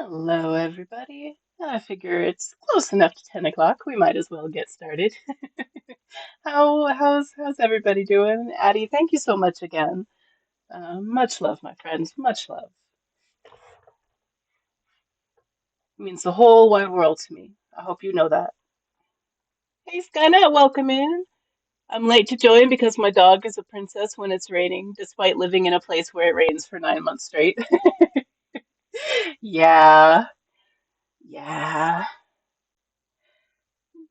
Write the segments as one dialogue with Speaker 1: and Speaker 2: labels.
Speaker 1: Hello, everybody. I figure it's close enough to 10 o'clock. We might as well get started. How's everybody doing? Addie, thank you so much again. Much love, my friends. Much love. It means the whole wide world to me. I hope you know that. Hey, Skynet, welcome in. I'm late to join because my dog is a princess when it's raining, despite living in a place where it rains for 9 months straight. Yeah, yeah.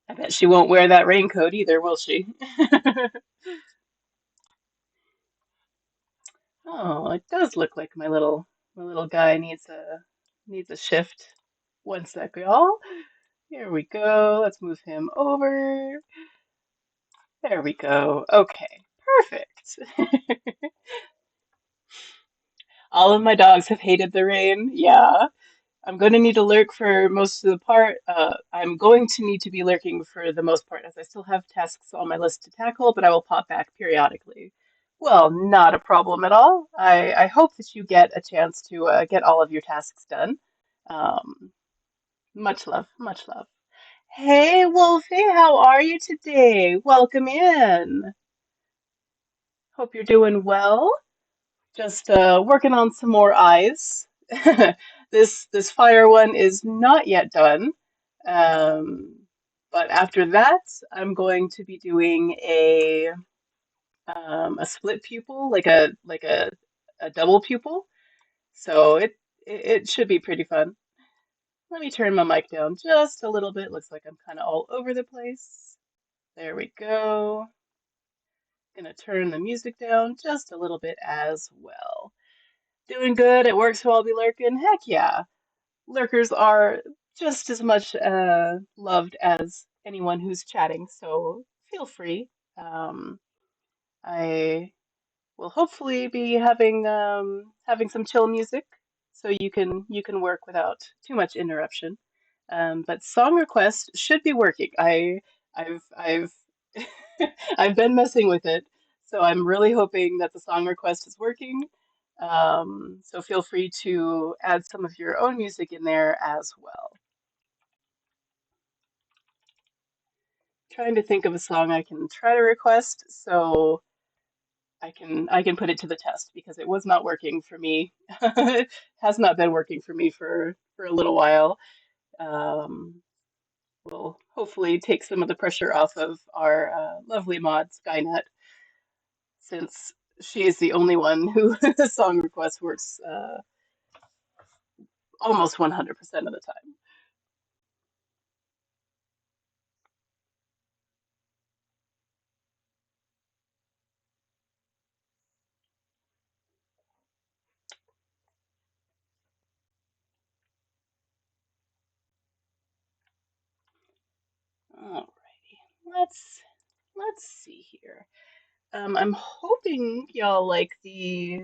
Speaker 1: I bet she won't wear that raincoat either, will she? Oh, it does look like my little guy needs a shift. One sec, y'all. Here we go. Let's move him over. There we go. Okay, perfect. All of my dogs have hated the rain. Yeah, I'm going to need to lurk for most of the part. I'm going to need to be lurking for the most part, as I still have tasks on my list to tackle, but I will pop back periodically. Well, not a problem at all. I hope that you get a chance to get all of your tasks done. Um, much love, much love. Hey, Wolfie, how are you today? Welcome in. Hope you're doing well. Just working on some more eyes. This fire one is not yet done. Um, but after that, I'm going to be doing a split pupil, like a double pupil. So it should be pretty fun. Let me turn my mic down just a little bit. Looks like I'm kind of all over the place. There we go. Gonna turn the music down just a little bit as well. Doing good. It works, so I'll be lurking. Heck yeah. Lurkers are just as much loved as anyone who's chatting, so feel free. Um, I will hopefully be having some chill music, so you can work without too much interruption. But song request should be working. I've I've been messing with it, so I'm really hoping that the song request is working. So feel free to add some of your own music in there as well. Trying to think of a song I can try to request so I can put it to the test because it was not working for me. It has not been working for me for a little while. Um, will hopefully take some of the pressure off of our lovely mod Skynet since she is the only one who the song request works almost 100% of the time. Alrighty, let's see here. I'm hoping y'all like the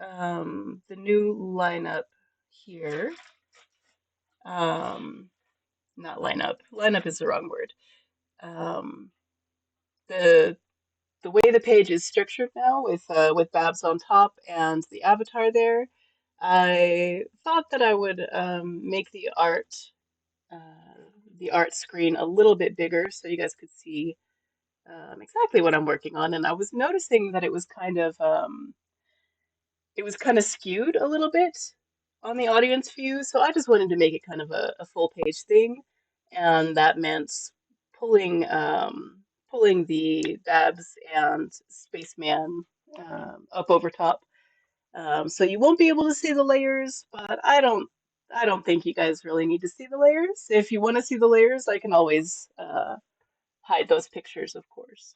Speaker 1: new lineup here. Um, Not lineup. Lineup is the wrong word. Um, the the way the page is structured now with Babs on top and the avatar there, I thought that I would make uh, the art screen a little bit bigger so you guys could see exactly what I'm working on. And I was noticing that it was kind of skewed a little bit on the audience view, so I just wanted to make it kind of a full page thing, and that meant pulling pulling the Babs and Spaceman up over top. So you won't be able to see the layers, but I don't think you guys really need to see the layers. If you want to see the layers, I can always hide those pictures, of course.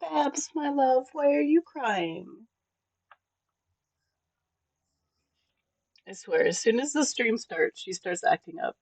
Speaker 1: Babs, my love, why are you crying? I swear, as soon as the stream starts, she starts acting up.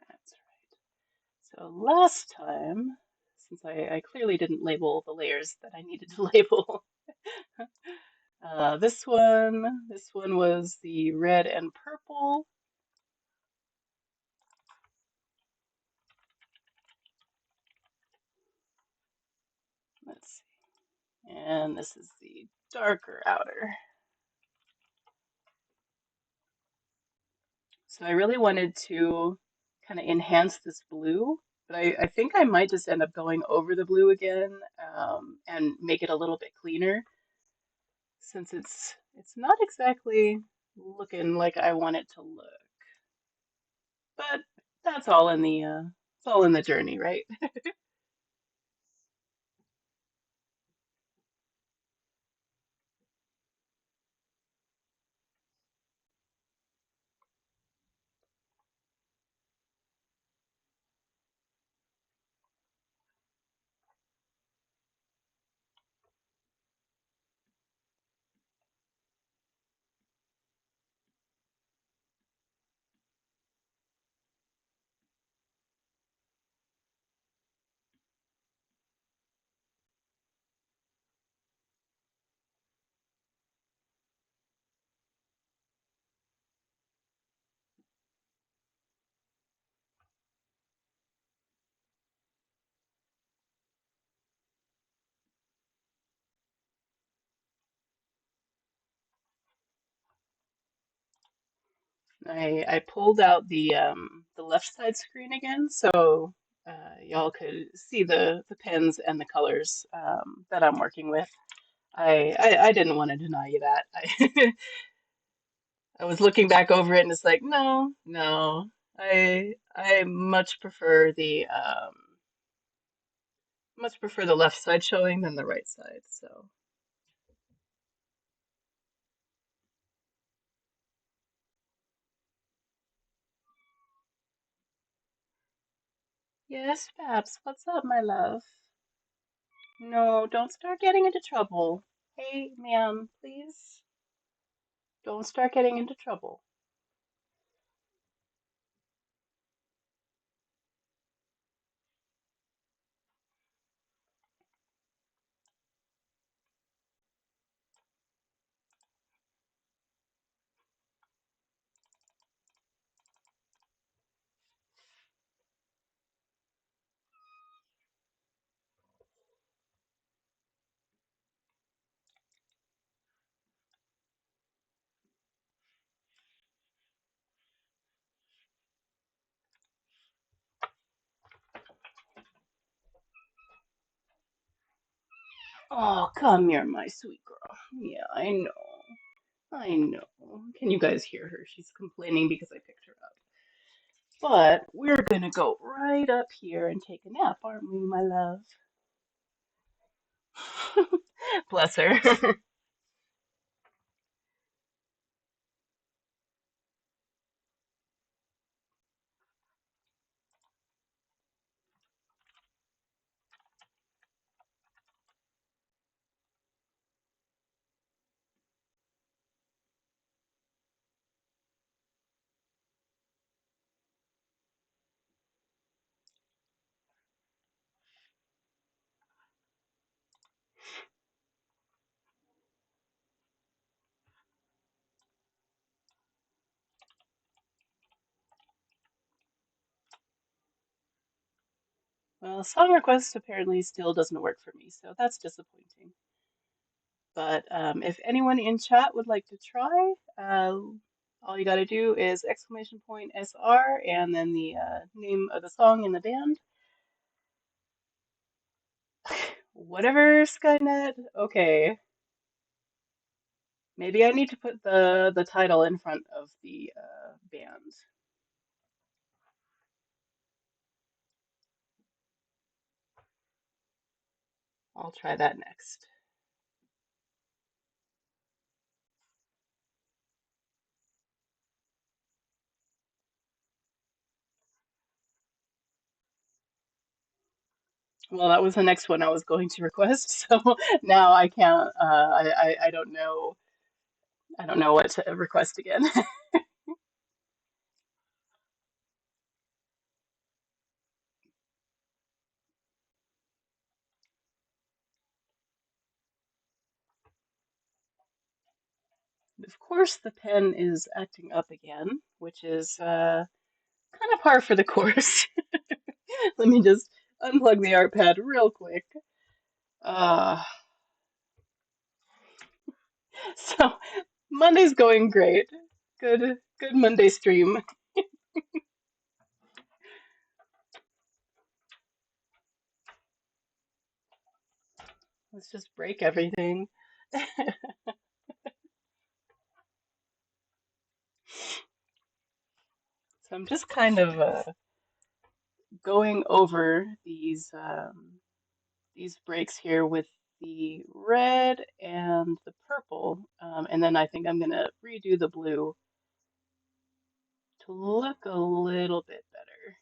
Speaker 1: That's right. So last time, since I clearly didn't label the layers that I needed to label, this one was the red and purple. Let's see. And this is the darker outer. So I really wanted to kind of enhance this blue, but I think I might just end up going over the blue again and make it a little bit cleaner since it's not exactly looking like I want it to look. But that's all in the it's all in the journey, right? I pulled out the left side screen again so y'all could see the pens and the colors that I'm working with. I didn't want to deny you that. I was looking back over it and it's like, no, no. I much prefer the left side showing than the right side. So yes, Babs, what's up, my love? No, don't start getting into trouble. Hey, ma'am, please don't start getting into trouble. Oh, come here, my sweet girl. Yeah, I know. I know. Can you guys hear her? She's complaining because I picked her up. But we're gonna go right up here and take a nap, aren't we, my love? Bless her. Well, song request apparently still doesn't work for me, so that's disappointing. But if anyone in chat would like to try, all you got to do is exclamation point SR and then the name of the song and the band. Whatever, Skynet. Okay, maybe I need to put the title in front of the band. I'll try that next. Well, that was the next one I was going to request, so now I can't. I don't know. I don't know what to request again. Of course, the pen is acting up again, which is kind of par for the course. Let me just unplug the art pad real quick. Uh, so Monday's going great. Good Monday stream. Let's just break everything. So I'm just kind of going over these breaks here with the red and the purple, and then I think I'm gonna redo the blue to look a little bit better.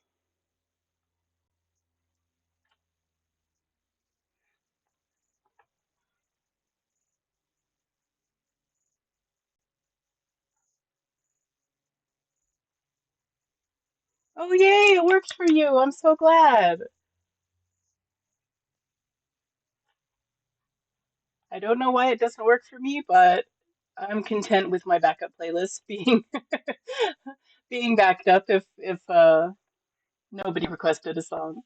Speaker 1: Oh yay, it worked for you. I'm so glad. I don't know why it doesn't work for me, but I'm content with my backup playlist being being backed up if nobody requested a song.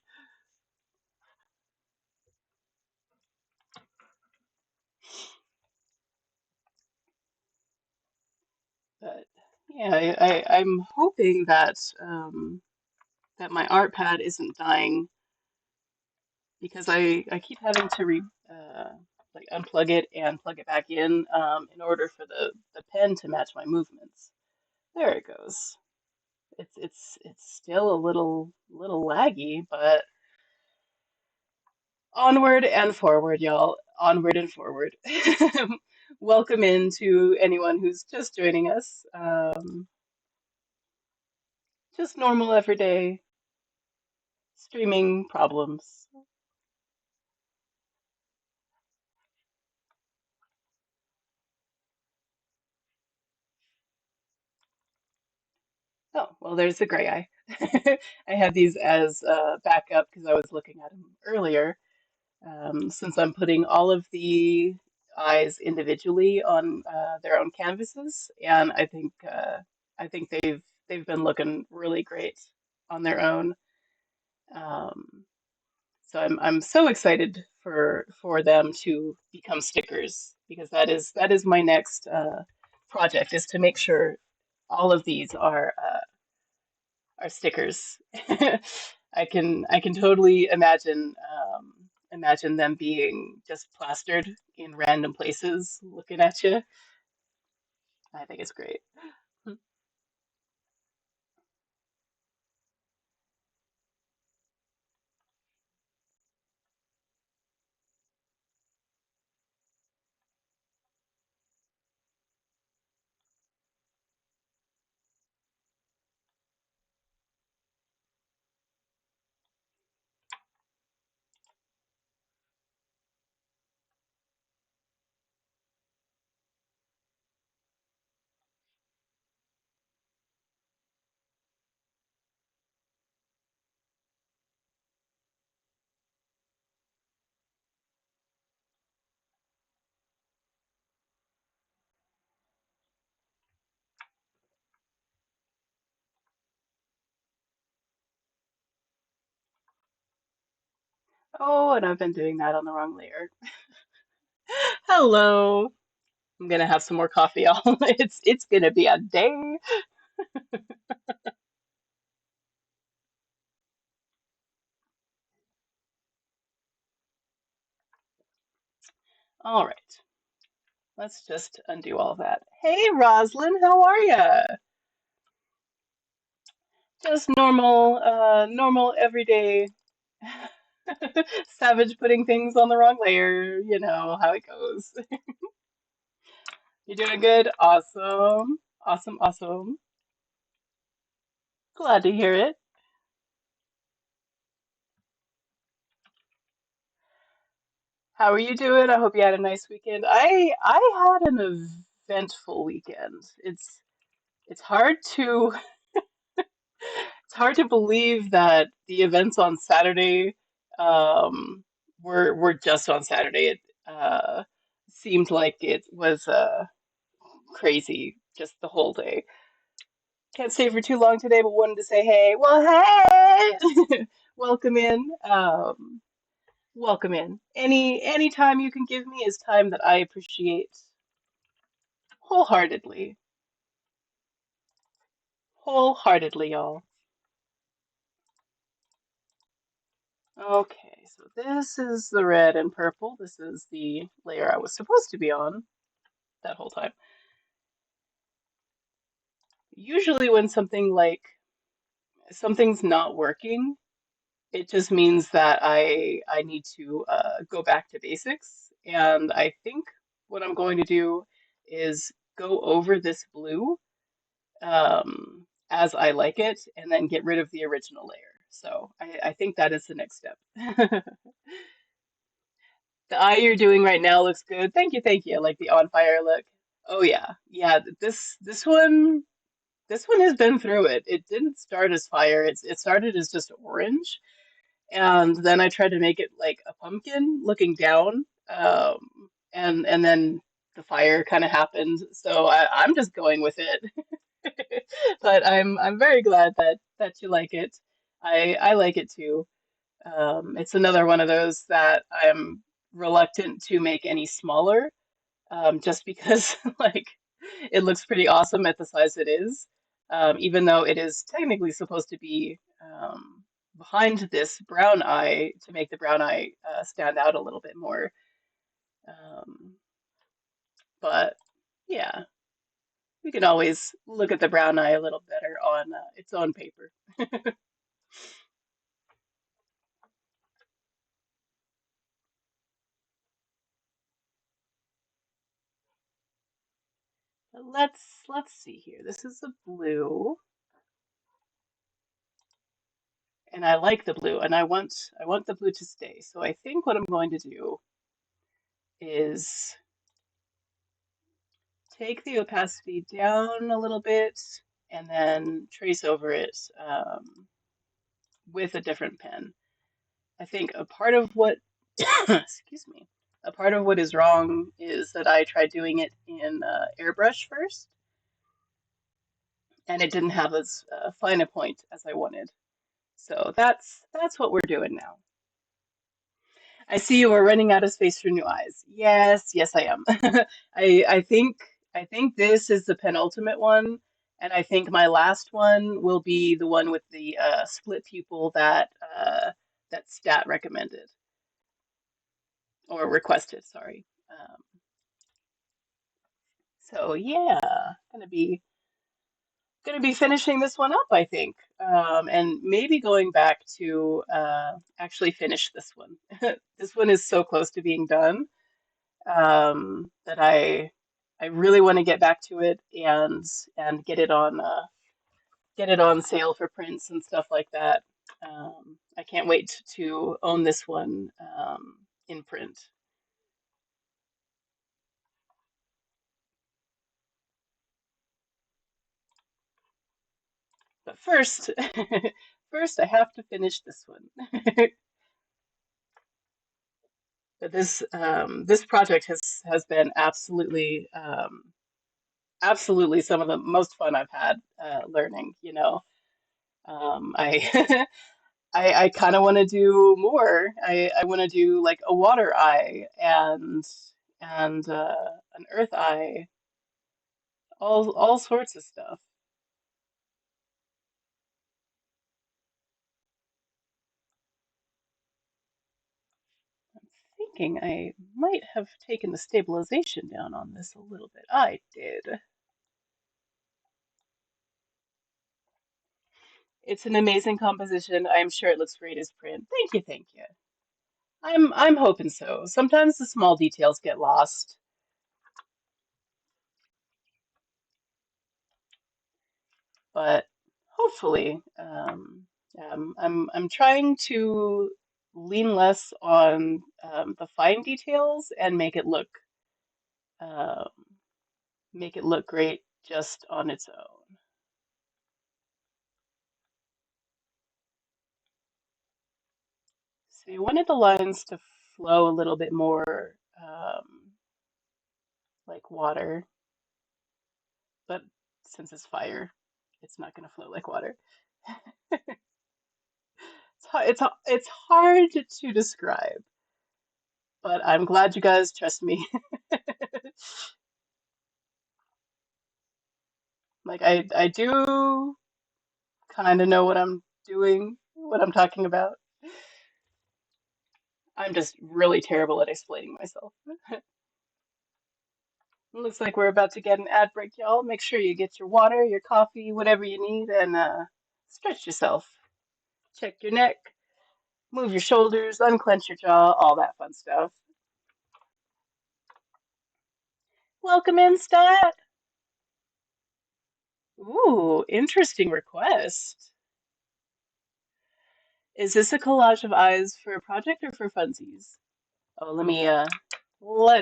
Speaker 1: But yeah, I'm hoping that that my art pad isn't dying because I keep having to like unplug it and plug it back in order for the pen to match my movements. There it goes. It's still a little laggy, but onward and forward, y'all. Onward and forward. Welcome in to anyone who's just joining us. Just normal everyday streaming problems. Oh, well, there's the gray eye. I have these as backup because I was looking at them earlier. Since I'm putting all of the eyes individually on their own canvases, and I think they've been looking really great on their own. Um, so I'm so excited for them to become stickers because that is my next project is to make sure all of these are stickers. I can totally imagine them being just plastered in random places looking at you. I think it's great. Oh, and I've been doing that on the wrong layer. Hello. I'm gonna have some more coffee, y'all. It's gonna be a day. All right, let's just undo all that. Hey, Roslyn, how are ya? Just normal, normal everyday savage putting things on the wrong layer. You know how it goes. You doing good? Awesome, awesome, awesome. Glad to hear it. How are you doing? I hope you had a nice weekend. I had an eventful weekend. It's hard to it's hard to believe that the events on Saturday um were just on Saturday. It seemed like it was crazy just the whole day. Can't stay for too long today, but wanted to say hey. Well, hey, welcome in. Welcome in. Any time you can give me is time that I appreciate wholeheartedly. Wholeheartedly, y'all. Okay, so this is the red and purple. This is the layer I was supposed to be on that whole time. Usually when something's not working, it just means that I need to go back to basics. And I think what I'm going to do is go over this blue as I like it, and then get rid of the original layer. So I think that is the next step. The eye you're doing right now looks good. Thank you, thank you. I like the on fire look. Oh yeah, yeah. This one has been through it. It didn't start as fire. It started as just orange, and then I tried to make it like a pumpkin looking down, and then the fire kind of happened. So I'm just going with it. But I'm very glad that you like it. I like it too. It's another one of those that I'm reluctant to make any smaller, just because like it looks pretty awesome at the size it is, even though it is technically supposed to be behind this brown eye to make the brown eye stand out a little bit more. Um, but yeah, we can always look at the brown eye a little better on its own paper. Let's see here. This is the blue, and I like the blue, and I want the blue to stay. So I think what I'm going to do is take the opacity down a little bit and then trace over it with a different pen. I think a part of what, excuse me, a part of what is wrong is that I tried doing it in airbrush first, and it didn't have as fine a point as I wanted. So that's what we're doing now. I see you are running out of space for new eyes. Yes, yes, I am. I think this is the penultimate one, and I think my last one will be the one with the split pupil that Stat recommended or requested. Sorry. So yeah, gonna be finishing this one up, I think, and maybe going back to actually finish this one. This one is so close to being done that I really want to get back to it and get it on sale for prints and stuff like that. I can't wait to own this one in print. But first, first I have to finish this one. But this project has been absolutely some of the most fun I've had learning. I I kind of want to do more. I want to do like a water eye and an earth eye, all sorts of stuff. thinking I might have taken the stabilization down on this a little bit. I did. It's an amazing composition. I'm sure it looks great as print. Thank you, thank you. I'm hoping so. Sometimes the small details get lost, but hopefully, I'm trying to lean less on the fine details and um, make it look great just on its own. So you wanted the lines to flow a little bit more like water, but since it's fire, it's not going to flow like water. It's hard to describe, but I'm glad you guys trust me. Like I do kind of know what I'm doing, what I'm talking about. I'm just really terrible at explaining myself. Looks like we're about to get an ad break, y'all. Make sure you get your water, your coffee, whatever you need, and stretch yourself. Check your neck, move your shoulders, unclench your jaw, all that fun stuff. Welcome in, Stat. Ooh, interesting request. Is this a collage of eyes for a project or for funsies? Oh, let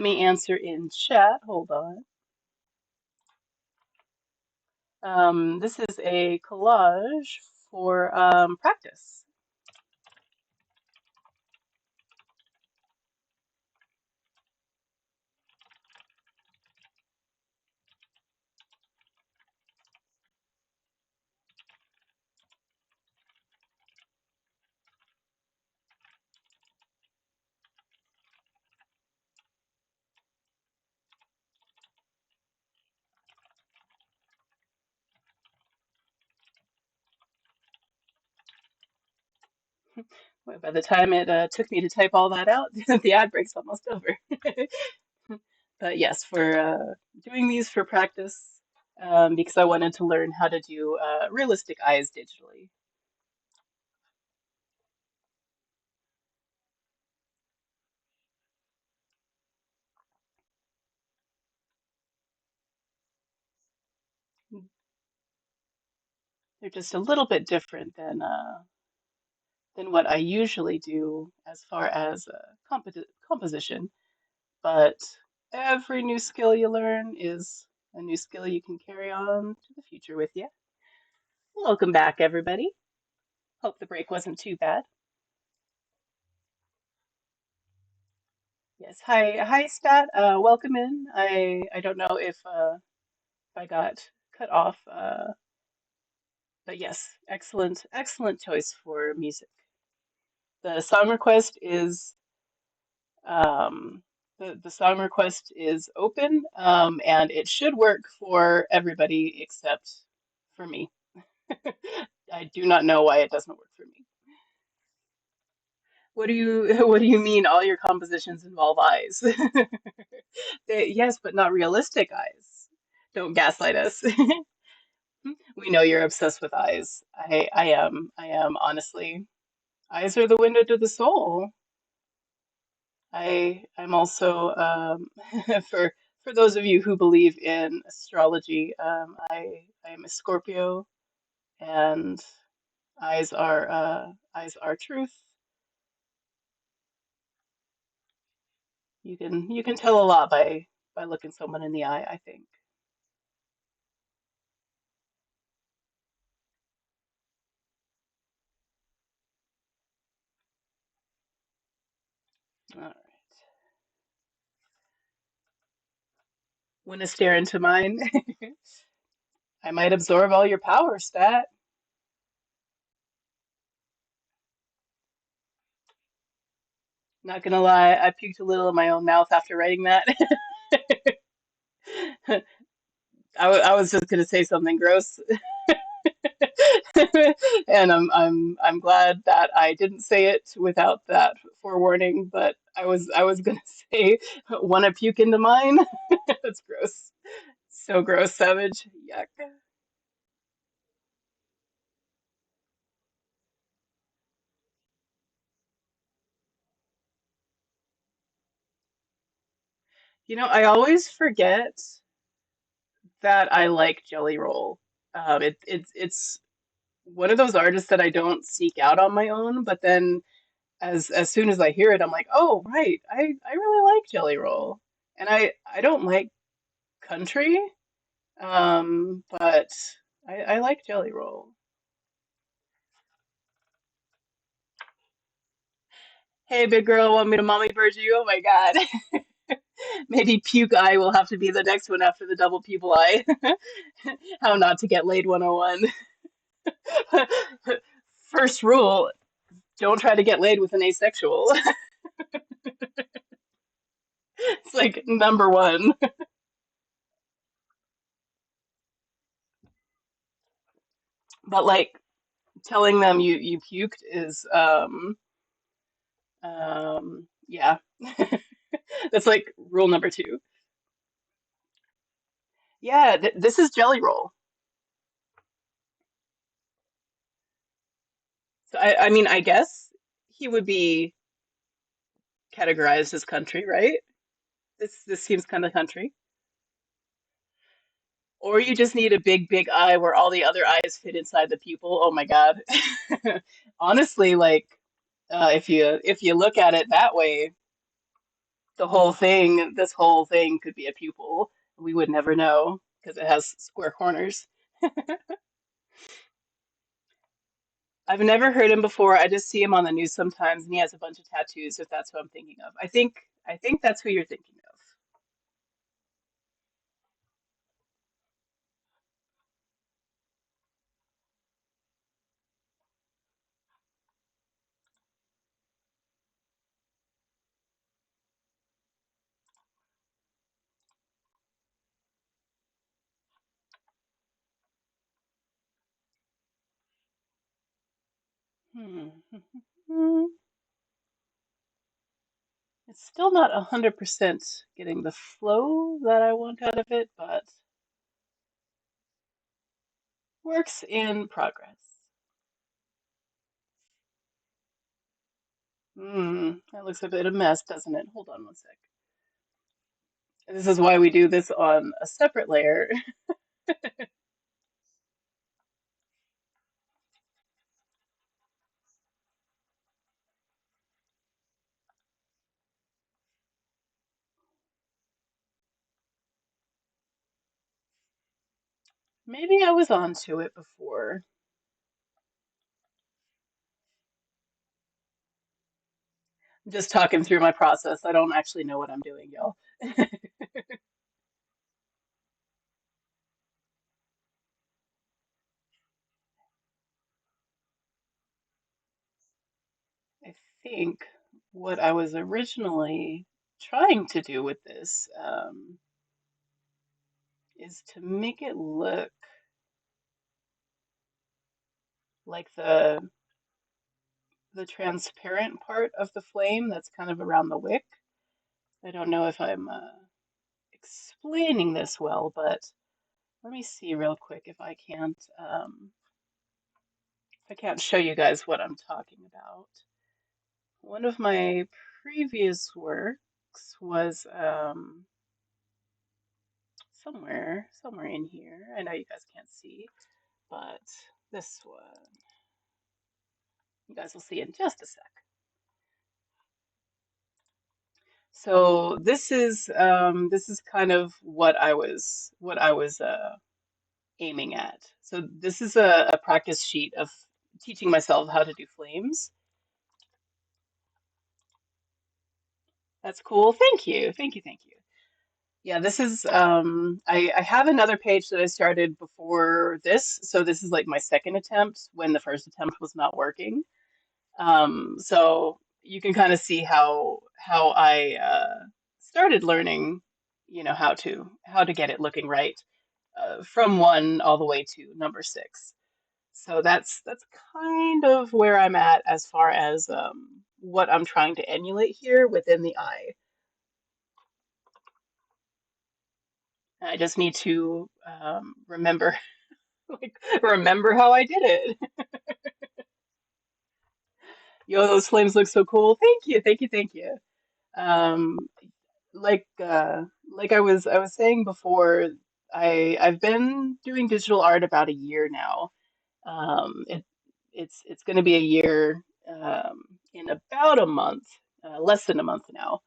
Speaker 1: me answer in chat. Hold on. This is a collage for practice. Well, by the time it took me to type all that out, the ad break's almost over. But yes, for doing these for practice, because I wanted to learn how to do realistic eyes digitally. They're just a little bit different than what I usually do as far as composition. But every new skill you learn is a new skill you can carry on to the future with you. Welcome back, everybody. Hope the break wasn't too bad. Yes, hi, Stat. Welcome in. I don't know if I got cut off, but yes, excellent choice for music. The song request is um, the song request is open, and it should work for everybody except for me. I do not know why it doesn't work for me. What do you what do you mean all your compositions involve eyes? Yes, but not realistic eyes. Don't gaslight us. We know you're obsessed with eyes. I am honestly. Eyes are the window to the soul. I'm also for those of you who believe in astrology, I am a Scorpio, and eyes are truth. You can tell a lot by looking someone in the eye, I think. All right. Want to stare into mine? I might absorb all your power, Stat. Not gonna lie, I puked a little in my own mouth after writing that. I was just gonna say something gross. And I'm glad that I didn't say it without that forewarning, but I was gonna say wanna puke into mine. That's gross. So gross, savage. Yuck. I always forget that I like Jelly Roll. It's one of those artists that I don't seek out on my own, but then as soon as I hear it, I'm like, oh right, I really like Jelly Roll, and I don't like country, but I like Jelly Roll. Hey, big girl, want me to mommy bird you? Oh my God. Maybe puke eye will have to be the next one after the double pupil eye. How not to get laid 101. First rule, don't try to get laid with an asexual. It's like number one. But like telling them you puked is yeah. That's like rule number two. Yeah, this is Jelly Roll. So I mean, I guess he would be categorized as country, right? This seems kind of country. Or you just need a big eye where all the other eyes fit inside the pupil. Oh my God. Honestly, like if you look at it that way, this whole thing could be a pupil. We would never know because it has square corners. I've never heard him before. I just see him on the news sometimes, and he has a bunch of tattoos, if that's who I'm thinking of. I think that's who you're thinking of. Hmm. It's still not 100% getting the flow that I want out of it, but works in progress. That looks a bit of mess, doesn't it? Hold on one sec. This is why we do this on a separate layer. Maybe I was onto it before. I'm just talking through my process. I don't actually know what I'm doing, y'all. I think what I was originally trying to do with this is to make it look like the transparent part of the flame that's kind of around the wick. I don't know if I'm explaining this well, but let me see real quick if I can't show you guys what I'm talking about. One of my previous works was somewhere in here. I know you guys can't see, but this one you guys will see in just a sec. So this is kind of what I was aiming at. So this is a practice sheet of teaching myself how to do flames. That's cool. Thank you. Thank you. Thank you. Yeah, this is I have another page that I started before this, so this is like my second attempt when the first attempt was not working. So you can kind of see how I started learning, how to get it looking right from one all the way to number six. So that's kind of where I'm at as far as what I'm trying to emulate here within the eye. And I just need to remember, like, remember how I did it. Yo, those flames look so cool. Thank you, thank you, thank you. Um, like I was saying before, I've been doing digital art about a year now. It's going to be a year in about a month, less than a month now.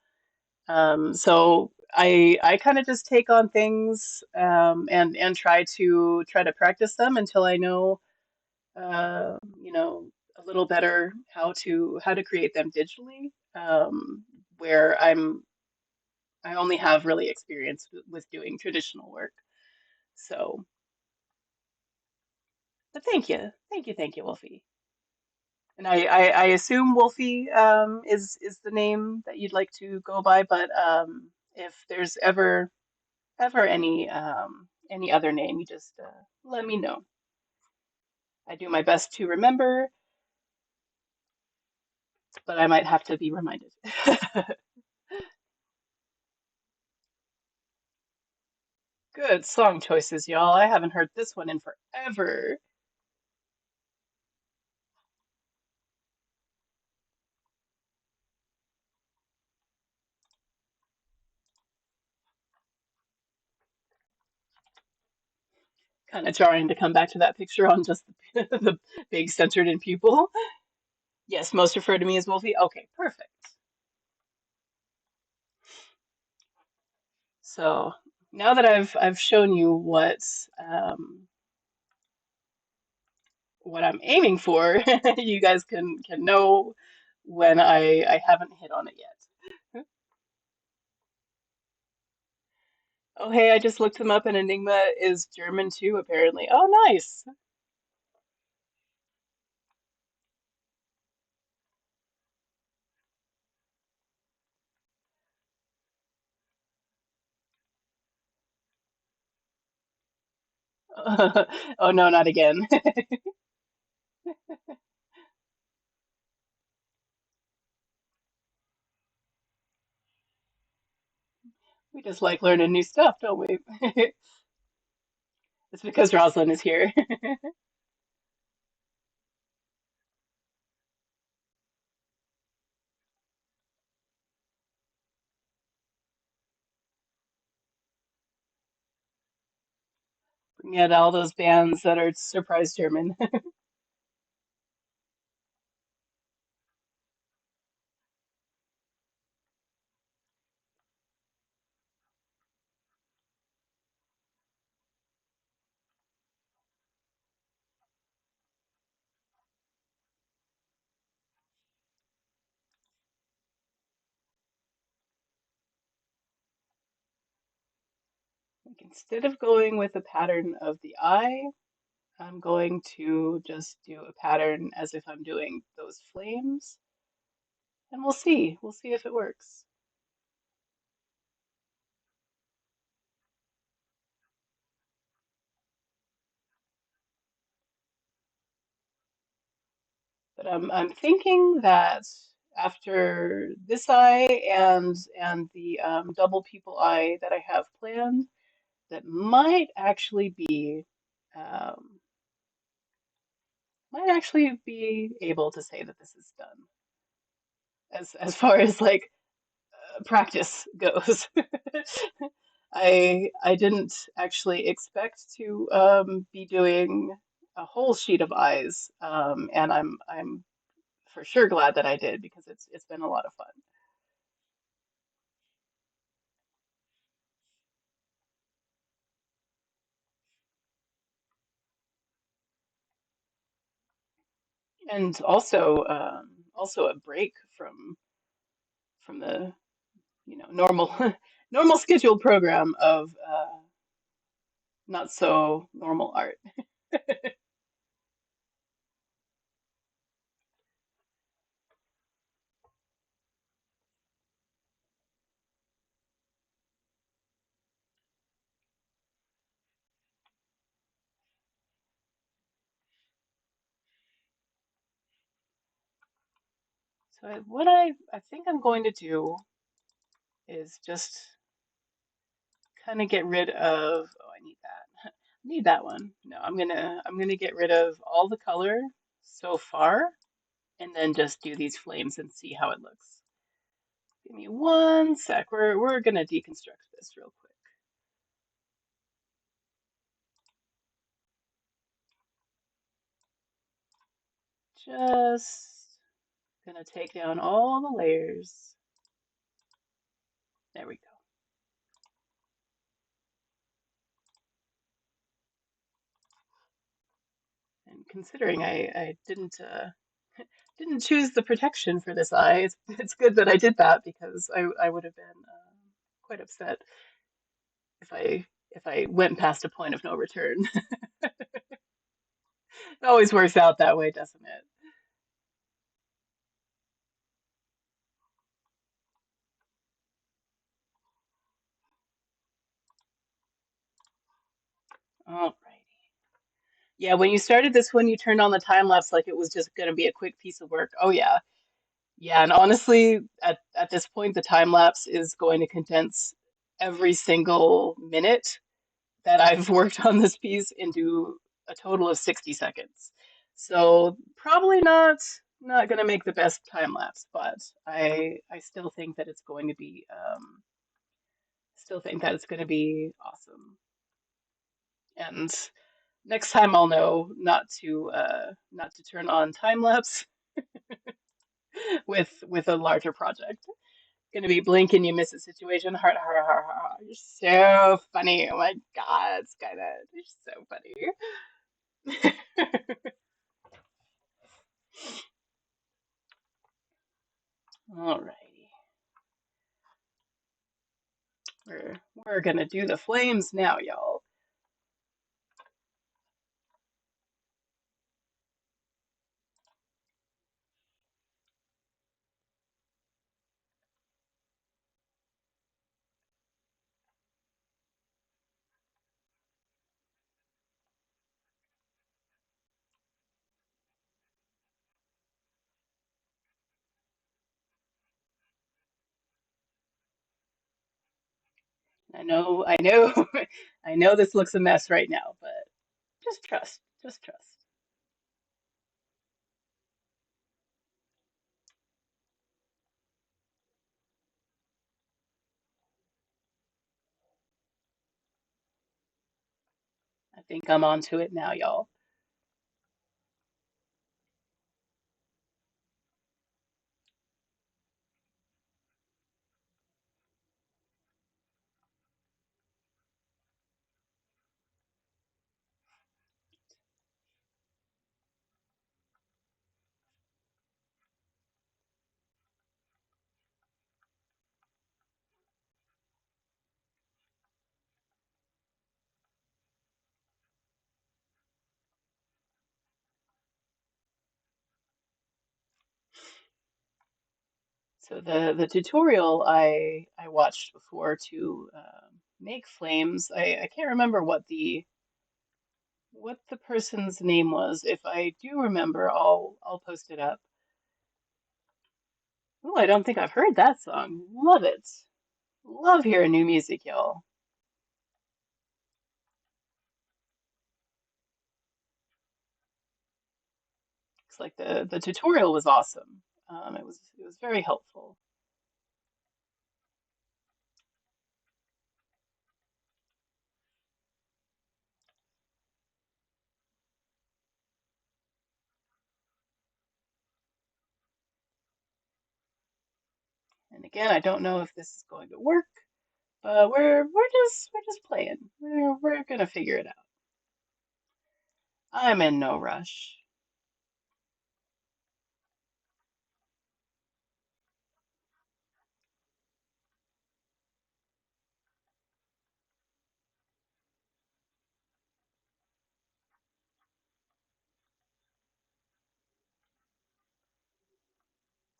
Speaker 1: So I kind of just take on things and try to practice them until I know you know a little better how to create them digitally. Where I only have really experience with doing traditional work. So, but thank you, Wolfie. And I assume Wolfie is the name that you'd like to go by, but if there's ever any other name, you just let me know. I do my best to remember, but I might have to be reminded. Good song choices, y'all. I haven't heard this one in forever. Kind of jarring to come back to that picture on just the big centered in pupil. Yes, most refer to me as Wolfie. Okay, perfect. So now that I've shown you what I'm aiming for, you guys can know when I haven't hit on it yet. Oh, hey, I just looked them up and Enigma is German too, apparently. Oh, nice. Oh no, not again. We just like learning new stuff, don't we? It's because Rosalind is here. Bring out all those bands that are surprise German. Like instead of going with a pattern of the eye, I'm going to just do a pattern as if I'm doing those flames, and we'll see. We'll see if it works. But I'm thinking that after this eye and the double pupil eye that I have planned, that um, might actually be able to say that this is done as far as like practice goes. I didn't actually expect to be doing a whole sheet of eyes, and I'm for sure glad that I did because it's been a lot of fun. And also a break from the normal normal scheduled program of not so normal art. So what I think I'm going to do is just kind of get rid of, oh, I need that. Need that one. No, I'm gonna get rid of all the color so far and then just do these flames and see how it looks. Give me one sec. We're gonna deconstruct this real quick. Just gonna take down all the layers. There we go. And considering I didn't choose the protection for this eye, it's good that I did that because I would have been quite upset if I went past a point of no return. It always works out that way, doesn't it? Alrighty. Yeah, when you started this one, you turned on the time lapse like it was just going to be a quick piece of work. Oh yeah. Yeah, and honestly, at this point, the time lapse is going to condense every single minute that I've worked on this piece into a total of 60 seconds. So probably not going to make the best time lapse, but I still think that it's going to be still think that it's going to be awesome. And next time I'll know not to turn on time lapse with a larger project. Gonna be blink and you miss a situation. Heart, heart, heart, heart. You're so funny. Oh my God, Skynet, you're so funny. Alrighty, we're gonna do the flames now, y'all. I know, I know this looks a mess right now, but just trust, just trust. I think I'm onto it now, y'all. So the tutorial I watched before to make flames, I can't remember what the person's name was. If I do remember, I'll post it up. Oh, I don't think I've heard that song. Love it. Love hearing new music, y'all. It's like the tutorial was awesome. It was very helpful. And again, I don't know if this is going to work, but we're just playing. We're gonna figure it out. I'm in no rush.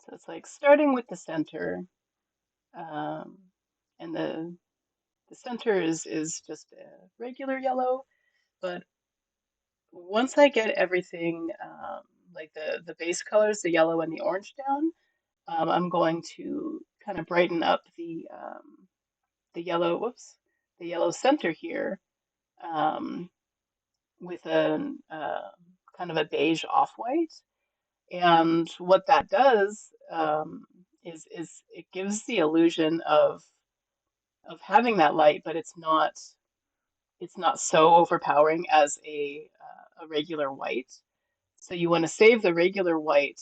Speaker 1: So it's like starting with the center, um, and the center is just a regular yellow, but once I get everything like the base colors, the yellow and the orange down, I'm going to kind of brighten up the yellow, whoops, the yellow center here um, with a kind of a beige off-white. And what that does is it gives the illusion of having that light, but it's not so overpowering as a regular white. So you want to save the regular white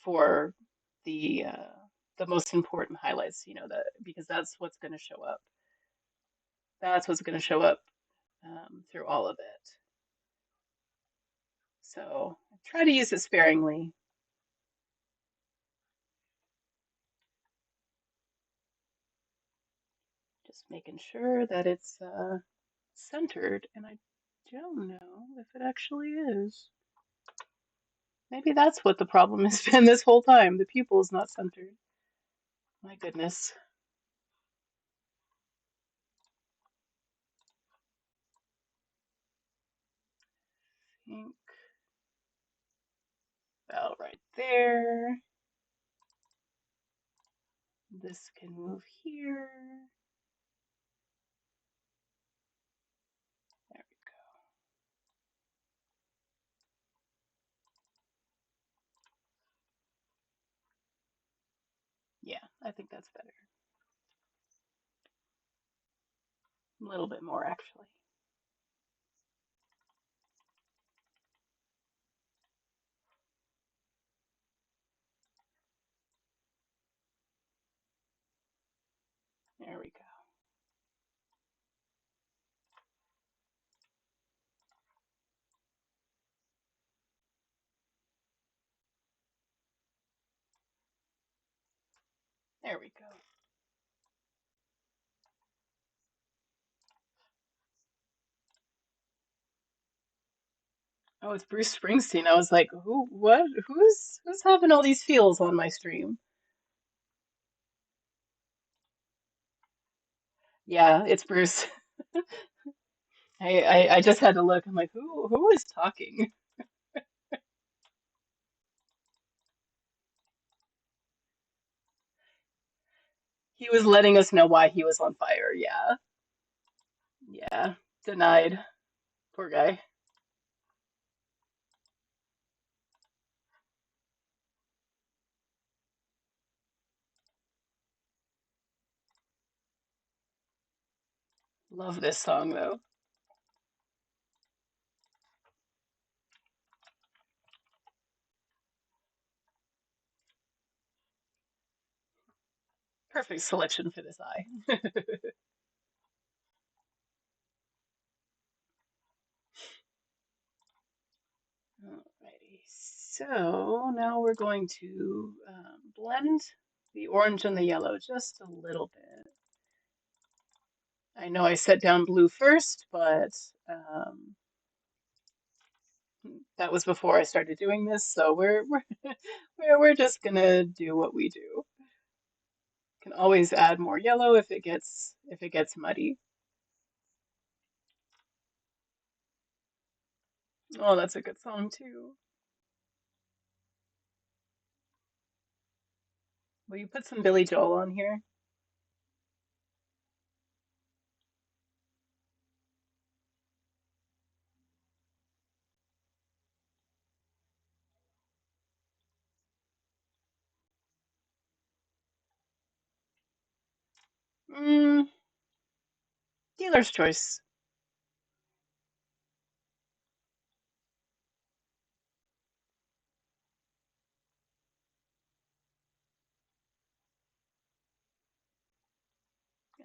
Speaker 1: for the uh, the most important highlights, you know, that because that's what's going to show up. That's what's going to show up through all of it. So try to use it sparingly, just making sure that it's centered. And I don't know if it actually is. Maybe that's what the problem has been this whole time. The pupil is not centered. My goodness. Think about right there. This can move here. There we go. Yeah, I think that's better. A little bit more, actually. There we go. There we go. Oh, it's Bruce Springsteen. I was like, who, what? Who's having all these feels on my stream? Yeah, it's Bruce. I just had to look. I'm like, who is talking? He was letting us know why he was on fire. Yeah. Yeah. Denied. Poor guy. Love this song though. Perfect selection for this eye. Alrighty. So now we're going to blend the orange and the yellow just a little bit. I know I set down blue first, but that was before I started doing this, so we're just gonna do what we do. Can always add more yellow if it gets muddy. Oh, that's a good song too. Will you put some Billy Joel on here? Mm, dealer's choice.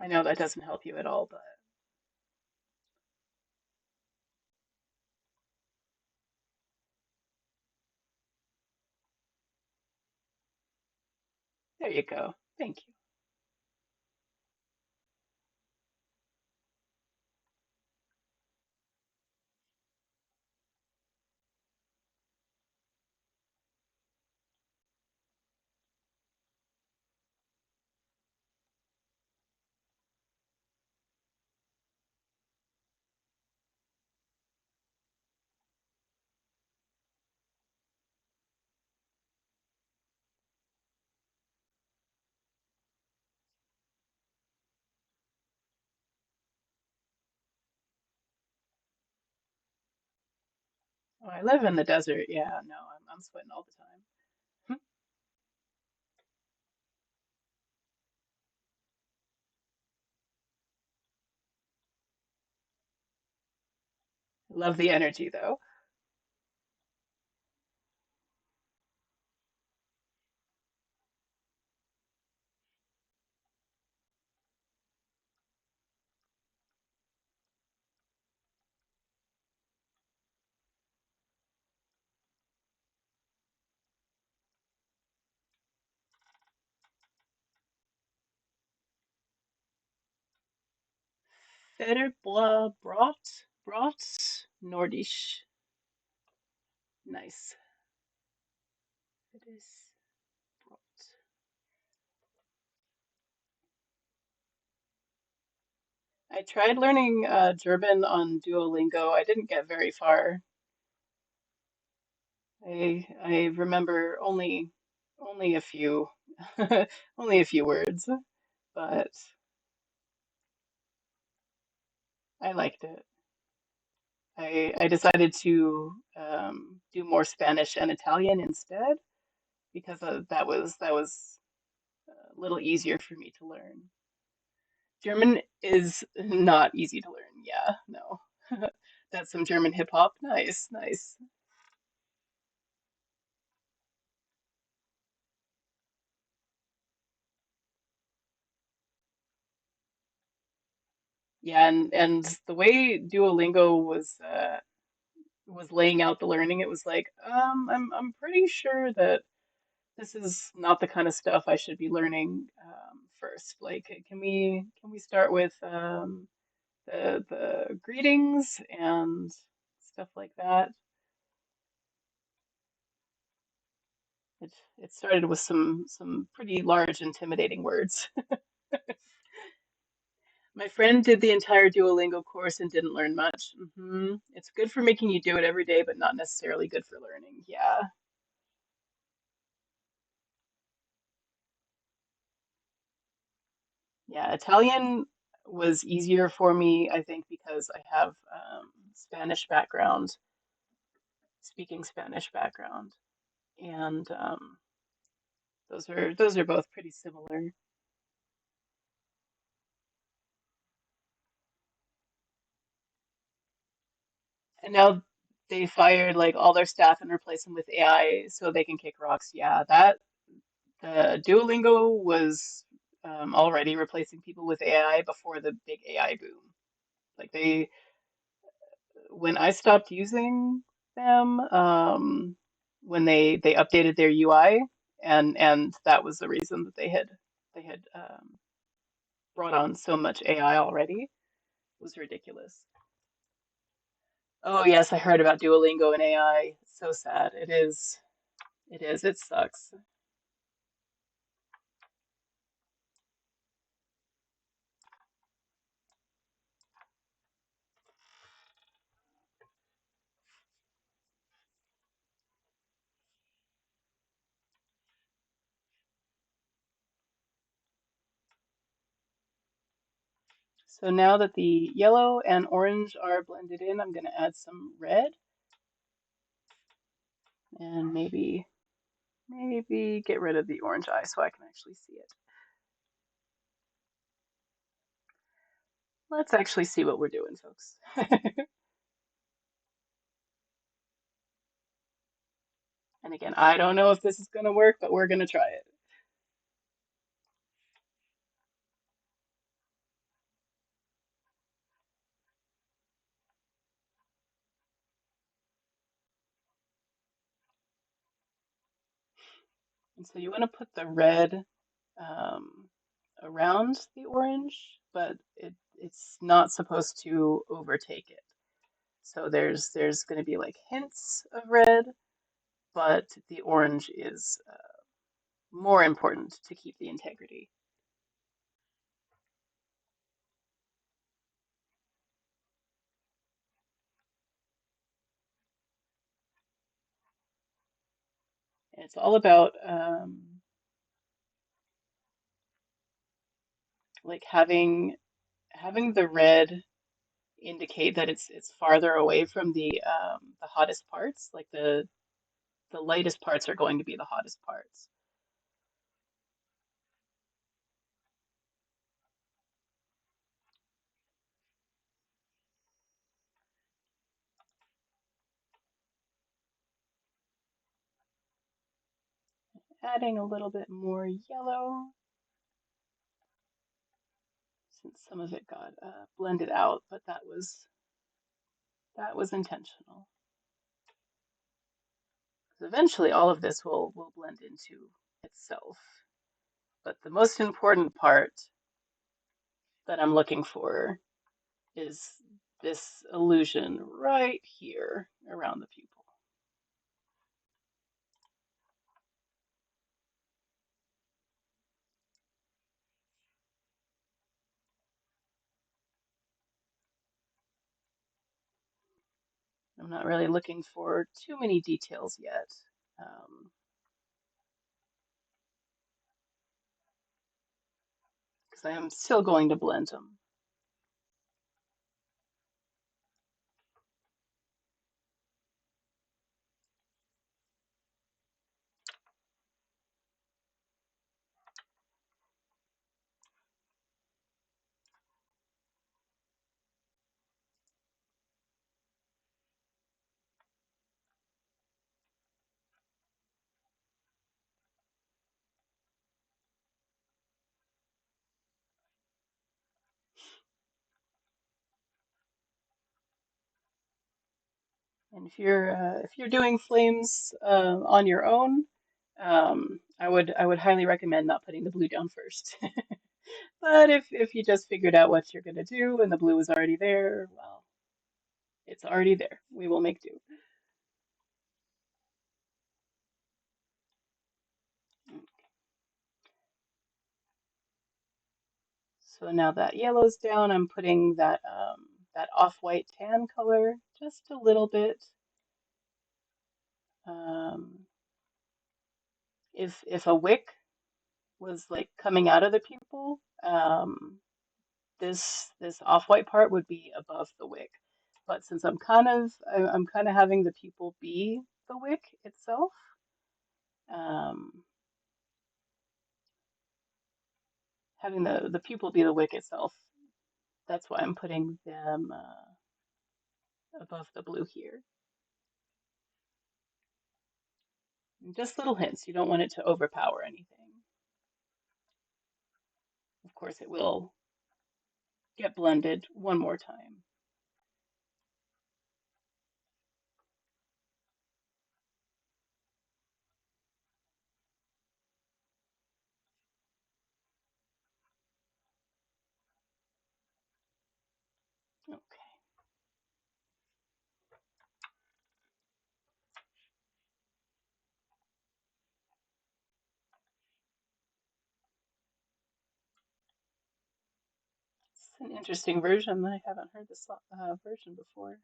Speaker 1: I know that doesn't help you at all, but there you go. Thank you. I live in the desert. Yeah, no, I'm sweating all the time. Love the energy though. Federbla Brot Nordisch. Nice. It is Brot. I tried learning German on Duolingo. I didn't get very far. I remember only a few only a few words, but I liked it. I decided to do more Spanish and Italian instead because that was a little easier for me to learn. German is not easy to learn. Yeah, no. That's some German hip hop. Nice, nice. Yeah, and the way Duolingo was laying out the learning, it was like, I'm pretty sure that this is not the kind of stuff I should be learning first. Like, can we start with the greetings and stuff like that? It started with some pretty large, intimidating words. My friend did the entire Duolingo course and didn't learn much. It's good for making you do it every day, but not necessarily good for learning. Yeah. Yeah, Italian was easier for me, I think, because I have Spanish background, speaking Spanish background, and those are both pretty similar. And now they fired like all their staff and replaced them with AI so they can kick rocks. Yeah, that the Duolingo was already replacing people with AI before the big AI boom. Like when I stopped using them, when they updated their UI, and that was the reason that they had brought on so much AI already. It was ridiculous. Oh yes, I heard about Duolingo and AI. So sad. It is. It is. It sucks. So now that the yellow and orange are blended in, I'm going to add some red and maybe get rid of the orange eye so I can actually see it. Let's actually see what we're doing, folks. And again, I don't know if this is going to work, but we're going to try it. And so you want to put the red um, around the orange, but it's not supposed to overtake it. So there's going to be like hints of red, but the orange is more important to keep the integrity. And it's all about like having the red indicate that it's farther away from the hottest parts. Like the lightest parts are going to be the hottest parts. Adding a little bit more yellow since some of it got blended out, but that was intentional. Because eventually all of this will blend into itself. But the most important part that I'm looking for is this illusion right here around the pupil. I'm not really looking for too many details yet, because I am still going to blend them. And if you're doing flames on your own, I would highly recommend not putting the blue down first. But if you just figured out what you're gonna do and the blue is already there, well, it's already there. We will make do. So now that yellow's down, I'm putting that off-white tan color just a little bit. Um, if a wick was like coming out of the pupil, this off-white part would be above the wick. But since I'm kind of having the pupil be the wick itself, um, having the pupil be the wick itself, that's why I'm putting them above the blue here. Just little hints. You don't want it to overpower anything. Of course, it will get blended one more time. Okay. It's an interesting version. I haven't heard this version before.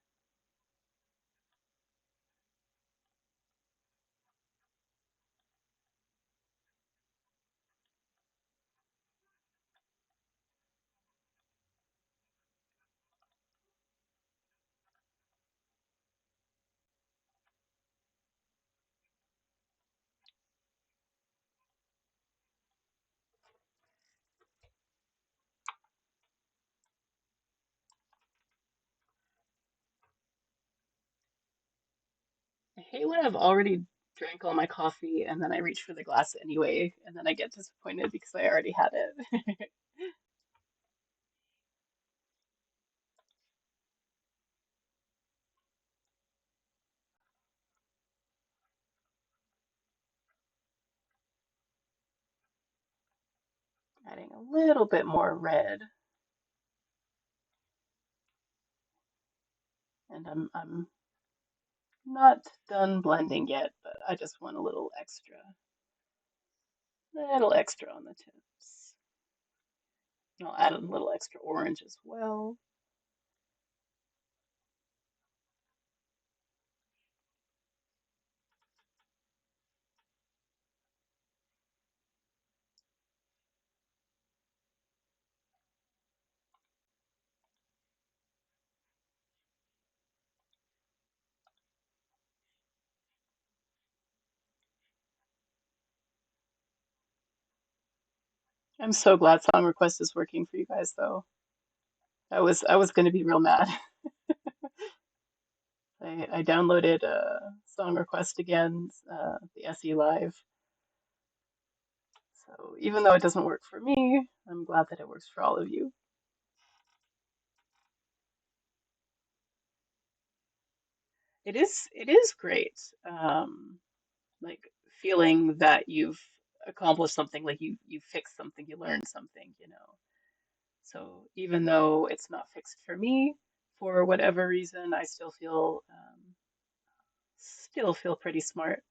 Speaker 1: I hate when I've already drank all my coffee and then I reach for the glass anyway, and then I get disappointed because I already had it. Adding a little bit more red, and I'm not done blending yet, but I just want a little extra on the tips. And I'll add a little extra orange as well. I'm so glad Song Request is working for you guys, though. I was going to be real mad. I downloaded Song Request again, the SE Live. So even though it doesn't work for me, I'm glad that it works for all of you. It is great. Like feeling that you've accomplished something, like you fixed something, you learned something, you know. So even though it's not fixed for me, for whatever reason, I still feel pretty smart.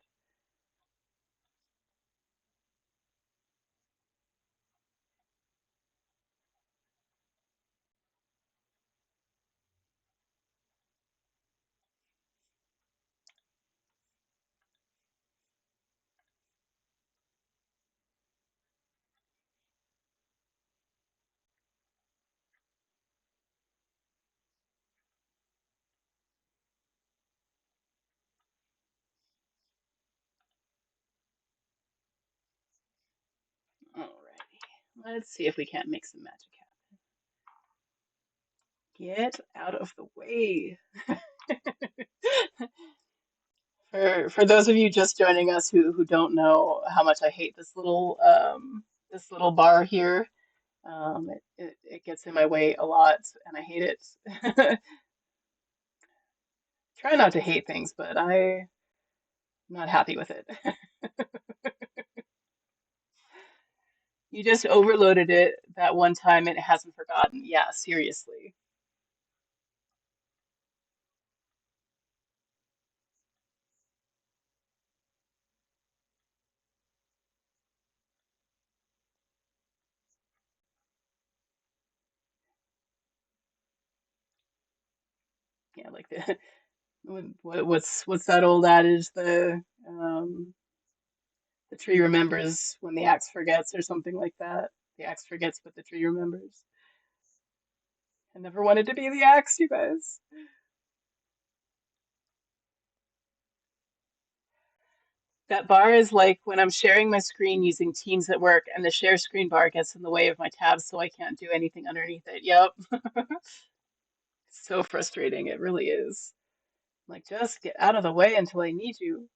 Speaker 1: Alrighty, let's see if we can't make some magic happen. Get out of the way. For those of you just joining us who don't know how much I hate this little bar here, it gets in my way a lot, and I hate it. Try not to hate things, but I'm not happy with it. You just overloaded it that one time and it hasn't forgotten. Yeah, seriously. Yeah, like the what's that old adage? The tree remembers when the axe forgets, or something like that. The axe forgets, but the tree remembers. I never wanted to be the axe, you guys. That bar is like when I'm sharing my screen using Teams at work, and the share screen bar gets in the way of my tabs, so I can't do anything underneath it. Yep. So frustrating. It really is. Like, just get out of the way until I need you.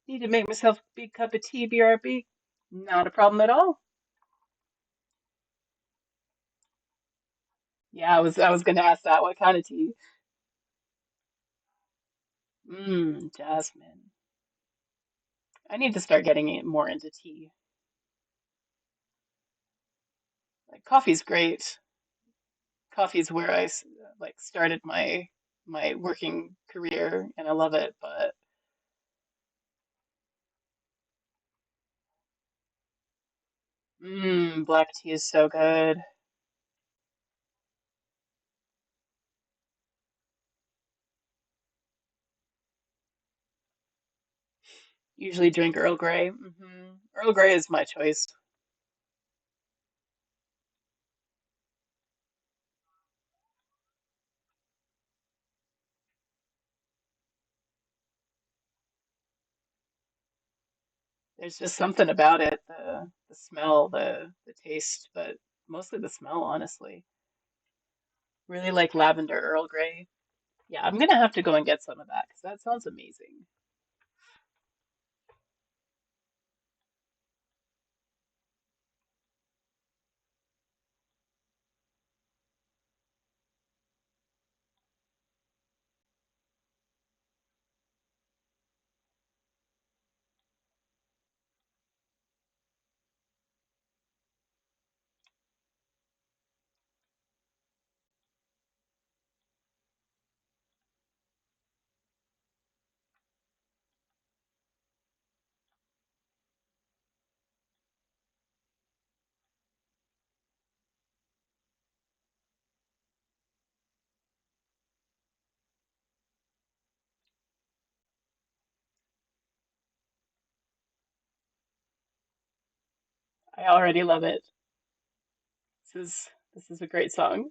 Speaker 1: Need to make myself a big cup of tea, BRB. Not a problem at all. Yeah, I was gonna ask that. What kind of tea? Jasmine. I need to start getting it more into tea. Like coffee's great. Coffee's where like started my working career, and I love it. But black tea is so good. Usually drink Earl Grey. Earl Grey is my choice. There's just something about it, the smell, the taste, but mostly the smell, honestly. Really like lavender Earl Grey. Yeah, I'm gonna have to go and get some of that because that sounds amazing. I already love it. This is a great song.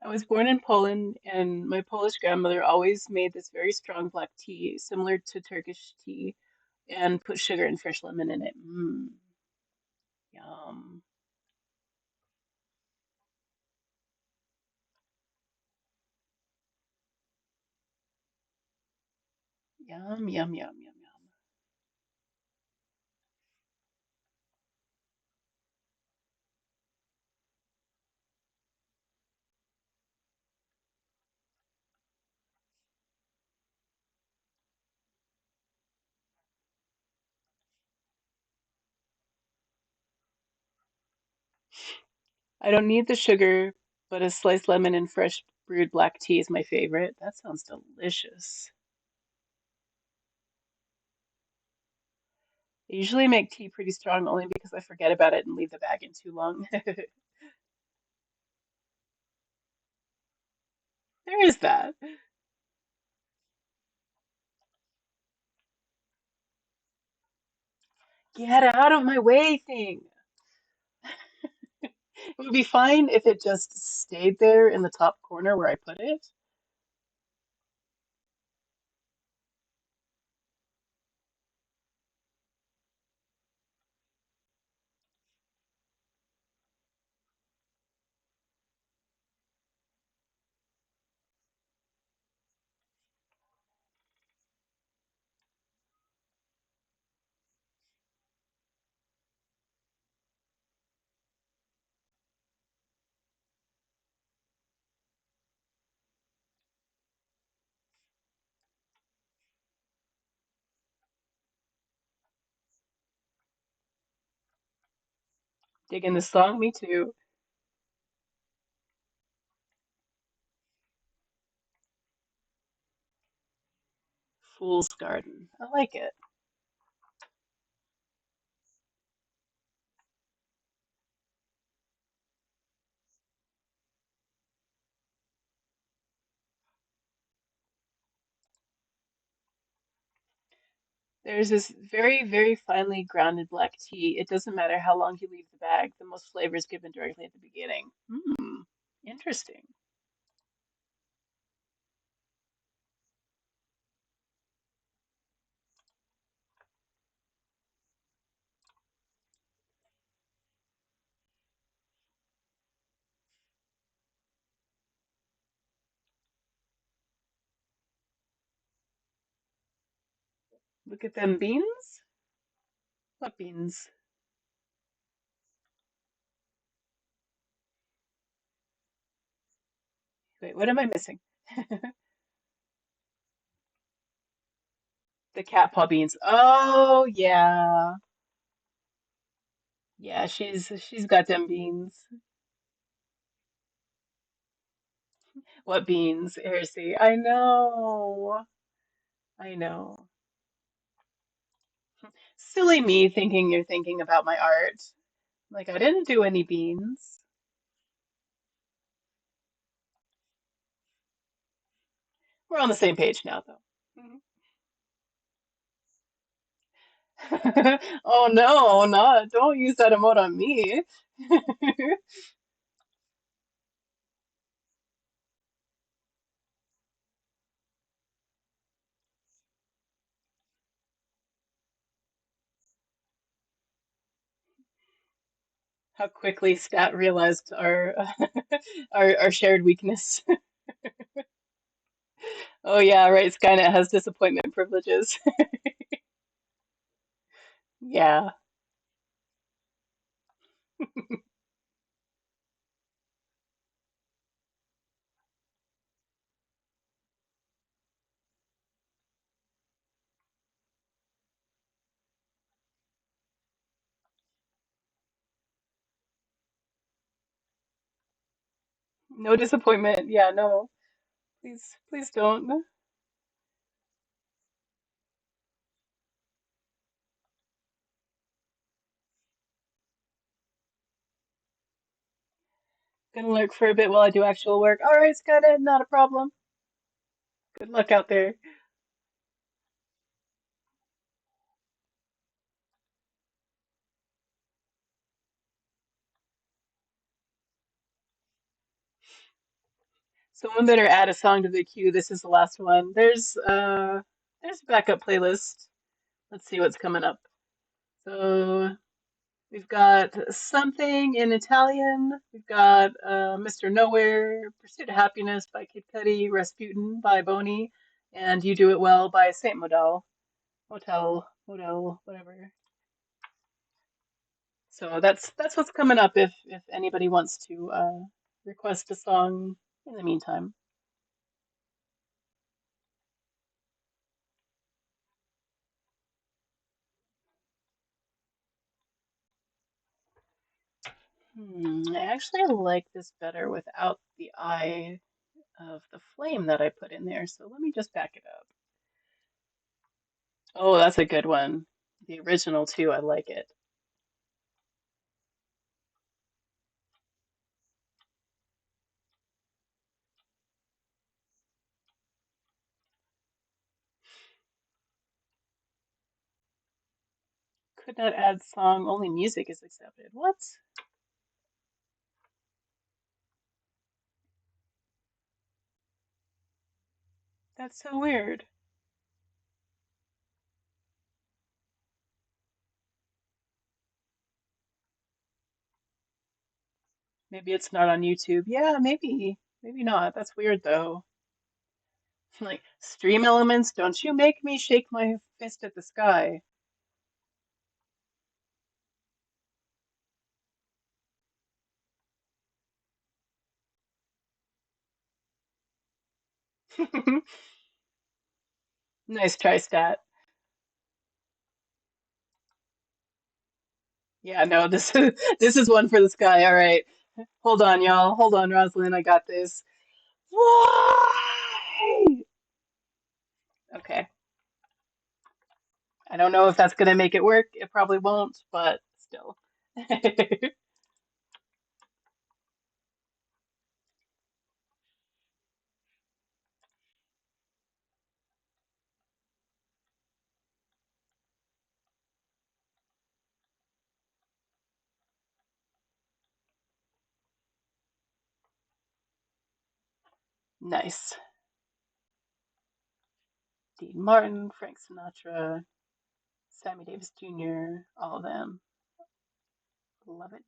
Speaker 1: I was born in Poland, and my Polish grandmother always made this very strong black tea, similar to Turkish tea, and put sugar and fresh lemon in it. Mmm, yum, yum, yum, yum, yum, yum. I don't need the sugar, but a sliced lemon and fresh brewed black tea is my favorite. That sounds delicious. I usually make tea pretty strong only because I forget about it and leave the bag in too long. There is that. Get out of my way thing. It would be fine if it just stayed there in the top corner where I put it. Digging the song, me too. Fool's Garden. I like it. There's this very, very finely grounded black tea. It doesn't matter how long you leave the bag, the most flavor is given directly at the beginning. Hmm, interesting. Look at them beans. What beans? Wait, what am I missing? The cat paw beans. Oh, yeah. Yeah, she's got them beans. What beans, Hersey? I know. I know. Silly me thinking you're thinking about my art. Like, I didn't do any beans. We're on the same page now, though. Oh no, not don't use that emote on me. How quickly Stat realized our our shared weakness. Oh yeah, right. Skynet has disappointment privileges. Yeah, no disappointment. Yeah, no. Please, please don't. Gonna lurk for a bit while I do actual work. All right, Skynet, not a problem. Good luck out there. Someone better add a song to the queue. This is the last one. There's a backup playlist. Let's see what's coming up. So we've got Something in Italian. We've got Mr. Nowhere, Pursuit of Happiness by Kid Cudi, Rasputin by Boney, and You Do It Well by Saint Model. Model, whatever. So that's what's coming up if anybody wants to request a song in the meantime. I actually like this better without the eye of the flame that I put in there. So let me just back it up. Oh, that's a good one. The original too, I like it. Could not add song, only music is accepted. What? That's so weird. Maybe it's not on YouTube. Yeah, maybe. Maybe not. That's weird though. Like, stream elements, don't you make me shake my fist at the sky. Nice try, Stat. Yeah, no, this is this is one for the sky. All right. Hold on, y'all. Hold on, Rosalind. I got this. Why? Okay. I don't know if that's gonna make it work. It probably won't, but still. Nice. Dean Martin, Frank Sinatra, Sammy Davis Jr., all of them. Love it.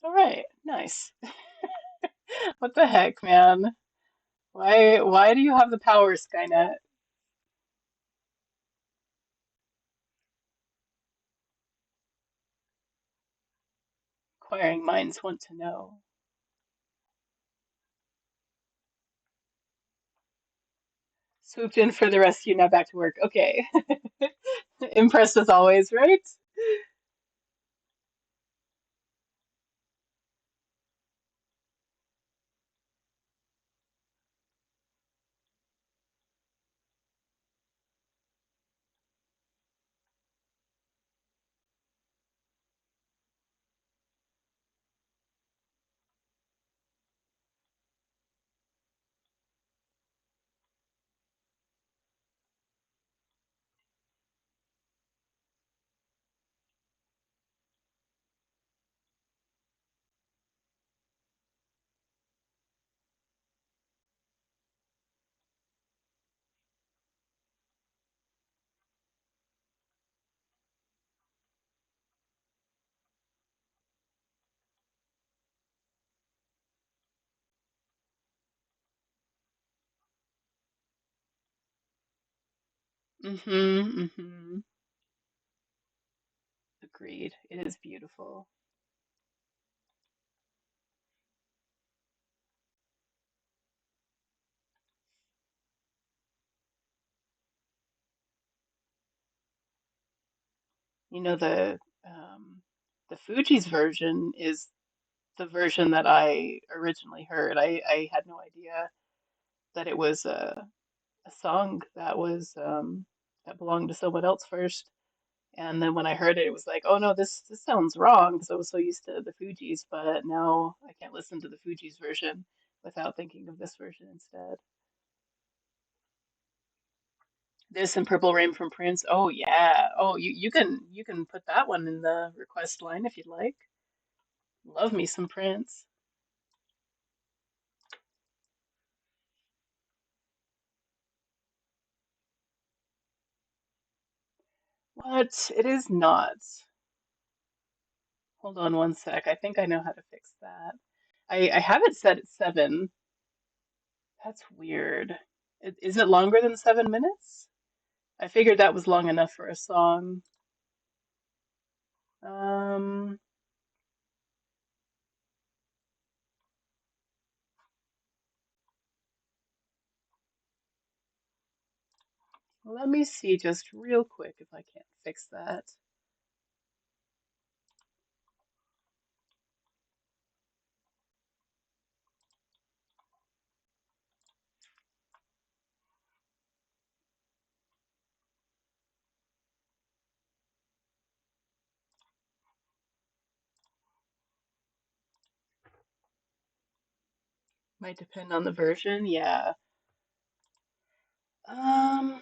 Speaker 1: All right, nice. What the heck, man? Why do you have the power, Skynet? Inquiring minds want to know. Swooped in for the rescue, now back to work. Okay. Impressed as always, right? Mm-hmm, mm-hmm. Agreed. It is beautiful. You know, the Fuji's version is the version that I originally heard. I had no idea that it was a song that was that belonged to someone else first. And then when I heard it, it was like, oh no, this sounds wrong because I was so used to the Fugees, but now I can't listen to the Fugees version without thinking of this version instead. This and Purple Rain from Prince. Oh yeah. Oh, you can put that one in the request line if you'd like. Love me some Prince. What? It is not. Hold on one sec. I think I know how to fix that. I have it set at 7. That's weird. Is it longer than 7 minutes? I figured that was long enough for a song. Um, Let me see just real quick if I can't fix that. Might depend on the version. Yeah. Um,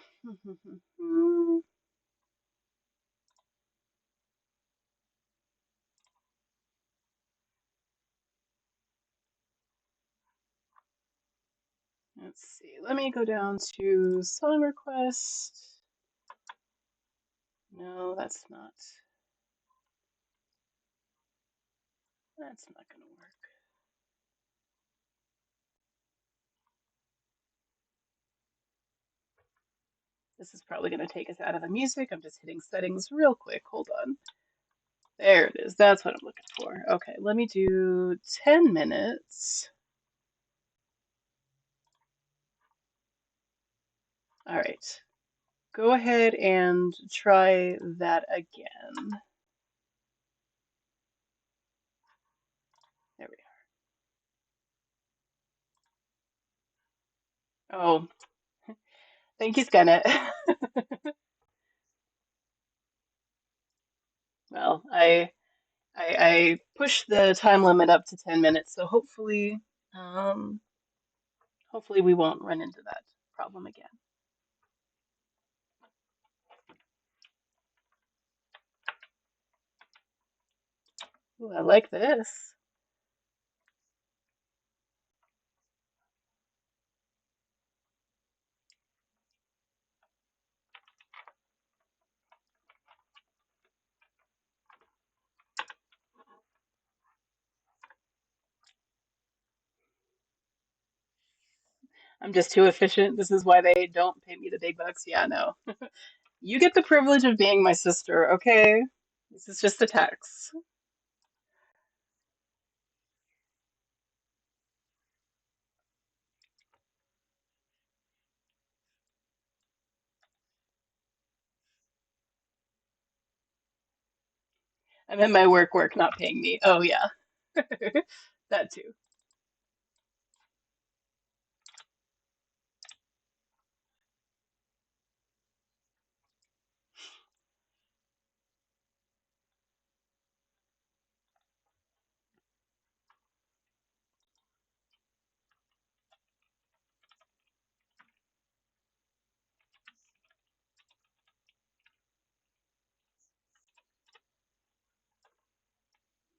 Speaker 1: let's see. Let me go down to song request. No, that's not gonna work. This is probably gonna take us out of the music. I'm just hitting settings real quick. Hold on. There it is. That's what I'm looking for. Okay, let me do 10 minutes. All right. Go ahead and try that again. There we Oh, thank you, Skynet. Well, I pushed the time limit up to 10 minutes, so um, hopefully we won't run into that problem again. Ooh, I like this. I'm just too efficient. This is why they don't pay me the big bucks. Yeah, no. You get the privilege of being my sister, okay? This is just a tax. I'm in my work, not paying me. Oh, yeah. That too.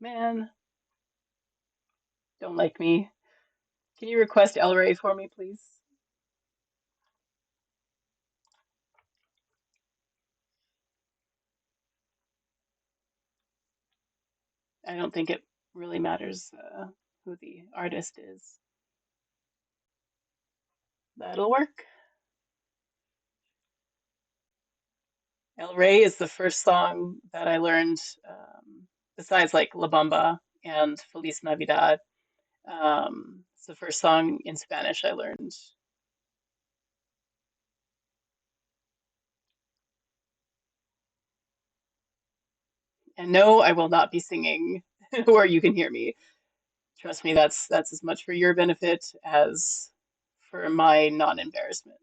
Speaker 1: Man, don't like me. Can you request El Rey for me, please? I don't think it really matters who the artist is. That'll work. El Rey is the first song that I learned, besides like La Bamba and Feliz Navidad. It's the first song in Spanish I learned. And no, I will not be singing where you can hear me. Trust me, that's as much for your benefit as for my non-embarrassment.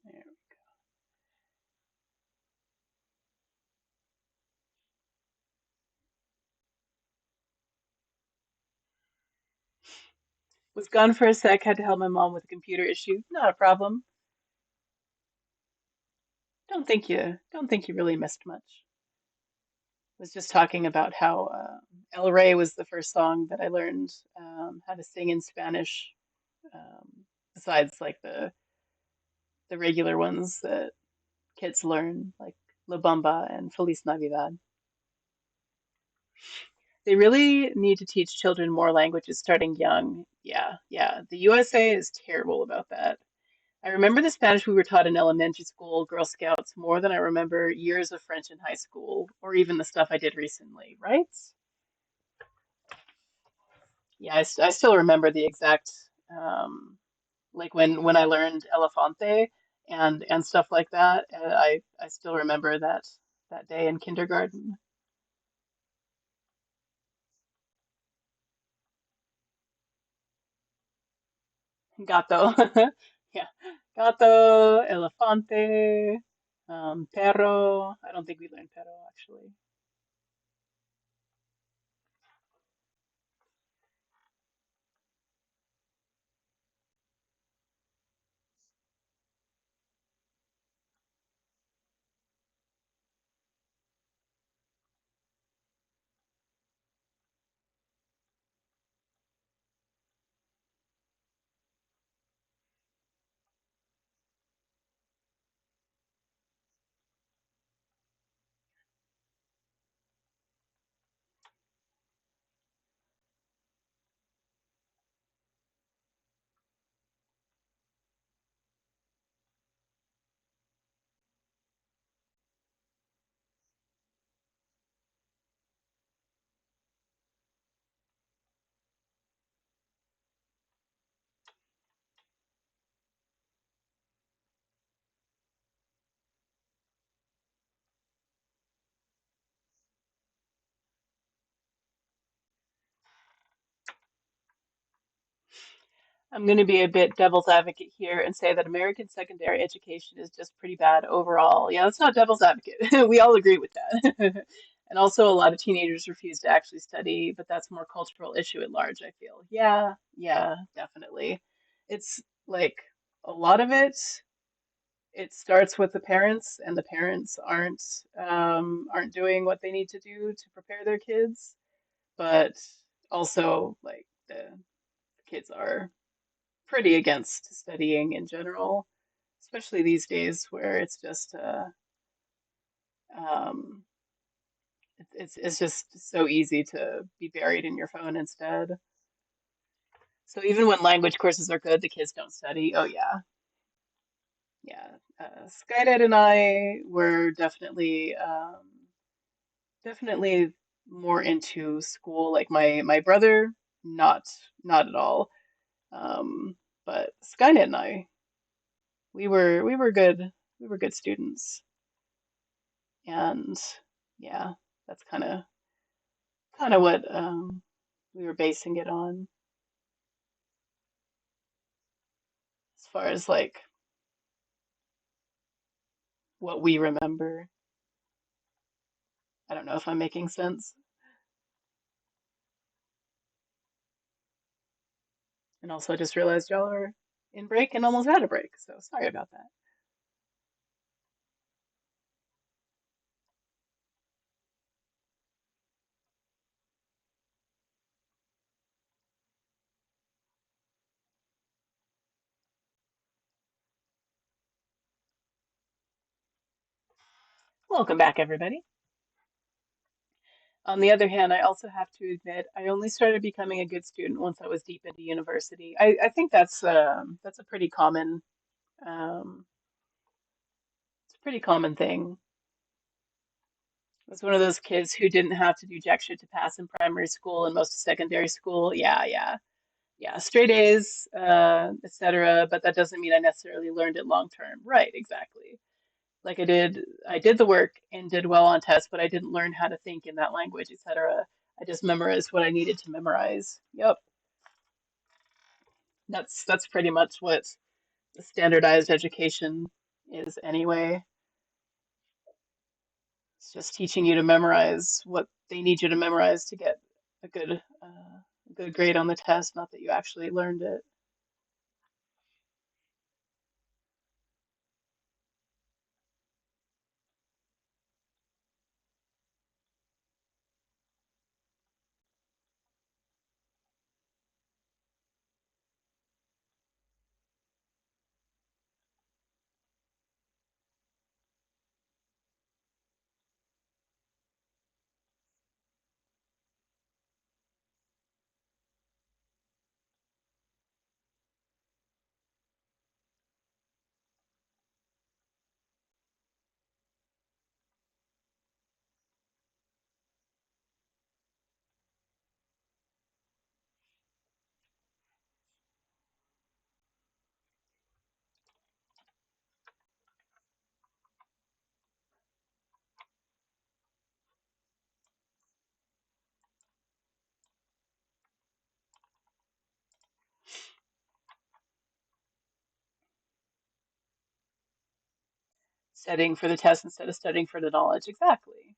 Speaker 1: There. Was gone for a sec, had to help my mom with a computer issue. Not a problem. Don't think you really missed much. Was just talking about how El Rey was the first song that I learned how to sing in Spanish, besides like the regular ones that kids learn, like La Bamba and Feliz Navidad. They really need to teach children more languages starting young. Yeah, yeah. The USA is terrible about that. I remember the Spanish we were taught in elementary school, Girl Scouts, more than I remember years of French in high school, or even the stuff I did recently, right? Yeah, I still remember the exact, um, like when I learned Elefante and stuff like that. I still remember that day in kindergarten. Gato. Yeah. Gato, elefante, perro. I don't think we learned perro actually. I'm going to be a bit devil's advocate here and say that American secondary education is just pretty bad overall. Yeah, that's not devil's advocate. We all agree with that. And also, a lot of teenagers refuse to actually study, but that's a more cultural issue at large, I feel. Yeah, yeah, definitely. It's like a lot of it starts with the parents, and the parents aren't doing what they need to do to prepare their kids, but also like the kids are pretty against studying in general, especially these days where it's just um, it's just so easy to be buried in your phone instead. So even when language courses are good, the kids don't study. Oh yeah, yeah. Skynet and I were definitely more into school. Like my brother, not not at all. Um, but Skynet and I, we were good. We were good students. And yeah, that's kind of what we were basing it on as far as like what we remember. I don't know if I'm making sense. And also, I just realized y'all are in break and almost out of break, so sorry about that. Welcome back, everybody. On the other hand, I also have to admit I only started becoming a good student once I was deep into university. I think that's a um, it's a pretty common thing. I was one of those kids who didn't have to do jack shit to pass in primary school and most of secondary school. Yeah, yeah. Yeah, straight A's, etc. But that doesn't mean I necessarily learned it long term. Right, exactly. Like I did the work and did well on tests, but I didn't learn how to think in that language, etc. I just memorized what I needed to memorize. Yep, that's pretty much what the standardized education is anyway. It's just teaching you to memorize what they need you to memorize to get a good grade on the test, not that you actually learned it. Studying for the test instead of studying for the knowledge. Exactly.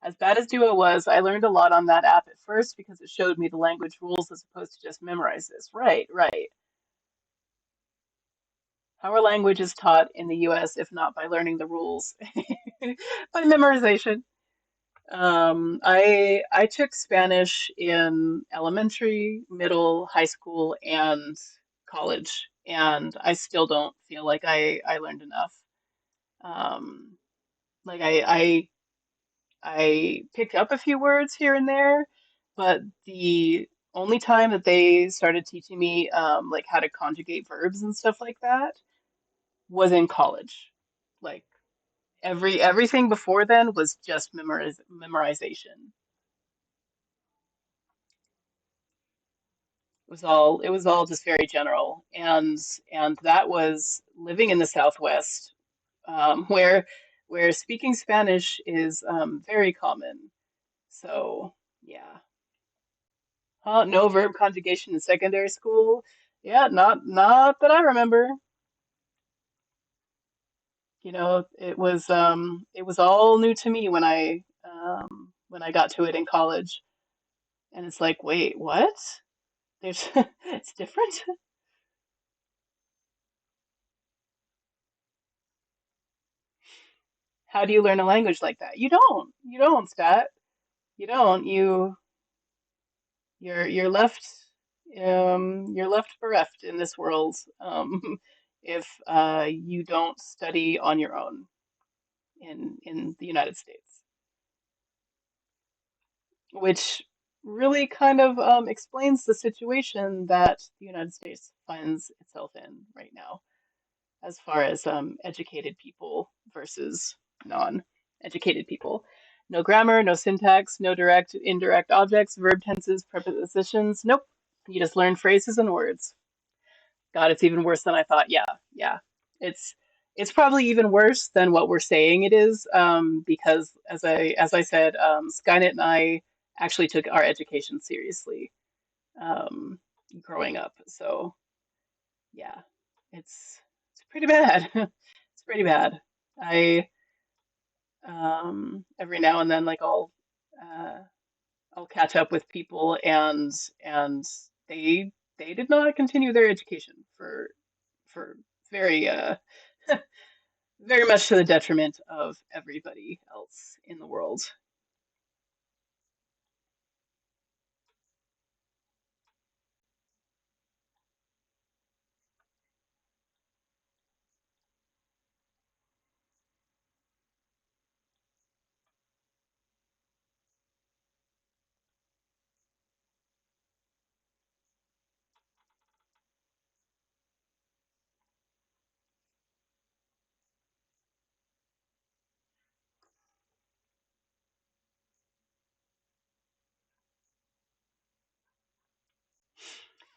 Speaker 1: As bad as Duo was, I learned a lot on that app at first because it showed me the language rules as opposed to just memorize this. Right, right. How are languages taught in the US if not by learning the rules? By memorization. I took Spanish in elementary, middle, high school, and college, and I still don't feel like I learned enough. Um, like I picked up a few words here and there, but the only time that they started teaching me like how to conjugate verbs and stuff like that was in college. Like everything before then was just memorization. It was all just very general, and that was living in the Southwest, where speaking Spanish is very common. So yeah. No verb conjugation in secondary school. Yeah, not that I remember. It was all new to me when I got to it in college. And it's like, wait, what? There's it's different. How do you learn a language like that? You don't. You don't, Stat. You don't. You're left bereft in this world if you don't study on your own in the United States, which really kind of explains the situation that the United States finds itself in right now, as far as educated people versus non-educated people. No grammar, no syntax, no direct, indirect objects, verb tenses, prepositions. Nope. You just learn phrases and words. God, it's even worse than I thought. Yeah, yeah. It's it's probably even worse than what we're saying it is, because as I said, Skynet and I actually took our education seriously um, growing up. So yeah, it's pretty bad. It's pretty bad. I every now and then uh, I'll catch up with people and they they did not continue their education for very very much to the detriment of everybody else in the world.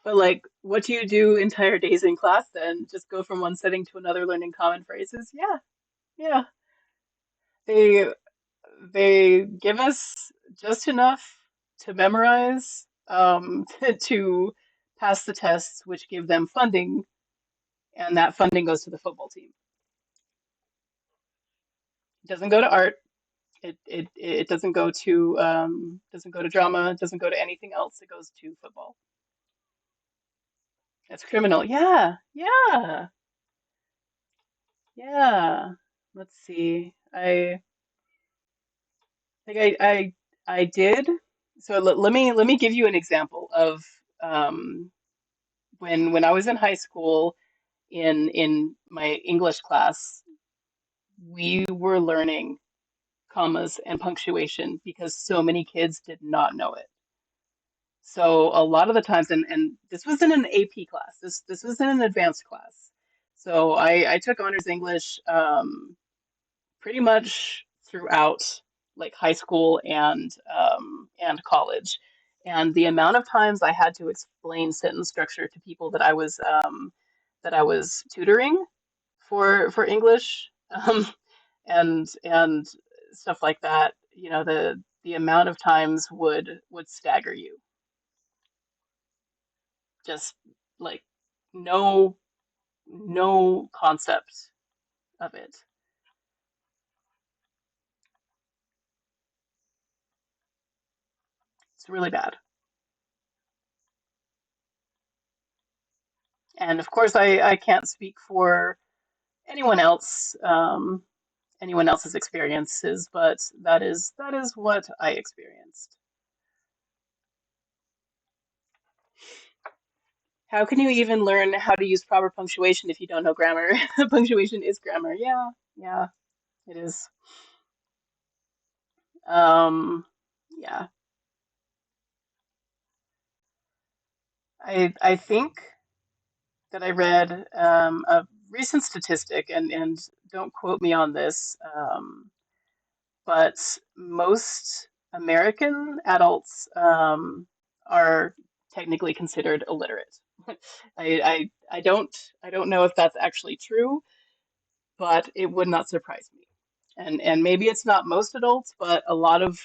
Speaker 1: But like, what do you do entire days in class then? Just go from one setting to another learning common phrases? Yeah, yeah. They they give us just enough to memorize, to pass the tests, which give them funding, and that funding goes to the football team. It doesn't go to art. It doesn't go to drama. It doesn't go to anything else. It goes to football. That's criminal. Yeah, yeah, yeah. Let's see. I did. So let me give you an example of um, when I was in high school in my English class, we were learning commas and punctuation because so many kids did not know it. So a lot of the times, and this was in an AP class. This was in an advanced class. So I took honors English pretty much throughout like high school and college. And the amount of times I had to explain sentence structure to people that I was tutoring for English and stuff like that, the amount of times would stagger you. Just like no no concept of it. It's really bad. And of course, I can't speak for anyone else, anyone else's experiences, but that is what I experienced. How can you even learn how to use proper punctuation if you don't know grammar? Punctuation is grammar. Yeah, yeah, it is. Um, yeah, I think that I read a recent statistic, and don't quote me on this, but most American adults are technically considered illiterate. I don't know if that's actually true, but it would not surprise me. And maybe it's not most adults, but a lot of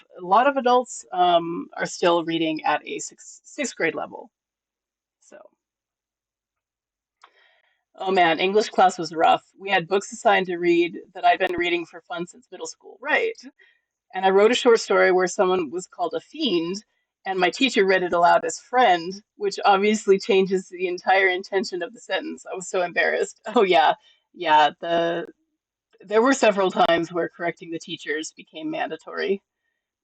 Speaker 1: adults are still reading at a sixth grade level. So Oh man, English class was rough. We had books assigned to read that I'd been reading for fun since middle school. Right. And I wrote a short story where someone was called a fiend, and my teacher read it aloud as friend, which obviously changes the entire intention of the sentence. I was so embarrassed. Oh yeah. Yeah, there were several times where correcting the teachers became mandatory.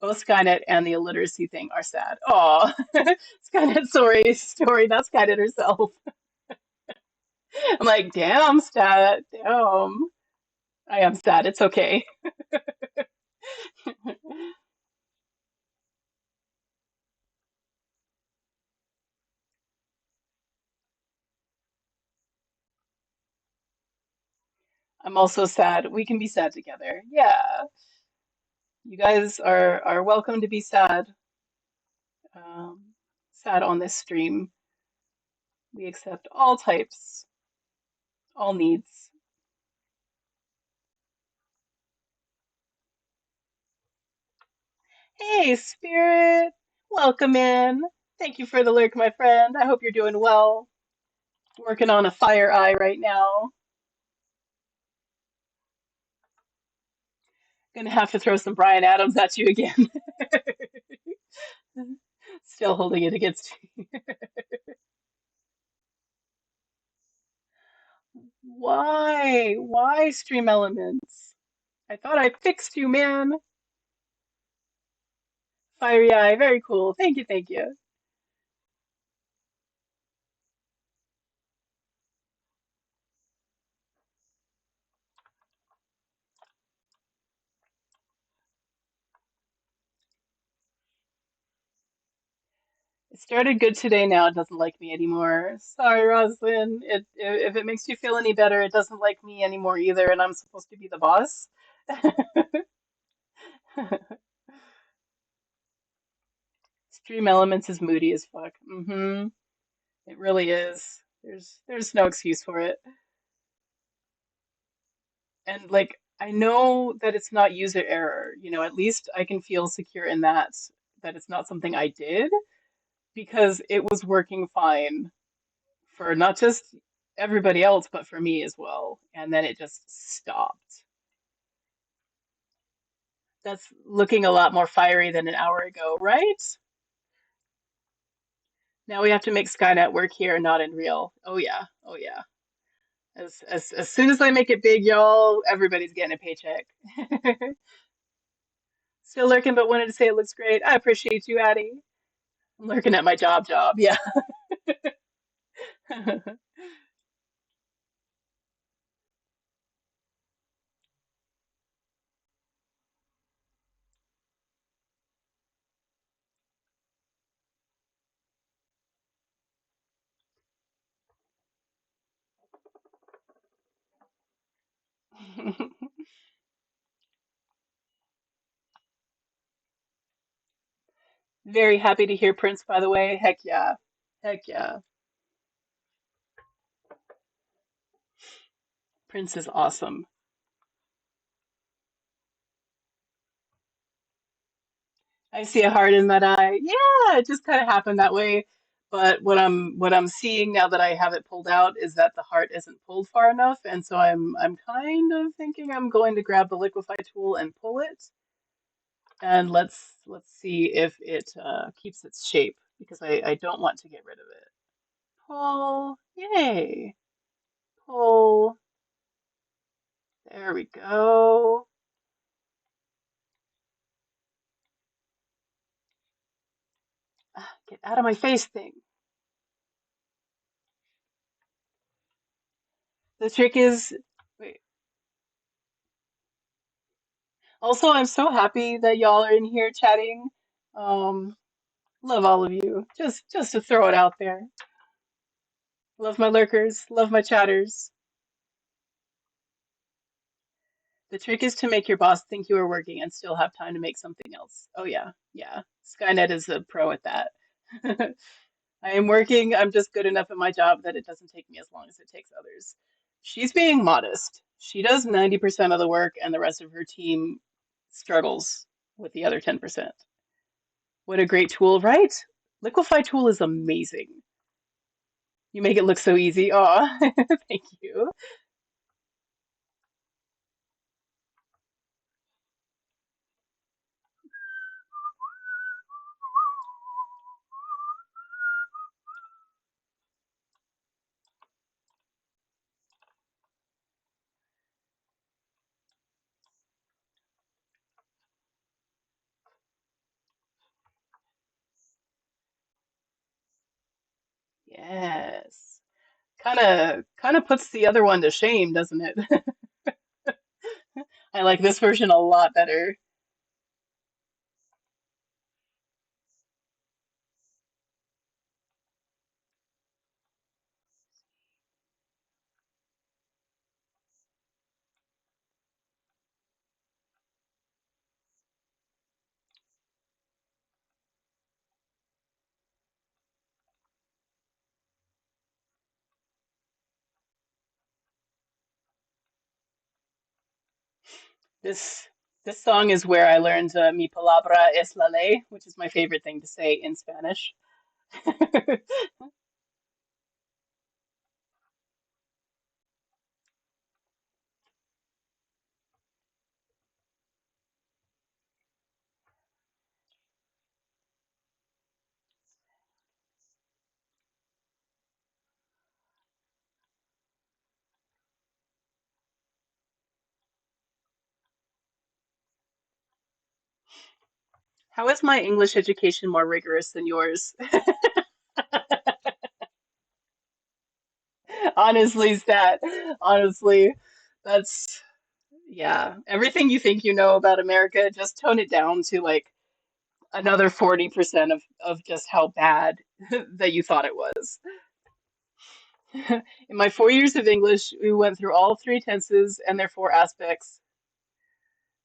Speaker 1: Both Skynet and the illiteracy thing are sad. Aw, Skynet story, not Skynet herself. I'm like, damn, stat, damn. I am sad. It's okay. I'm also sad. We can be sad together. Yeah, you guys are welcome to be sad. Um, Sad on this stream. We accept all types, all needs. Hey, Spirit, welcome in. Thank you for the lurk, my friend. I hope you're doing well. Working on a fire eye right now. Gonna have to throw some Brian Adams at you again. Still holding it against you. Why? Why stream elements? I thought I fixed you, man. Fiery eye, very cool. Thank you, thank you. It started good today, now it doesn't like me anymore. Sorry, Roslyn. If it makes you feel any better, it doesn't like me anymore either, and I'm supposed to be the boss. Stream Elements is moody as fuck. It really is. There's no excuse for it. And like I know that it's not user error, at least I can feel secure in that it's not something I did because it was working fine for not just everybody else, but for me as well. And then it just stopped. That's looking a lot more fiery than an hour ago, right? Now we have to make Skynet work here, not in real. Oh yeah, oh yeah. As soon as I make it big, y'all, everybody's getting a paycheck. Still lurking, but wanted to say it looks great. I appreciate you, Addie. I'm lurking at my job. Yeah. Very happy to hear Prince, by the way. Heck yeah. Heck yeah. Prince is awesome. I see a heart in that eye. Yeah, it just kind of happened that way. But what I'm seeing now that I have it pulled out is that the heart isn't pulled far enough, and so I'm kind of thinking I'm going to grab the liquefy tool and pull it, and let's see if it keeps its shape because I don't want to get rid of it. Pull, yay! Pull. There we go. Ah, get out of my face thing. The trick is, wait. Also, I'm so happy that y'all are in here chatting. Um, Love all of you. Just to throw it out there. Love my lurkers, love my chatters. The trick is to make your boss think you are working and still have time to make something else. Oh yeah, yeah. Skynet is a pro at that. I am working, I'm just good enough at my job that it doesn't take me as long as it takes others. She's being modest. She does 90% of the work and the rest of her team struggles with the other 10%. What a great tool, right? Liquify tool is amazing. You make it look so easy. Aw, thank you. Yes. Kind of puts the other one to shame, doesn't it? I like this version a lot better. This this song is where I learned mi palabra es la ley, which is my favorite thing to say in Spanish. How is my English education more rigorous than yours? Honestly, stat. Honestly, that's yeah. Everything you think you know about America, just tone it down to like another 40% of just how bad that you thought it was. In my 4 years of English, we went through all three tenses and their four aspects.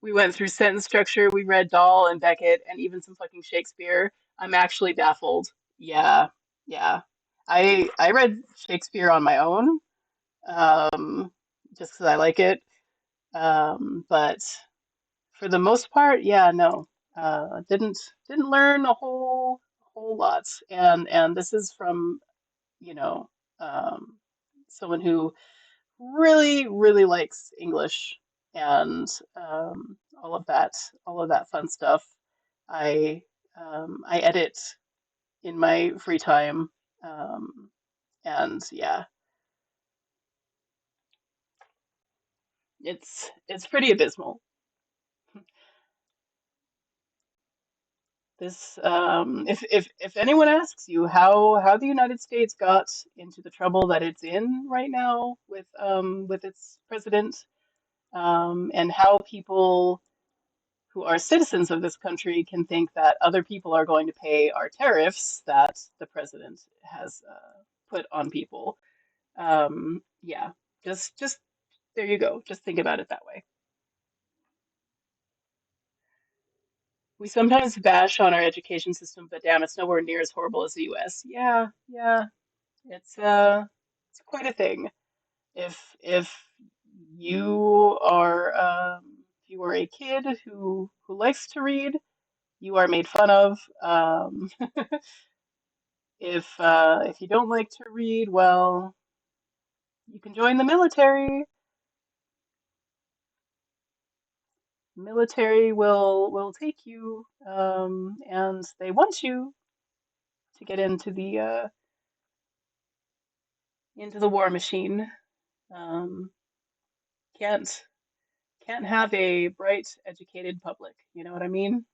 Speaker 1: We went through sentence structure, we read Dahl and Beckett, and even some fucking Shakespeare. I'm actually baffled. Yeah, yeah. I read Shakespeare on my own, um, just because I like it. But for the most part, yeah, no, didn't learn a whole lot. And this is from, you know, um, someone who really likes English and all of that fun stuff. I I edit in my free time, um, and yeah, it's pretty abysmal. This if anyone asks you how the United States got into the trouble that it's in right now with its president, and how people who are citizens of this country can think that other people are going to pay our tariffs that the president has put on people. Yeah, just there you go. Just think about it that way. We sometimes bash on our education system, but damn, it's nowhere near as horrible as the US. Yeah, yeah, it's quite a thing. If if you are a kid who likes to read, you are made fun of. If you don't like to read, well, you can join the military. Military will take you, and they want you to get into the war machine. Um, can't can't have a bright, educated public. You know what I mean?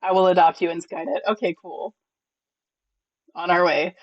Speaker 1: I will adopt you in Skynet. Okay, cool. On our way.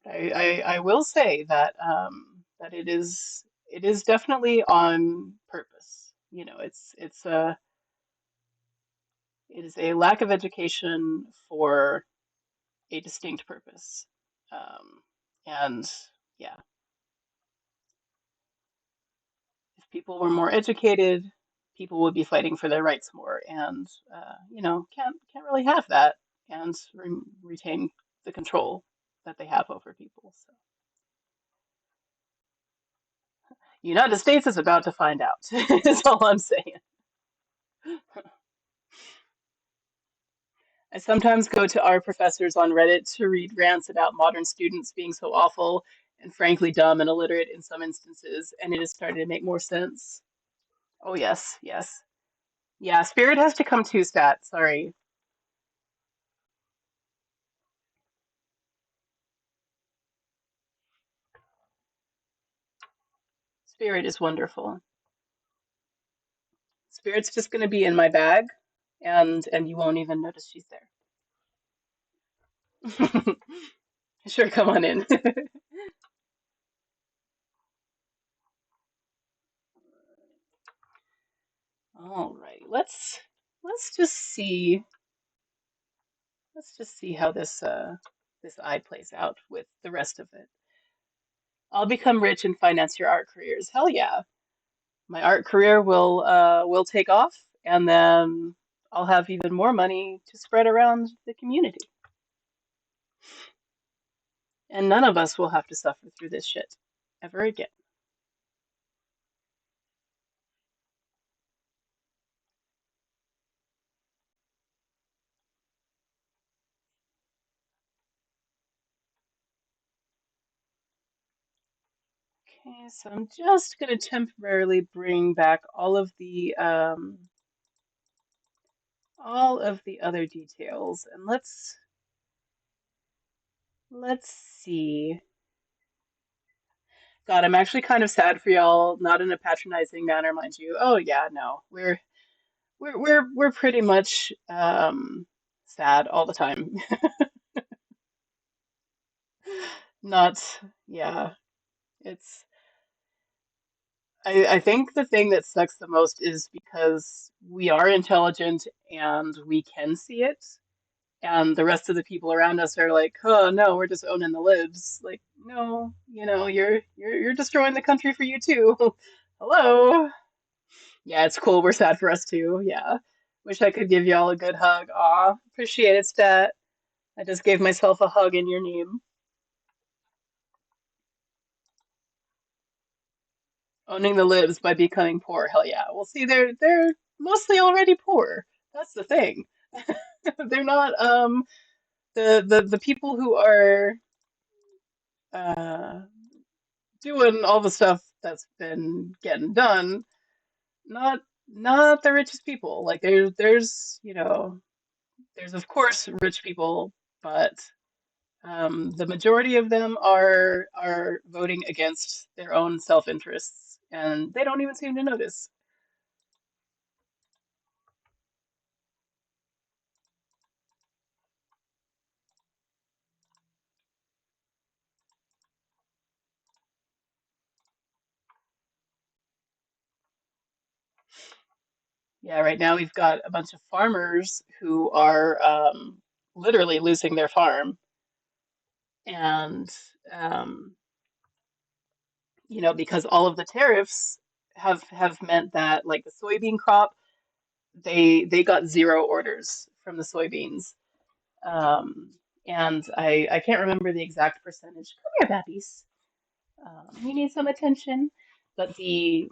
Speaker 1: I will say that that it is definitely on purpose. You know, it's a it is a lack of education for a distinct purpose. And yeah, if people were more educated, people would be fighting for their rights more, and you know, can't really have that and retain the control that they have over people. So, United States is about to find out. Is all I'm saying. I sometimes go to our professors on Reddit to read rants about modern students being so awful and frankly dumb and illiterate in some instances, and it is starting to make more sense. Oh yes, yes. Yeah, Spirit has to come too, Stat. Sorry. Spirit is wonderful. Spirit's just gonna be in my bag and you won't even notice she's there. Sure, come on in. All right, let's just see let's just see how this eye plays out with the rest of it. I'll become rich and finance your art careers. Hell yeah. My art career will take off and then I'll have even more money to spread around the community. And none of us will have to suffer through this shit ever again. Okay, so I'm just gonna temporarily bring back all of the other details and let's see. God, I'm actually kind of sad for y'all, not in a patronizing manner, mind you. Oh yeah, no. We're pretty much sad all the time. Not yeah. It's I think the thing that sucks the most is because we are intelligent and we can see it, and the rest of the people around us are like, "Oh no, we're just owning the libs." Like, no, you know, you're destroying the country for you too. Hello. Yeah, it's cool. We're sad for us too. Yeah. Wish I could give y'all a good hug. Aw, appreciate it, Stat. I just gave myself a hug in your name. Owning the libs by becoming poor. Hell yeah. Well, see, they're mostly already poor. That's the thing. They're not the people who are uh doing all the stuff that's been getting done. Not the richest people. Like there's you know there's of course rich people, but the majority of them are voting against their own self-interests, and they don't even seem to notice. Yeah, right now we've got a bunch of farmers who are literally losing their farm, and um, you know, because all of the tariffs have meant that like the soybean crop, they got zero orders from the soybeans. Um, and I can't remember the exact percentage. Come here, babbies. You need some attention. But the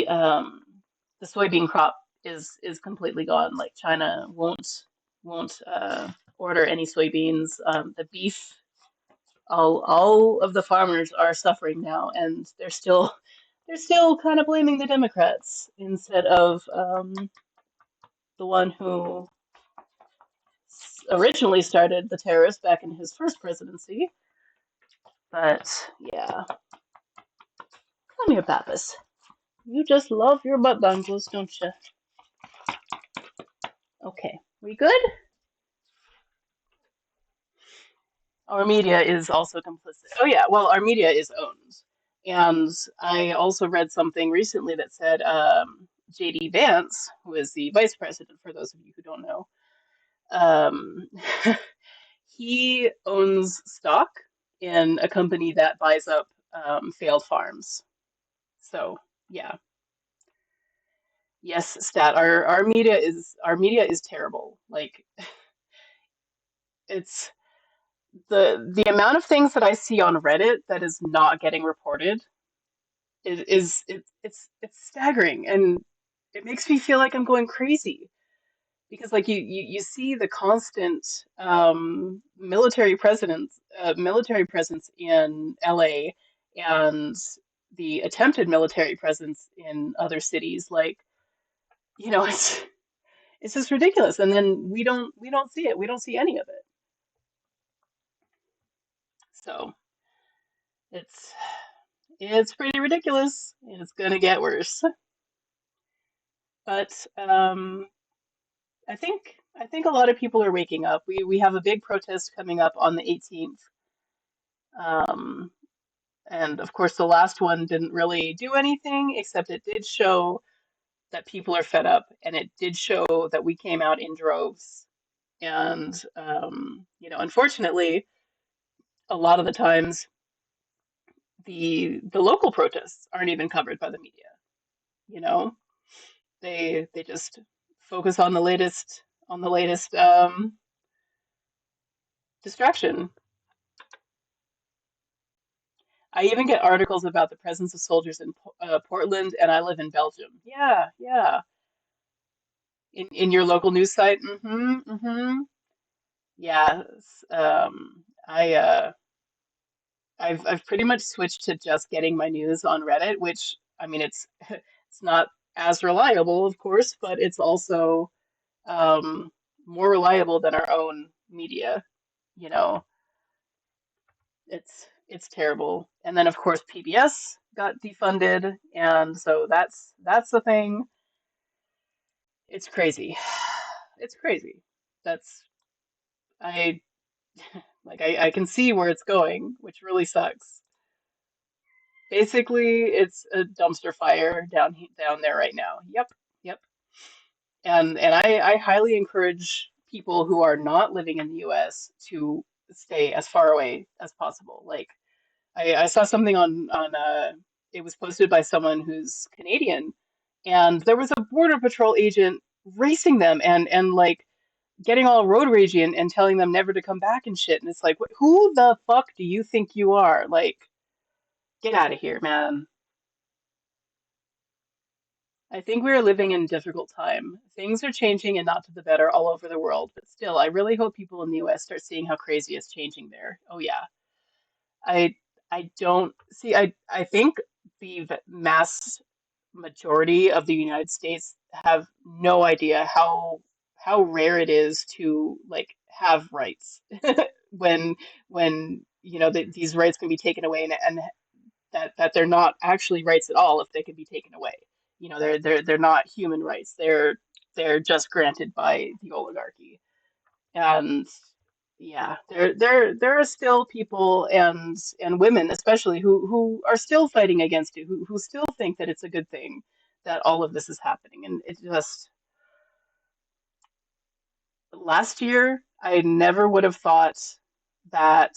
Speaker 1: um the soybean crop is completely gone. Like China won't order any soybeans. The beef, all of the farmers are suffering now, and they're still kind of blaming the Democrats instead of the one who originally started the tariffs back in his first presidency. But yeah, come here, Pappas. You just love your butt dangles, don't you? Okay, we good? Our media is also complicit. Oh yeah, well, our media is owned. And I also read something recently that said JD Vance, who is the vice president, for those of you who don't know, um, he owns stock in a company that buys up failed farms. So yeah, yes, stat. Our media is terrible. Like it's the amount of things that I see on Reddit that is not getting reported it's staggering, and it makes me feel like I'm going crazy because like you see the constant military presence in LA and the attempted military presence in other cities, like it's just ridiculous, and then we don't see it, we don't see any of it. So it's it's pretty ridiculous, and it's gonna get worse. But I think a lot of people are waking up. We have a big protest coming up on the 18th. Um, and of course, the last one didn't really do anything, except it did show that people are fed up, and it did show that we came out in droves. And unfortunately, a lot of the times the local protests aren't even covered by the media. You know, they just focus on the latest distraction. I even get articles about the presence of soldiers in Portland, and I live in Belgium. Yeah, yeah. In your local news site. Mm-hmm, mm-hmm. Yeah. I've pretty much switched to just getting my news on Reddit, which I mean it's not as reliable, of course, but it's also um more reliable than our own media. You know, it's terrible. And then of course PBS got defunded, and so that's the thing. It's crazy. It's crazy. That's I I can see where it's going, which really sucks. Basically, it's a dumpster fire down there right now. Yep, yep. And I highly encourage people who are not living in the US to stay as far away as possible. Like I saw something on it was posted by someone who's Canadian, and there was a border patrol agent racing them and like getting all road ragey and telling them never to come back and shit. And it's like, who the fuck do you think you are? Like, get out of here, man. I think we're living in a difficult time. Things are changing and not to the better all over the world, but still, I really hope people in the US start seeing how crazy it's changing there. Oh yeah. I I don't see I think the mass majority of the United States have no idea how rare it is to like have rights when these rights can be taken away, and that they're not actually rights at all if they can be taken away. They're not human rights. They're just granted by the oligarchy. And yeah, there are still people and women especially who are still fighting against it, who still think that it's a good thing that all of this is happening. And it just last year I never would have thought that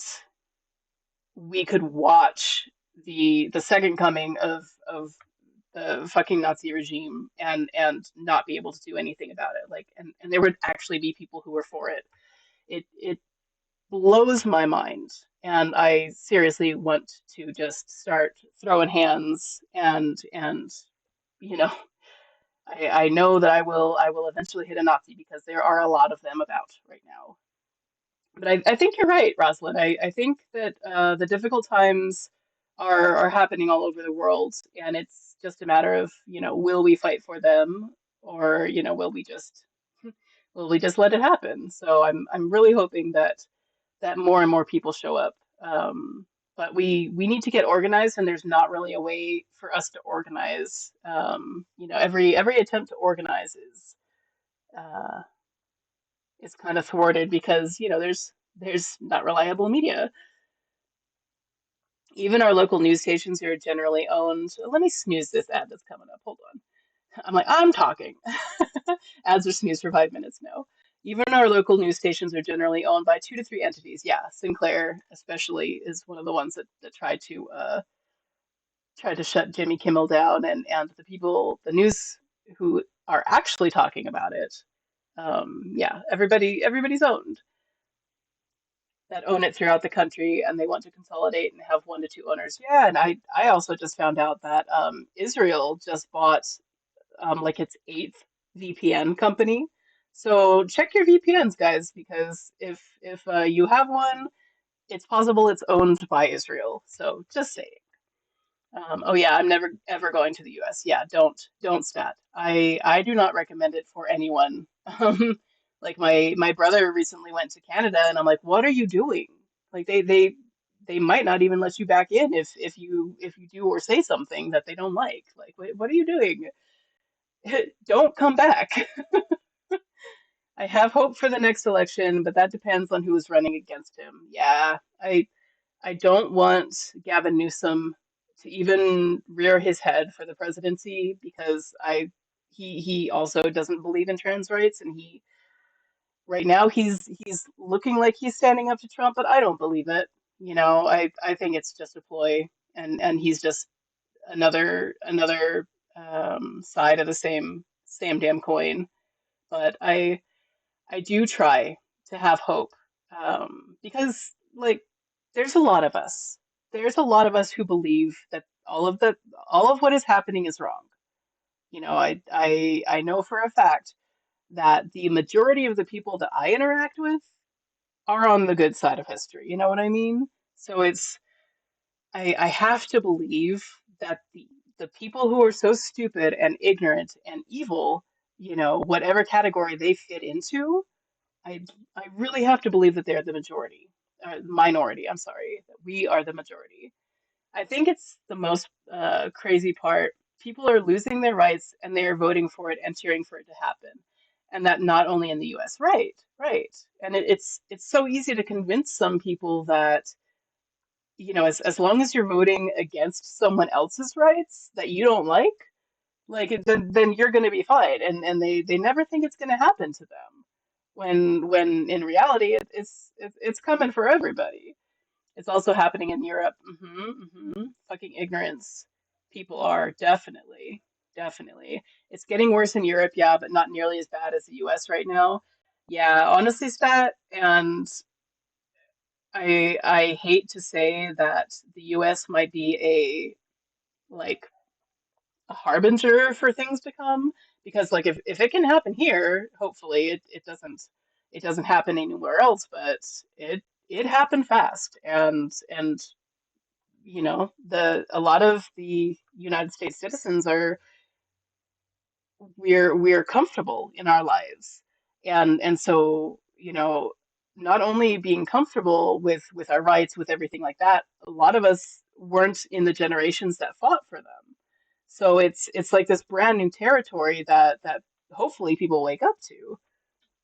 Speaker 1: we could watch the second coming of the fucking Nazi regime and not be able to do anything about it. Like, and there would actually be people who were for it. It blows my mind, and I seriously want to just start throwing hands and you know I know that I will eventually hit a Nazi because there are a lot of them about right now. But I think you're right, Rosalind. I think that the difficult times are happening all over the world, and it's just a matter of, will we fight for them, or, will we just let it happen? So I'm really hoping that more and more people show up. But we need to get organized, and there's not really a way for us to organize. Every attempt to organize is kind of thwarted because there's There's not reliable media. Even our local news stations are generally owned. Let me snooze this ad that's coming up. Hold on. I'm like, I'm talking. Ads are snoozed for 5 minutes now. Even our local news stations are generally owned by two to three entities. Yeah, Sinclair especially is one of the ones that tried to shut Jimmy Kimmel down, and the people, the news who are actually talking about it. Yeah, everybody's owned that own it throughout the country, and they want to consolidate and have one to two owners. Yeah, and I also just found out that Israel just bought like its eighth VPN company. So check your VPNs, guys, because if you have one, it's possible it's owned by Israel. So just saying. Oh yeah, I'm never ever going to the US. Yeah, don't stat. I do not recommend it for anyone. Like my brother recently went to Canada, and I'm like, what are you doing? Like they might not even let you back in if you do or say something that they don't like. Like, what are you doing? Don't come back. I have hope for the next election, but that depends on who is running against him. Yeah, I don't want Gavin Newsom to even rear his head for the presidency because he also doesn't believe in trans rights, and he right now he's looking like he's standing up to Trump, but I don't believe it. You know, I think it's just a ploy, and he's just another side of the same damn coin. But I do try to have hope, because like there's a lot of us. There's a lot of us who believe that all of what is happening is wrong. You know, I know for a fact that the majority of the people that I interact with are on the good side of history. You know what I mean? So I have to believe that the people who are so stupid and ignorant and evil, you know, whatever category they fit into, I I really have to believe that they're the majority, minority. I'm sorry, that we are the majority. I think it's the most crazy part. People are losing their rights and they are voting for it and cheering for it to happen, and that not only in the U.S. Right, right. And it's so easy to convince some people that you know as long as you're voting against someone else's rights that you don't like then you're going to be fine, and they never think it's going to happen to them when in reality it's coming for everybody. It's also happening in Europe. Fucking ignorance. People are definitely. It's getting worse in Europe, yeah, but not nearly as bad as the US right now. Yeah, honestly, stat, and I hate to say that the US might be like a harbinger for things to come, because like if it can happen here, hopefully it doesn't happen anywhere else, but it happened fast, and you know the a lot of the United States citizens are we're comfortable in our lives, and so you know not only being comfortable with our rights, with everything like that, a lot of us weren't in the generations that fought for them, so it's like this brand new territory that hopefully people wake up to.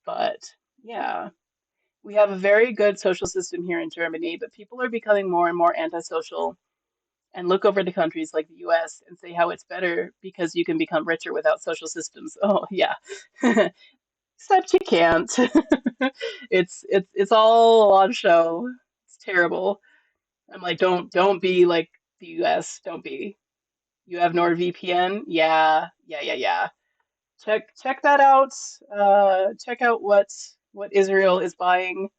Speaker 1: But yeah, we have a very good social system here in Germany, but people are becoming more and more antisocial and look over to countries like the US and say how it's better because you can become richer without social systems. Oh yeah. Except you can't. It's all on show. It's terrible. I'm like, don't be like the US. Don't be. You have NordVPN? Yeah. Check that out. Check out what Israel is buying.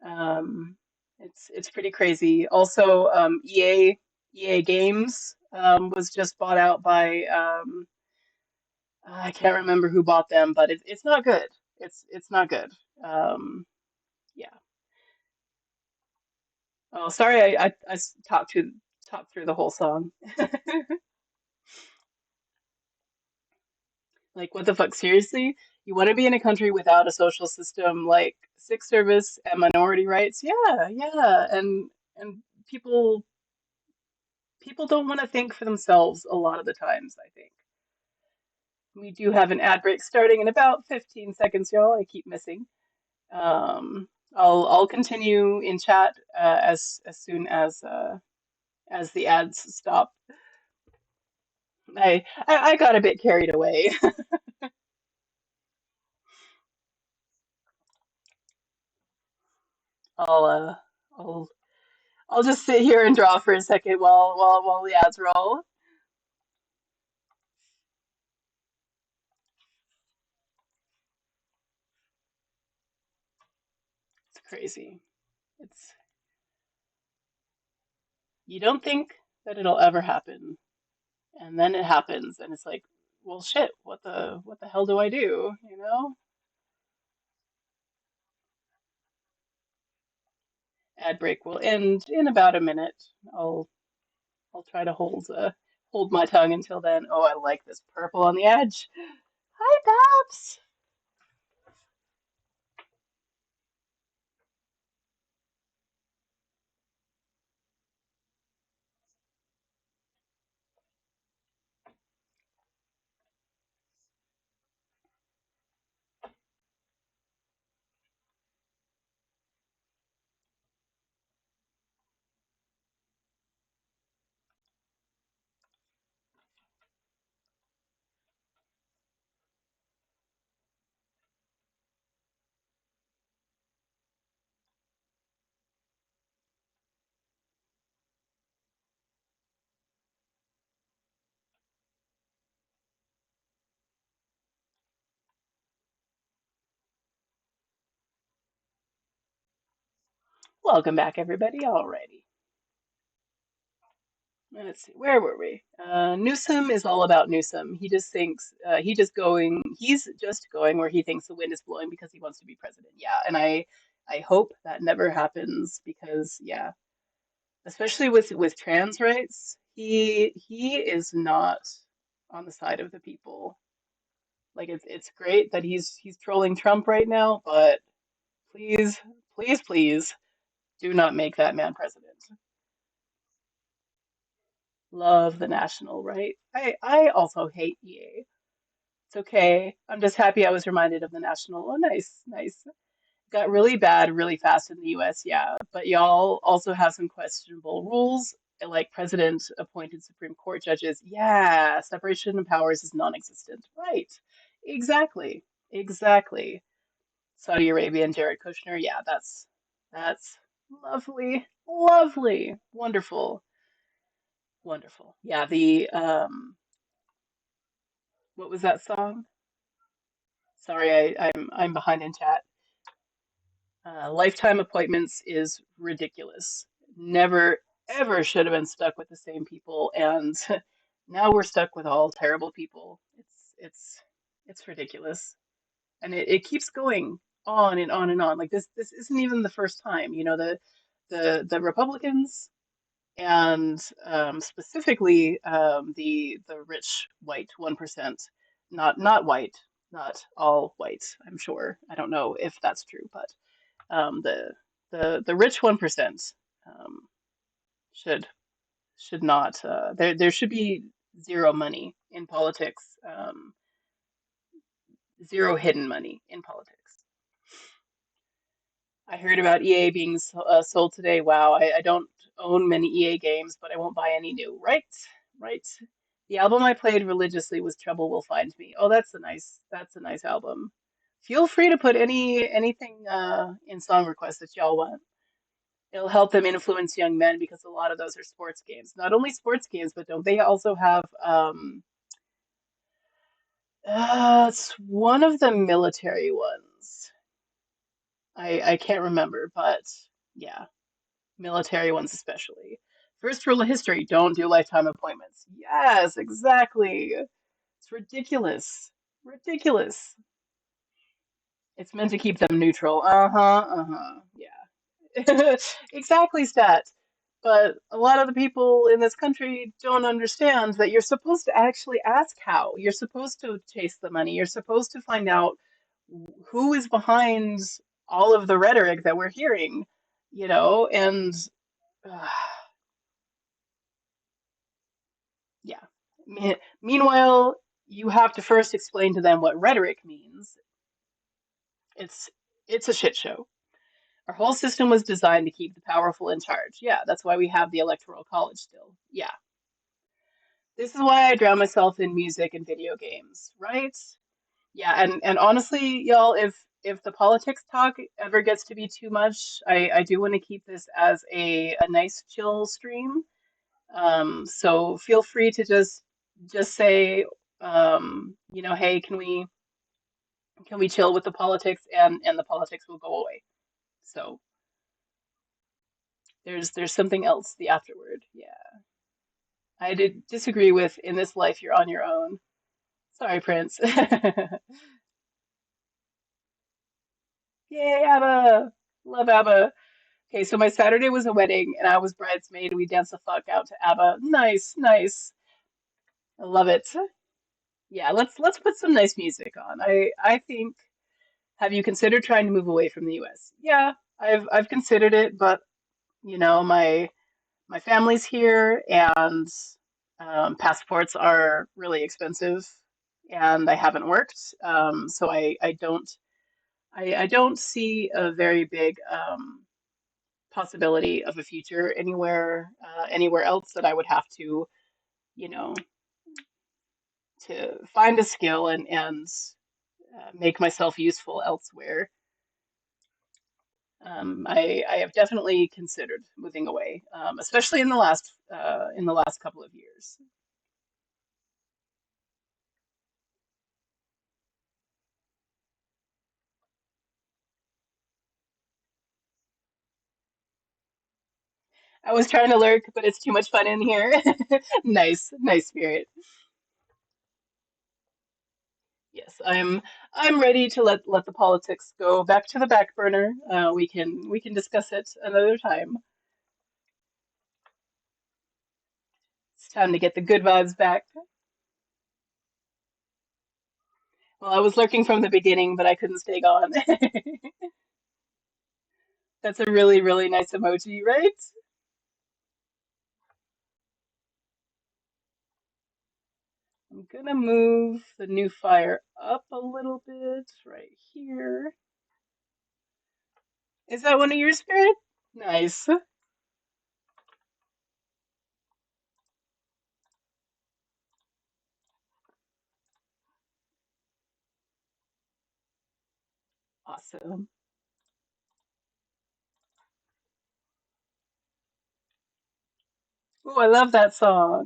Speaker 1: Um, it's pretty crazy. Also, EA Games was just bought out by I can't remember who bought them, but it's not good. It's not good. Um, yeah. Oh, sorry, talked through the whole song. Like, what the fuck? Seriously? You want to be in a country without a social system like sick service and minority rights? Yeah, and people don't want to think for themselves a lot of the times, I think. We do have an ad break starting in about 15 seconds, y'all. I keep missing. I'll continue in chat as soon as the ads stop. I got a bit carried away. I'll uh I'll I'll just sit here and draw for a second while the ads roll. It's crazy. It's you don't think that it'll ever happen, and then it happens, and it's like, well, shit. What the hell do I do? You know? Ad break will end in about a minute. I'll I'll try to hold my tongue until then. Oh, I like this purple on the edge. Hi, Babs. Welcome back, everybody. Alrighty. Let's see, where were we? Newsom is all about Newsom. He's just going where he thinks the wind is blowing because he wants to be president. Yeah, and I hope that never happens because yeah, especially with trans rights, he is not on the side of the people. Like it's great that he's trolling Trump right now, but please, please, please do not make that man president. Love the national, right? I also hate EA. It's okay. I'm just happy I was reminded of the national. Oh, nice, nice. Got really bad really fast in the US, yeah. But y'all also have some questionable rules, like president appointed Supreme Court judges. Yeah, separation of powers is non-existent. Right. Exactly. Exactly. Saudi Arabia and Jared Kushner. Yeah, that's lovely. Lovely. Wonderful. Wonderful. Yeah, the what was that song? Sorry, I'm behind in chat. Lifetime appointments is ridiculous. Never ever should have been stuck with the same people, and now we're stuck with all terrible people. It's ridiculous, and it keeps going on and on and on. Like this isn't even the first time. You know the Republicans and specifically the rich white 1%, not white, not all white. I'm sure. I don't know if that's true, but um, the the rich 1% um, should should not. There should be zero money in politics. Zero hidden money in politics. I heard about EA being sold today. Wow, I don't own many EA games, but I won't buy any new. Right, right. The album I played religiously was "Trouble Will Find Me." Oh, that's a nice album. Feel free to put anything in song requests that y'all want. It'll help them influence young men because a lot of those are sports games. Not only sports games, but don't they also have it's one of the military ones. I can't remember, but yeah. Military ones especially. First rule of history, don't do lifetime appointments. Yes, exactly. It's ridiculous. Ridiculous. It's meant to keep them neutral. Uh-huh, uh-huh. Yeah. Exactly, stat. But a lot of the people in this country don't understand that you're supposed to actually ask how. You're supposed to chase the money. You're supposed to find out who is behind all of the rhetoric that we're hearing, and uh, yeah. Meanwhile, you have to first explain to them what rhetoric means. It's it's a shit show. Our whole system was designed to keep the powerful in charge. Yeah, that's why we have the electoral college still. Yeah. This is why I drown myself in music and video games, right? Yeah, and honestly, y'all, if the politics talk ever gets to be too much, I do want to keep this as a nice chill stream. So feel free to just say, hey, can we chill with the politics, and the politics will go away. So there's something else, the afterward. Yeah. I did disagree with in this life you're on your own. Sorry, Prince. Yay, ABBA! Love ABBA. Okay, so my Saturday was a wedding and I was bridesmaid. We danced the fuck out to ABBA. Nice, nice. I love it. Yeah, let's put some nice music on. I think, have you considered trying to move away from the US? Yeah, I've considered it, but my family's here and passports are really expensive and I haven't worked. So I don't see a very big possibility of a future anywhere else that I would have you know, to find a skill and make myself useful elsewhere. I have definitely considered moving away, especially in the last couple of years. I was trying to lurk, but it's too much fun in here. Nice, nice spirit. Yes, I'm ready to let the politics go back to the back burner. We can discuss it another time. It's time to get the good vibes back. Well, I was lurking from the beginning, but I couldn't stay gone. That's a really, really nice emoji, right? I'm gonna move the new fire up a little bit right here. Is that one of your spirit? Nice. Awesome. Oh, I love that song.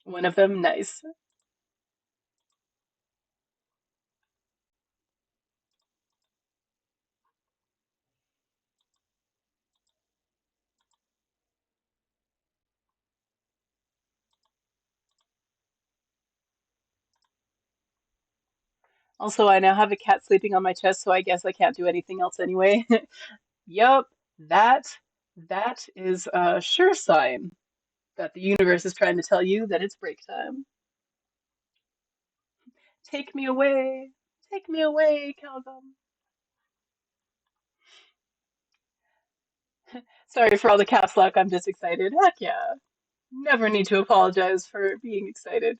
Speaker 1: One of them, nice. Also, I now have a cat sleeping on my chest, so I guess I can't do anything else anyway. Yup, that that is a sure sign that the universe is trying to tell you that it's break time. Take me away. Take me away, Calvin. Sorry for all the caps lock. I'm just excited. Heck yeah. Never need to apologize for being excited.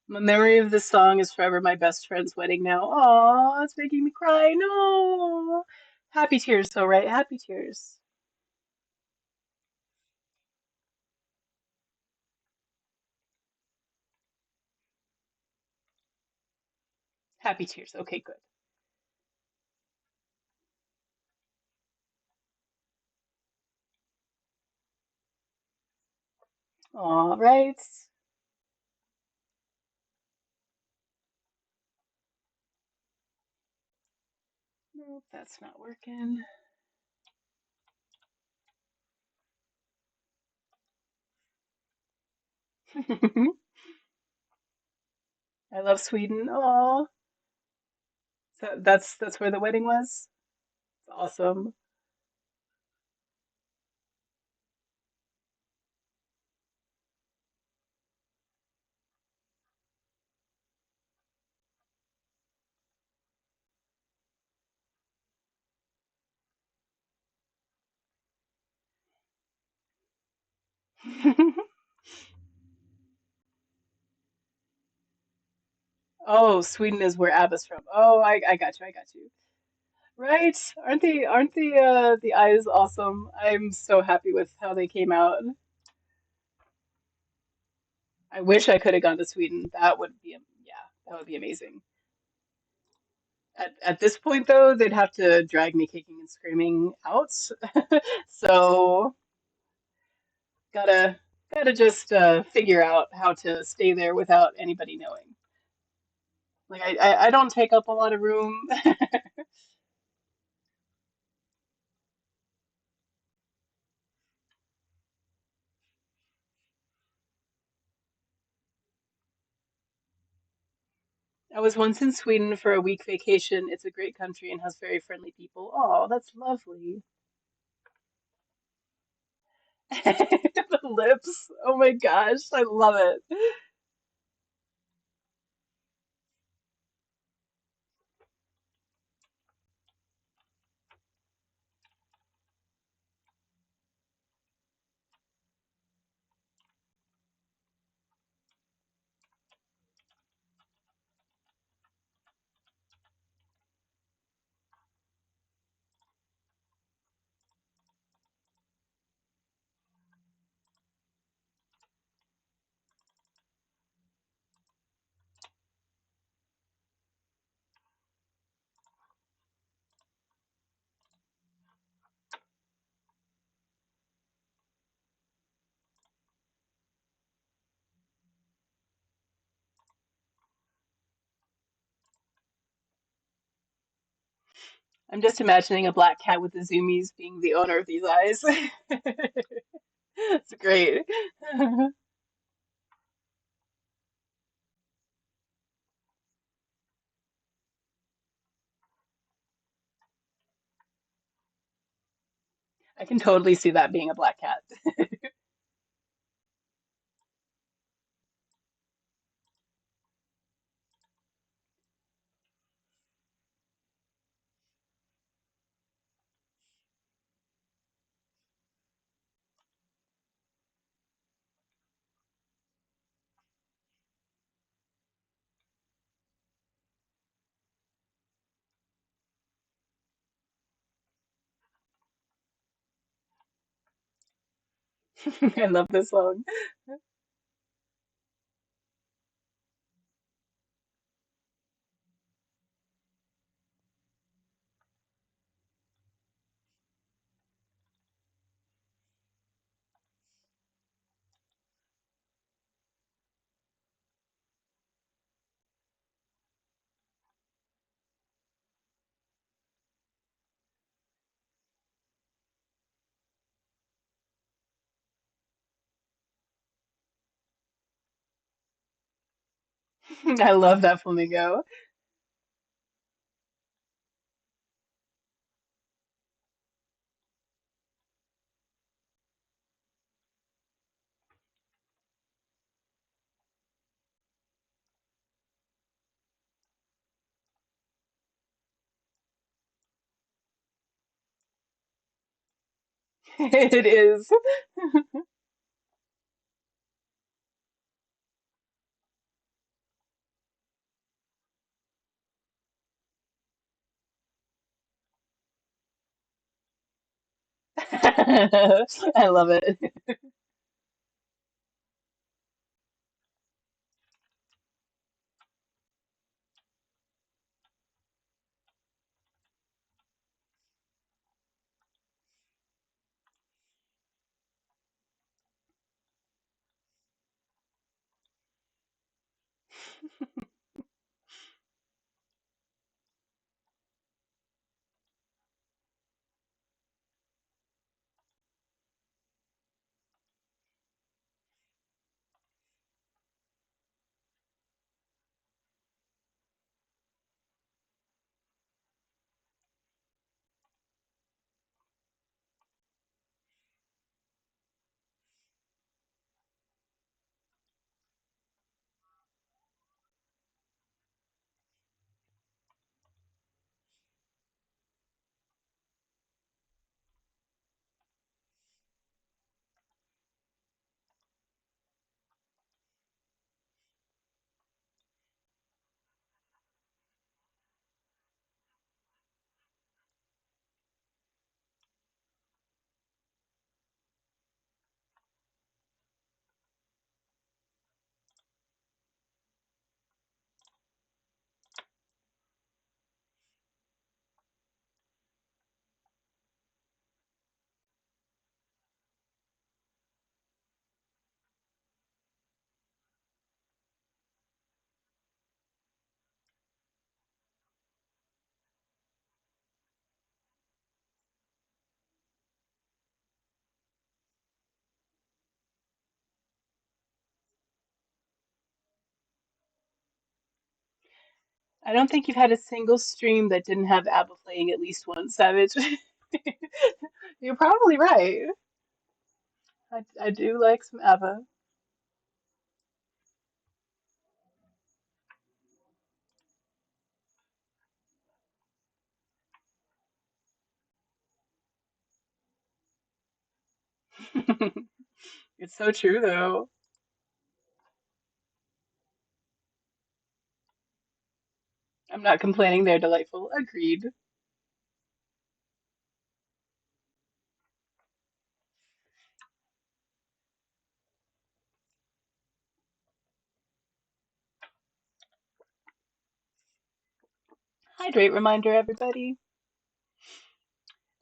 Speaker 1: My memory of this song is forever my best friend's wedding now. Aw, it's making me cry. No. Happy tears, though, right? Happy tears. Happy tears. Okay, good. All right. Nope, that's not working. I love Sweden. Oh, so that's where the wedding was. Awesome. Oh, Sweden is where ABBA's from. Oh, I got you. I got you. Right? Aren't the eyes awesome? I'm so happy with how they came out. I wish I could have gone to Sweden. That would be yeah, that would be amazing. At this point though, they'd have to drag me kicking and screaming out. So gotta gotta just figure out how to stay there without anybody knowing. Like I don't take up a lot of room. I was once in Sweden for a week vacation. It's a great country and has very friendly people. Oh, that's lovely. The lips. Oh my gosh, I love it. I'm just imagining a black cat with the zoomies being the owner of these eyes. It's great. I can totally see that being a black cat. I love this song. I love that flamingo. It is. I love it. I don't think you've had a single stream that didn't have ABBA playing at least once, Savage. You're probably right. I do like some ABBA. It's so true, though. I'm not complaining, they're delightful. Agreed. Hydrate reminder, everybody.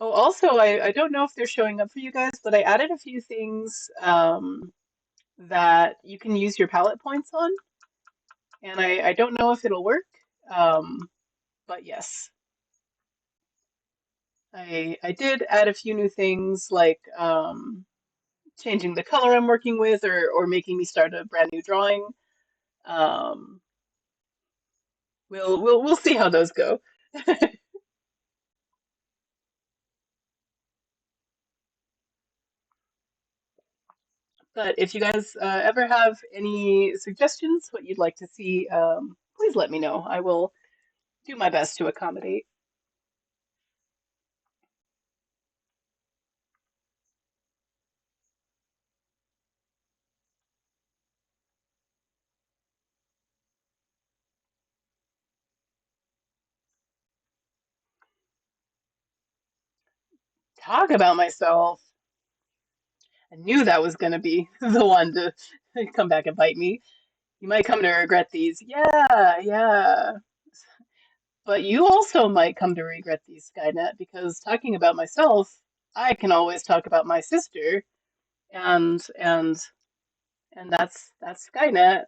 Speaker 1: Oh, also, I don't know if they're showing up for you guys, but I added a few things that you can use your palette points on, and I don't know if it'll work, um, but yes, I did add a few new things like changing the color I'm working with, or making me start a brand new drawing. Um, we'll see how those go. But if you guys ever have any suggestions, what you'd like to see, please let me know. I will do my best to accommodate. Talk about myself. I knew that was going to be the one to come back and bite me. You might come to regret these. Yeah, yeah. But you also might come to regret these, Skynet, because talking about myself, I can always talk about my sister, and and and that's Skynet.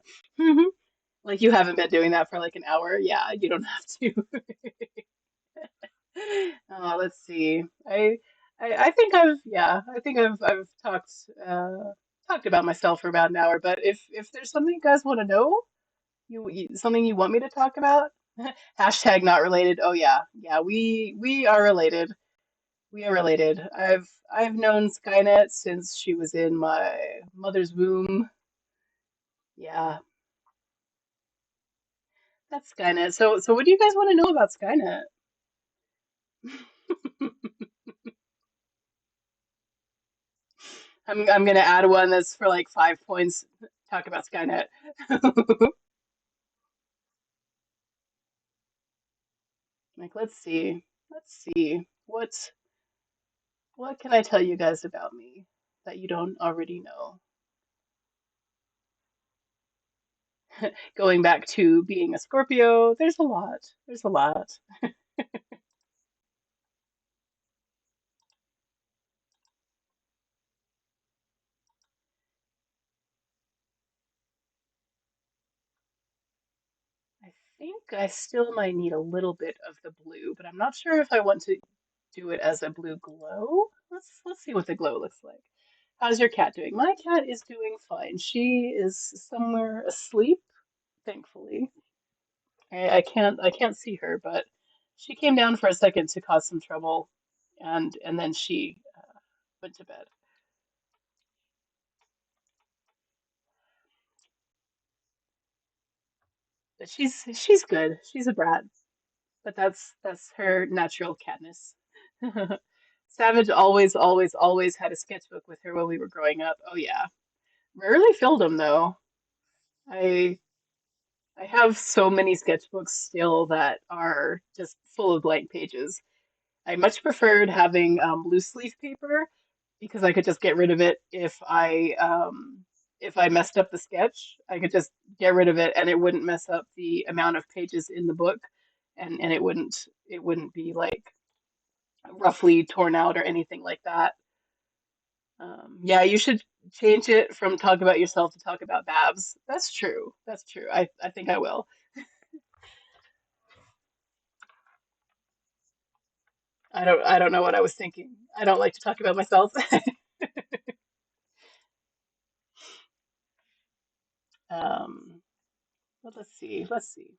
Speaker 1: Like you haven't been doing that for like an hour. Yeah, you don't have to. Let's see. I think I've talked about myself for about an hour. But if there's something you guys want to know, something you want me to talk about, hashtag not related. Oh yeah, yeah, we are related. We are related. I've known Skynet since she was in my mother's womb. Yeah, that's Skynet. So what do you guys want to know about Skynet? I'm gonna add one that's for like 5 points. Talk about Skynet. Like, let's see. Let's see. What can I tell you guys about me that you don't already know? Going back to being a Scorpio, there's a lot. There's a lot. I think I still might need a little bit of the blue, but I'm not sure if I want to do it as a blue glow. Let's see what the glow looks like. How's your cat doing? My cat is doing fine. She is somewhere asleep, thankfully. I can't see her, but she came down for a second to cause some trouble, and then she went to bed. But she's good. She's a brat, but that's her natural catness. Savage always had a sketchbook with her when we were growing up. Oh yeah, rarely filled them though. I I have so many sketchbooks still that are just full of blank pages. I much preferred having loose leaf paper because I could just get rid of it if I messed up the sketch. I could just get rid of it and it wouldn't mess up the amount of pages in the book, and it wouldn't be like roughly torn out or anything like that. Yeah, you should change it from talk about yourself to talk about Babs. That's true. That's true. I think I will. I don't know what I was thinking. I don't like to talk about myself. Um, but let's see. Let's see.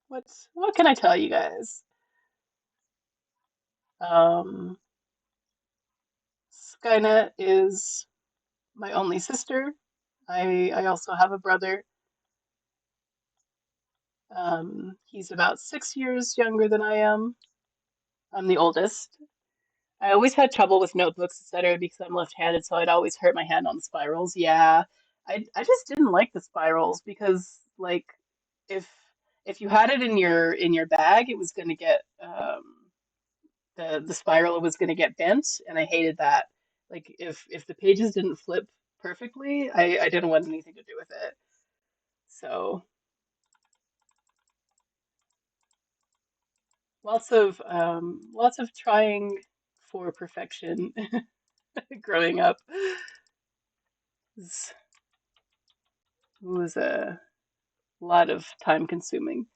Speaker 1: What can I tell you guys? Um, Skynet is my only sister. I also have a brother. He's about 6 years younger than I am. I'm the oldest. I always had trouble with notebooks, etc., because I'm left-handed, so I'd always hurt my hand on the spirals. Yeah, I just didn't like the spirals because like if if you had it in your bag, it was going to get the spiral was going to get bent, and I hated that. Like if the pages didn't flip perfectly, I didn't want anything to do with it. So lots of trying for perfection growing up was, was a lot of time consuming.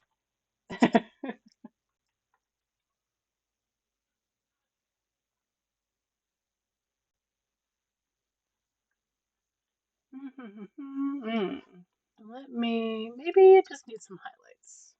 Speaker 1: Mm. Let me, maybe it just needs some highlights.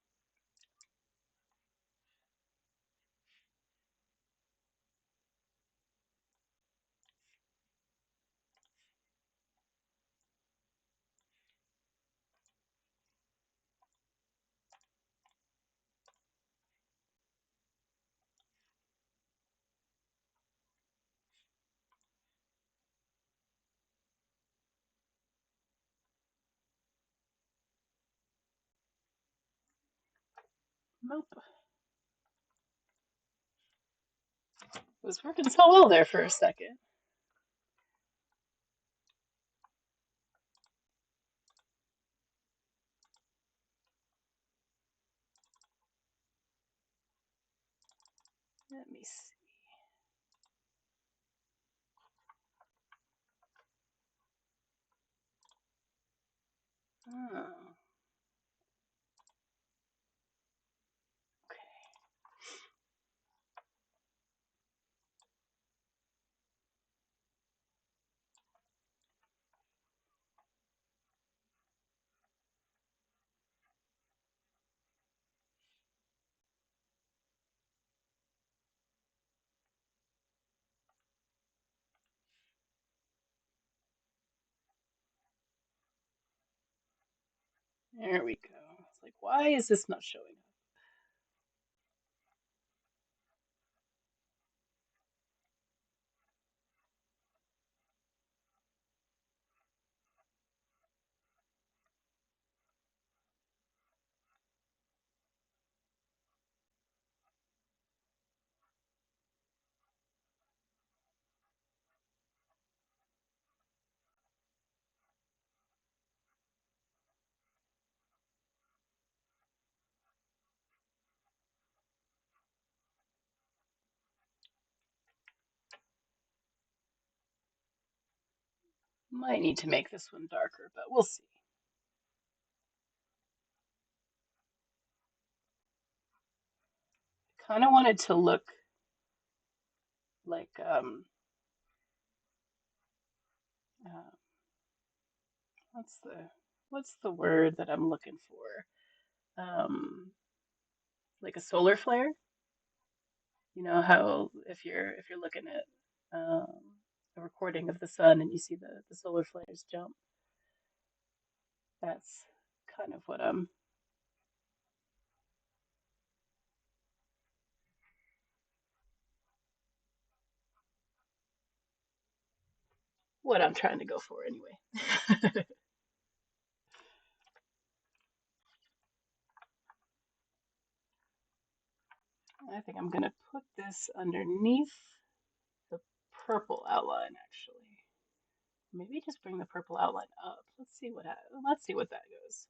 Speaker 1: Nope. It was working so well there for a second. Let me see. Oh, okay. There we go. It's like, why is this not showing up? Might need to make this one darker, but we'll see. Kind of wanted to look like uh, what's the word that I'm looking for? Like a solar flare. You know how if you're looking at a recording of the sun and you see the solar flares jump, that's kind of what I'm trying to go for anyway. I think I'm gonna put this underneath the purple outline actually. Maybe just bring the purple outline up. Let's see what that goes.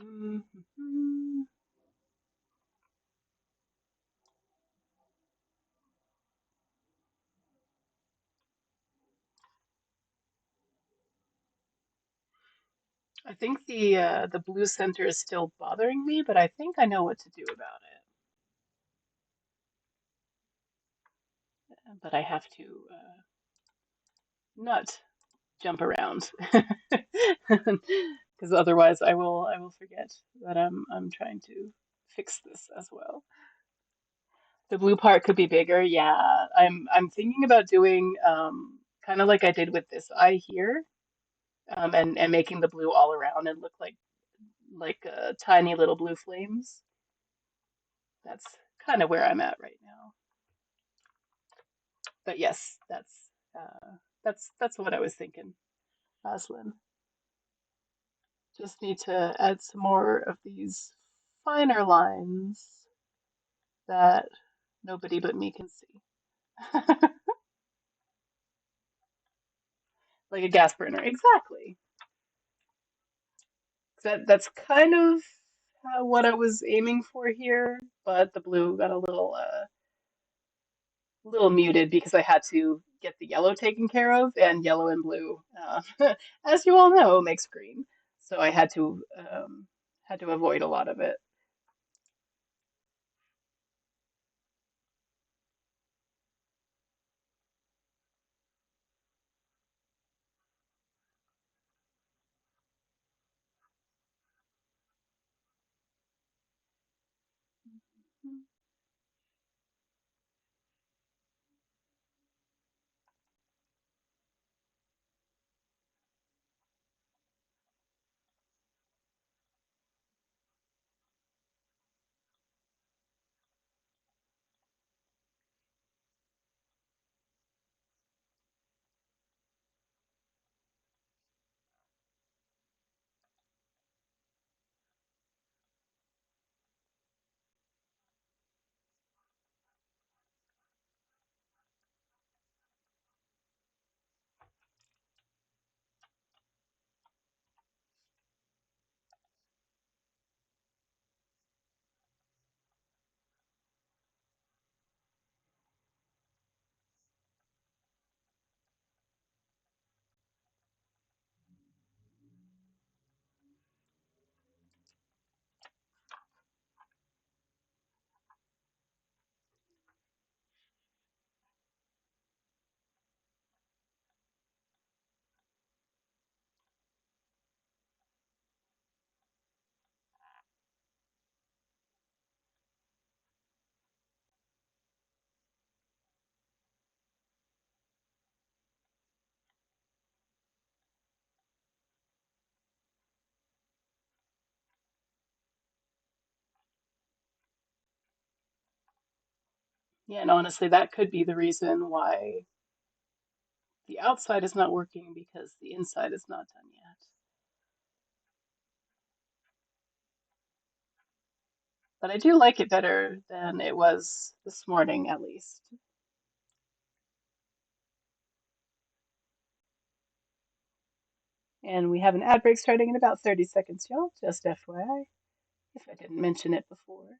Speaker 1: Mhm. I think the blue center is still bothering me, but I think I know what to do about it. But I have to not jump around. Because otherwise I will forget that I'm trying to fix this as well. The blue part could be bigger. Yeah, I'm thinking about doing kind of like I did with this eye here, and making the blue all around and look like tiny little blue flames. That's kind of where I'm at right now. But yes, that's what I was thinking, Aslin. Just need to add some more of these finer lines that nobody but me can see. Like a gas burner. Exactly. That's kind of what I was aiming for here, but the blue got a little muted because I had to get the yellow taken care of, and yellow and blue, as you all know, makes green. So I had to avoid a lot of it. Yeah, and honestly, that could be the reason why the outside is not working because the inside is not done yet. But I do like it better than it was this morning, at least. And we have an ad break starting in about 30 seconds, y'all, just FYI, if I didn't mention it before.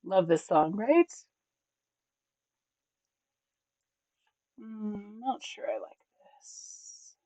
Speaker 1: Love this song, right? Not sure I like this.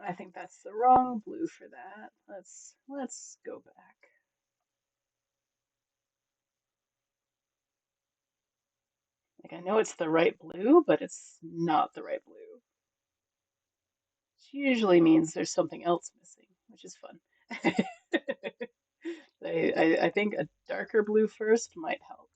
Speaker 1: I think that's the wrong blue for that. Let's go back. Like I know it's the right blue, but it's not the right blue. Which usually means there's something else missing, which is fun. I think a darker blue first might help.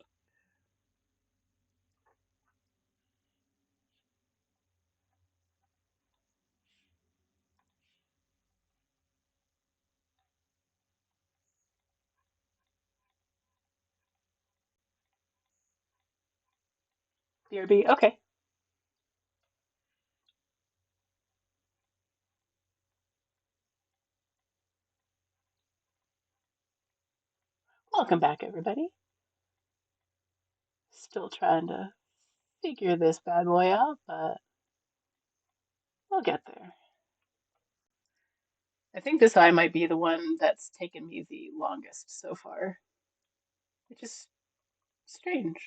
Speaker 1: BRB. Okay. Welcome back, everybody. Still trying to figure this bad boy out, but we'll get there. I think this eye might be the one that's taken me the longest so far, which is strange.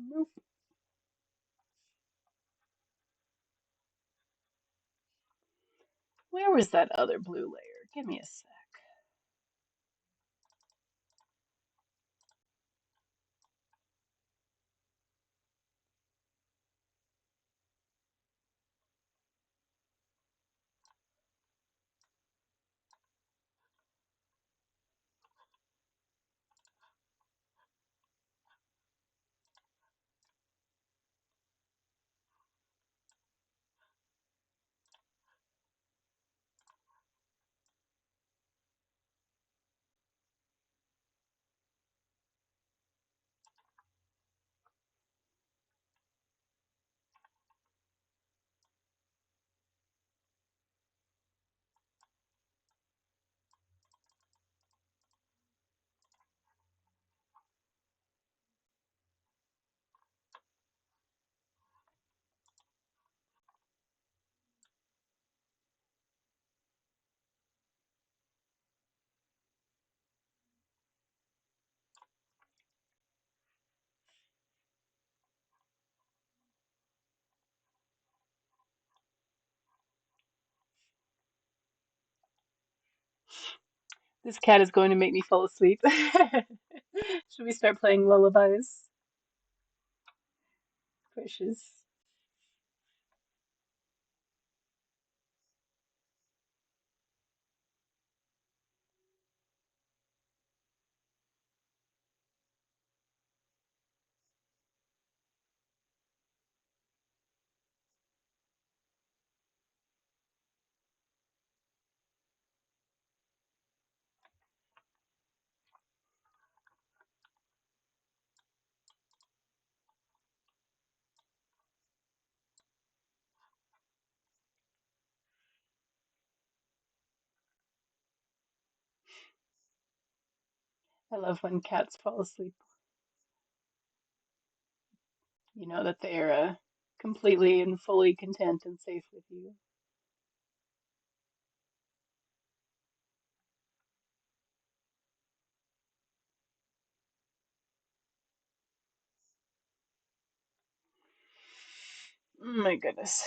Speaker 1: Nope. Where was that other blue layer? Give me a sec. This cat is going to make me fall asleep. Should we start playing lullabies? Precious. I love when cats fall asleep. You know that they're completely and fully content and safe with you. Oh my goodness.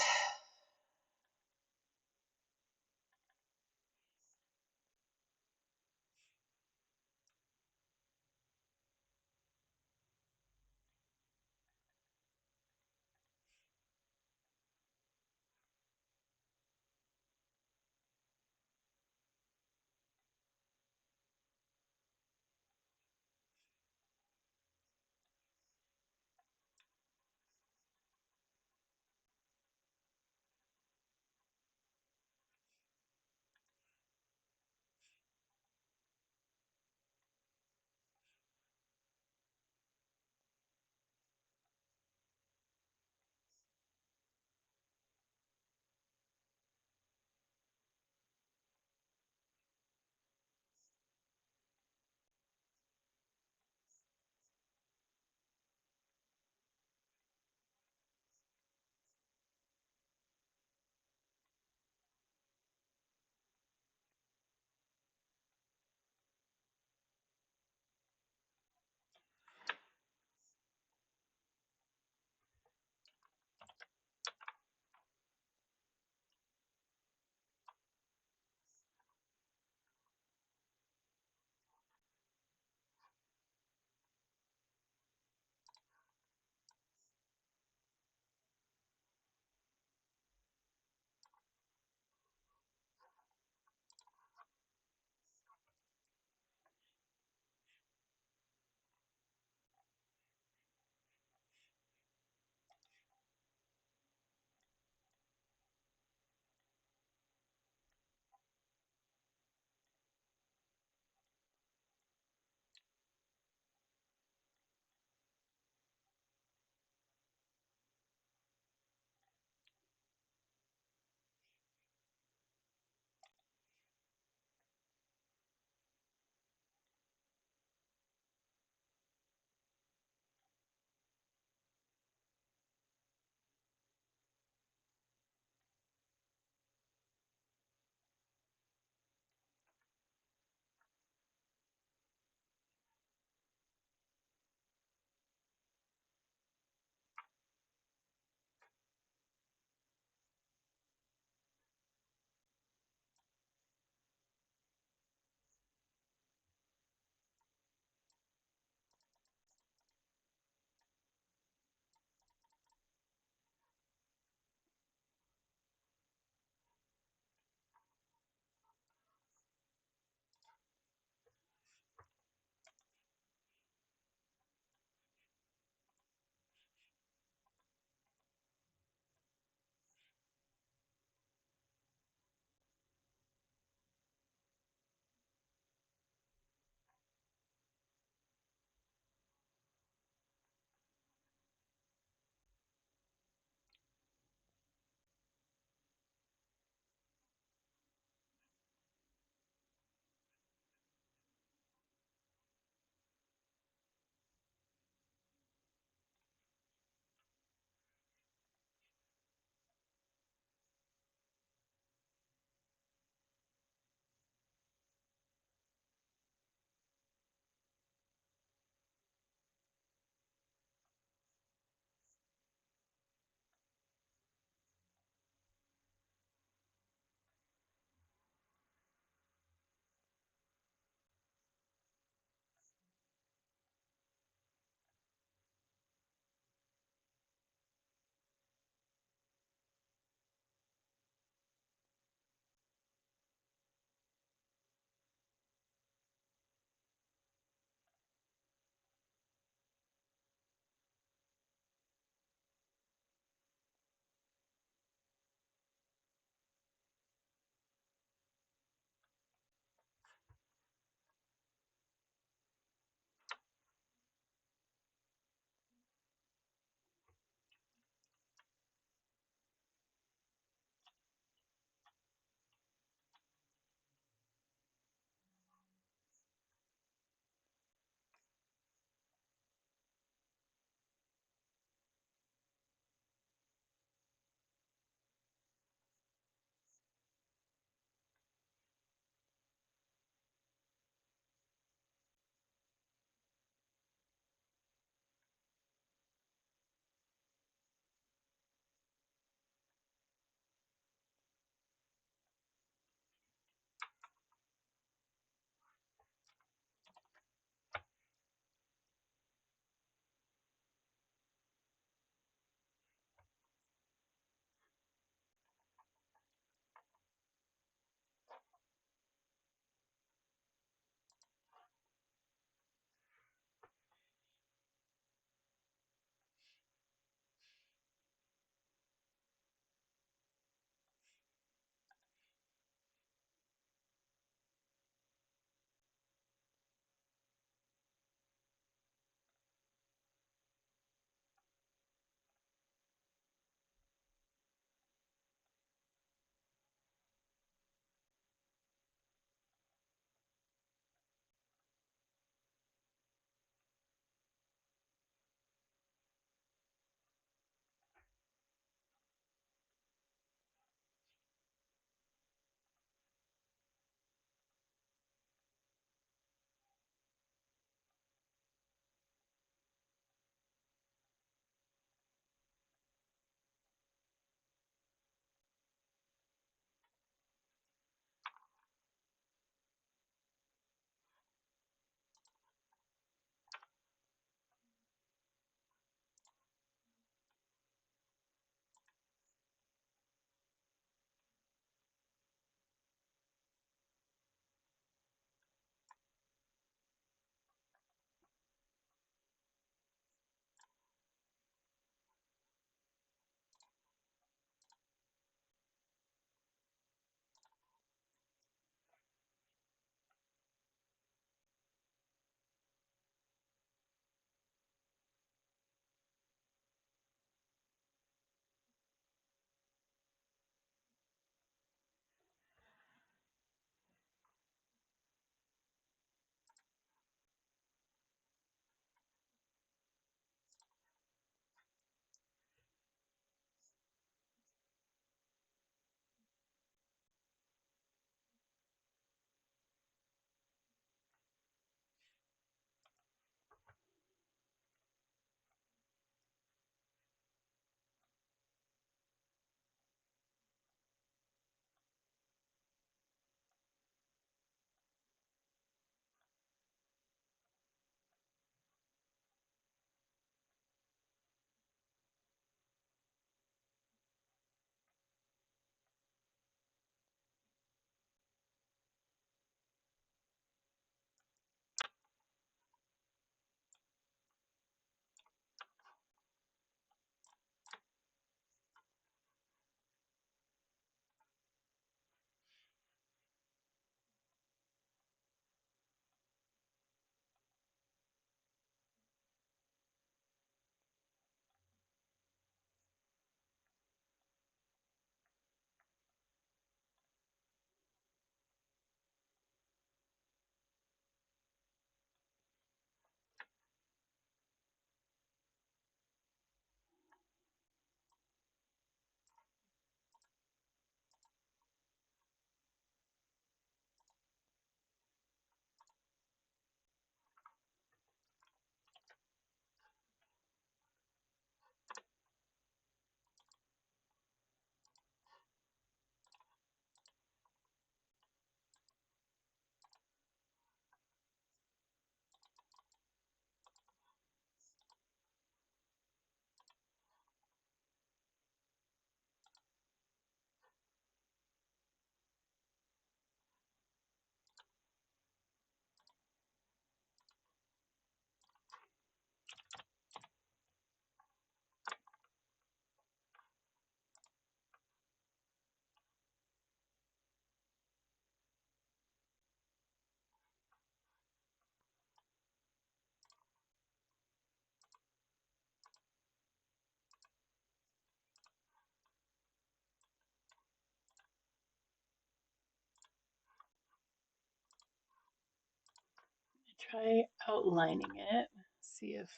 Speaker 1: try outlining it, see if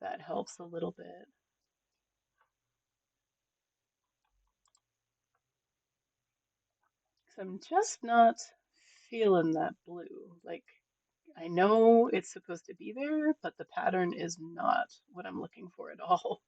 Speaker 1: that helps a little bit. So I'm just not feeling that blue. Like, I know it's supposed to be there, but the pattern is not what I'm looking for at all.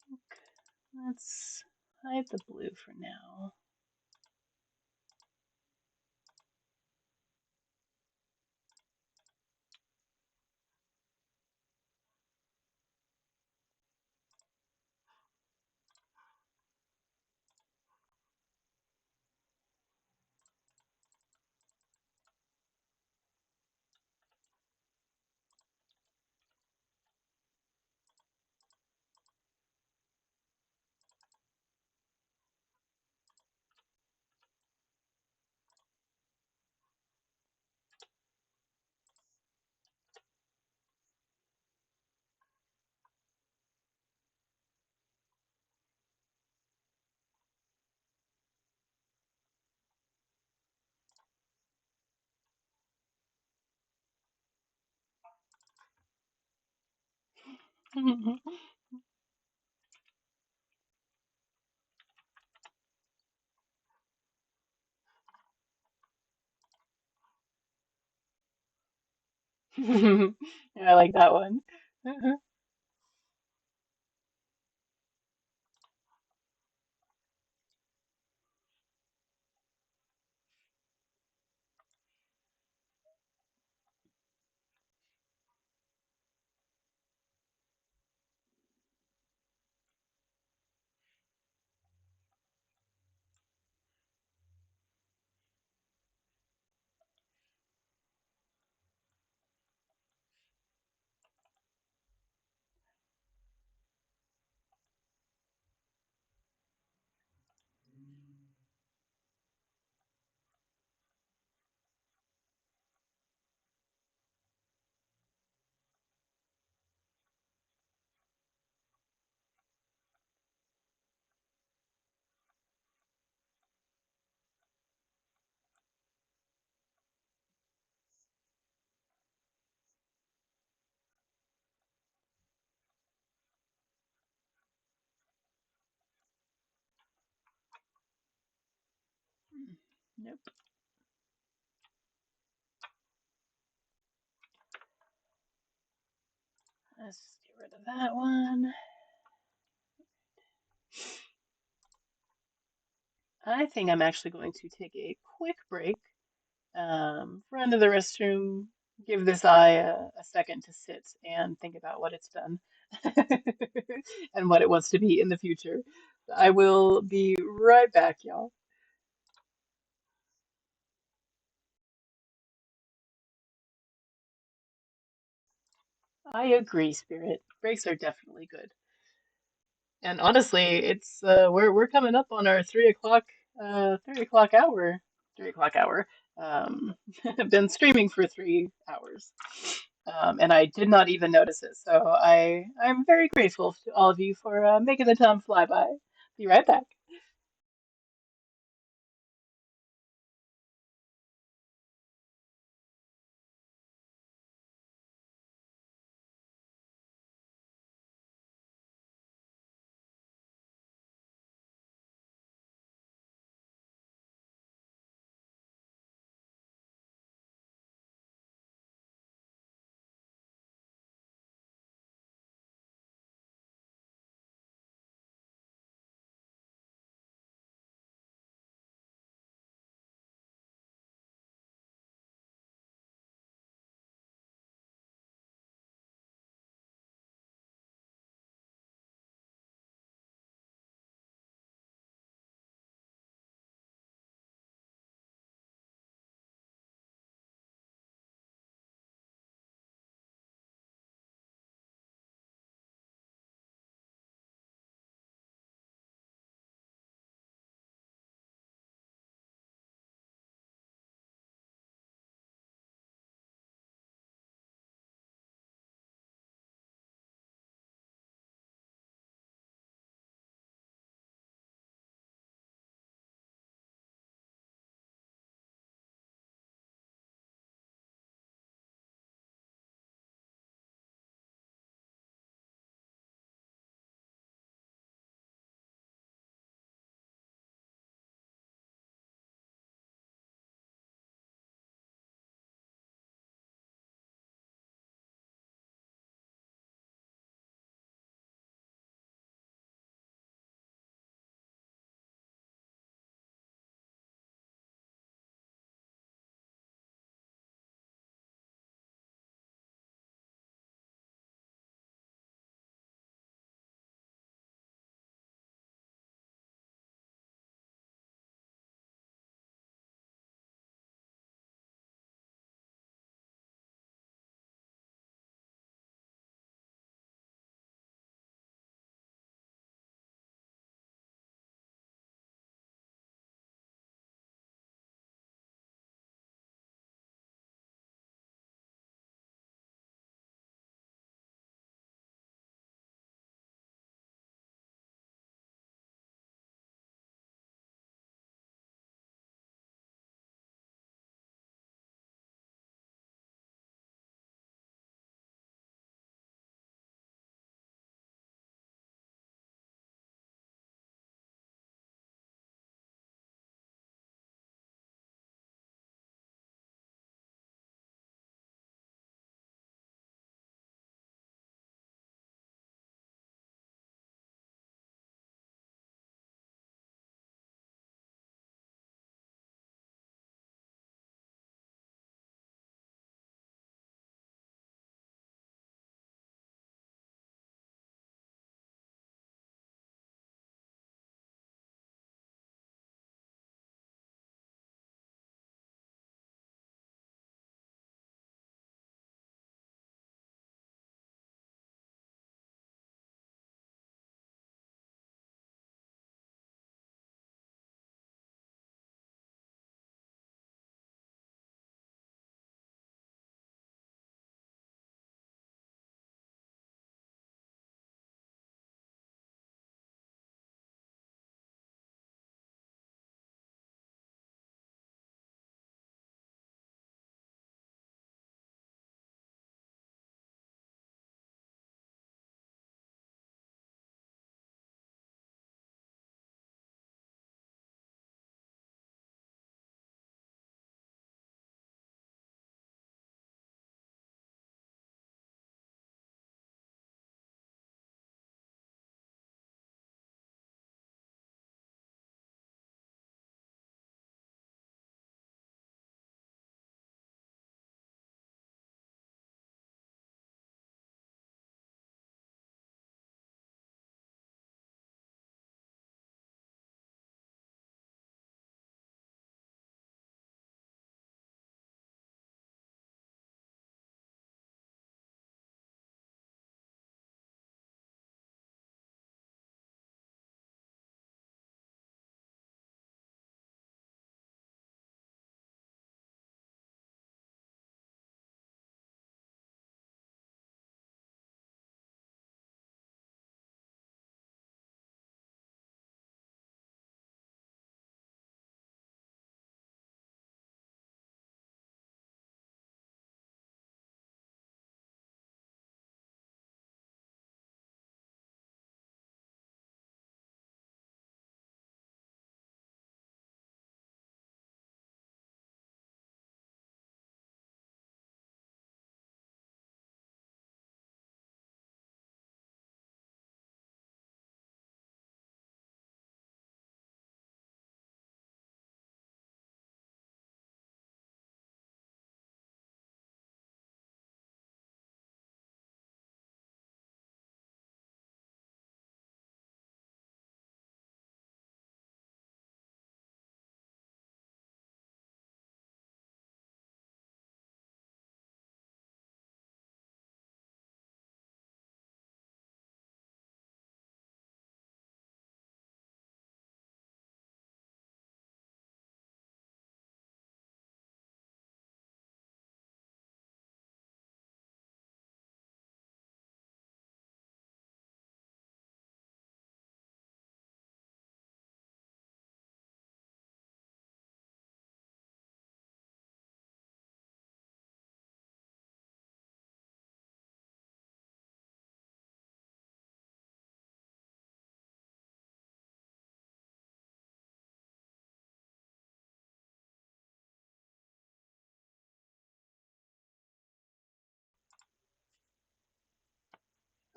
Speaker 1: Think let's hide the blue for now. Yeah, I like that one. Nope. Let's get rid of that one. I think I'm actually going to take a quick break, run to the restroom, give this eye a second to sit and think about what it's done and what it wants to be in the future. I will be right back, y'all. I agree, Spirit. Breaks are definitely good. And honestly, it's we're coming up on our 3 o'clock hour. 3 o'clock hour. I've been streaming for 3 hours. And I did not even notice it. So I'm very grateful to all of you for making the time fly by. Be right back.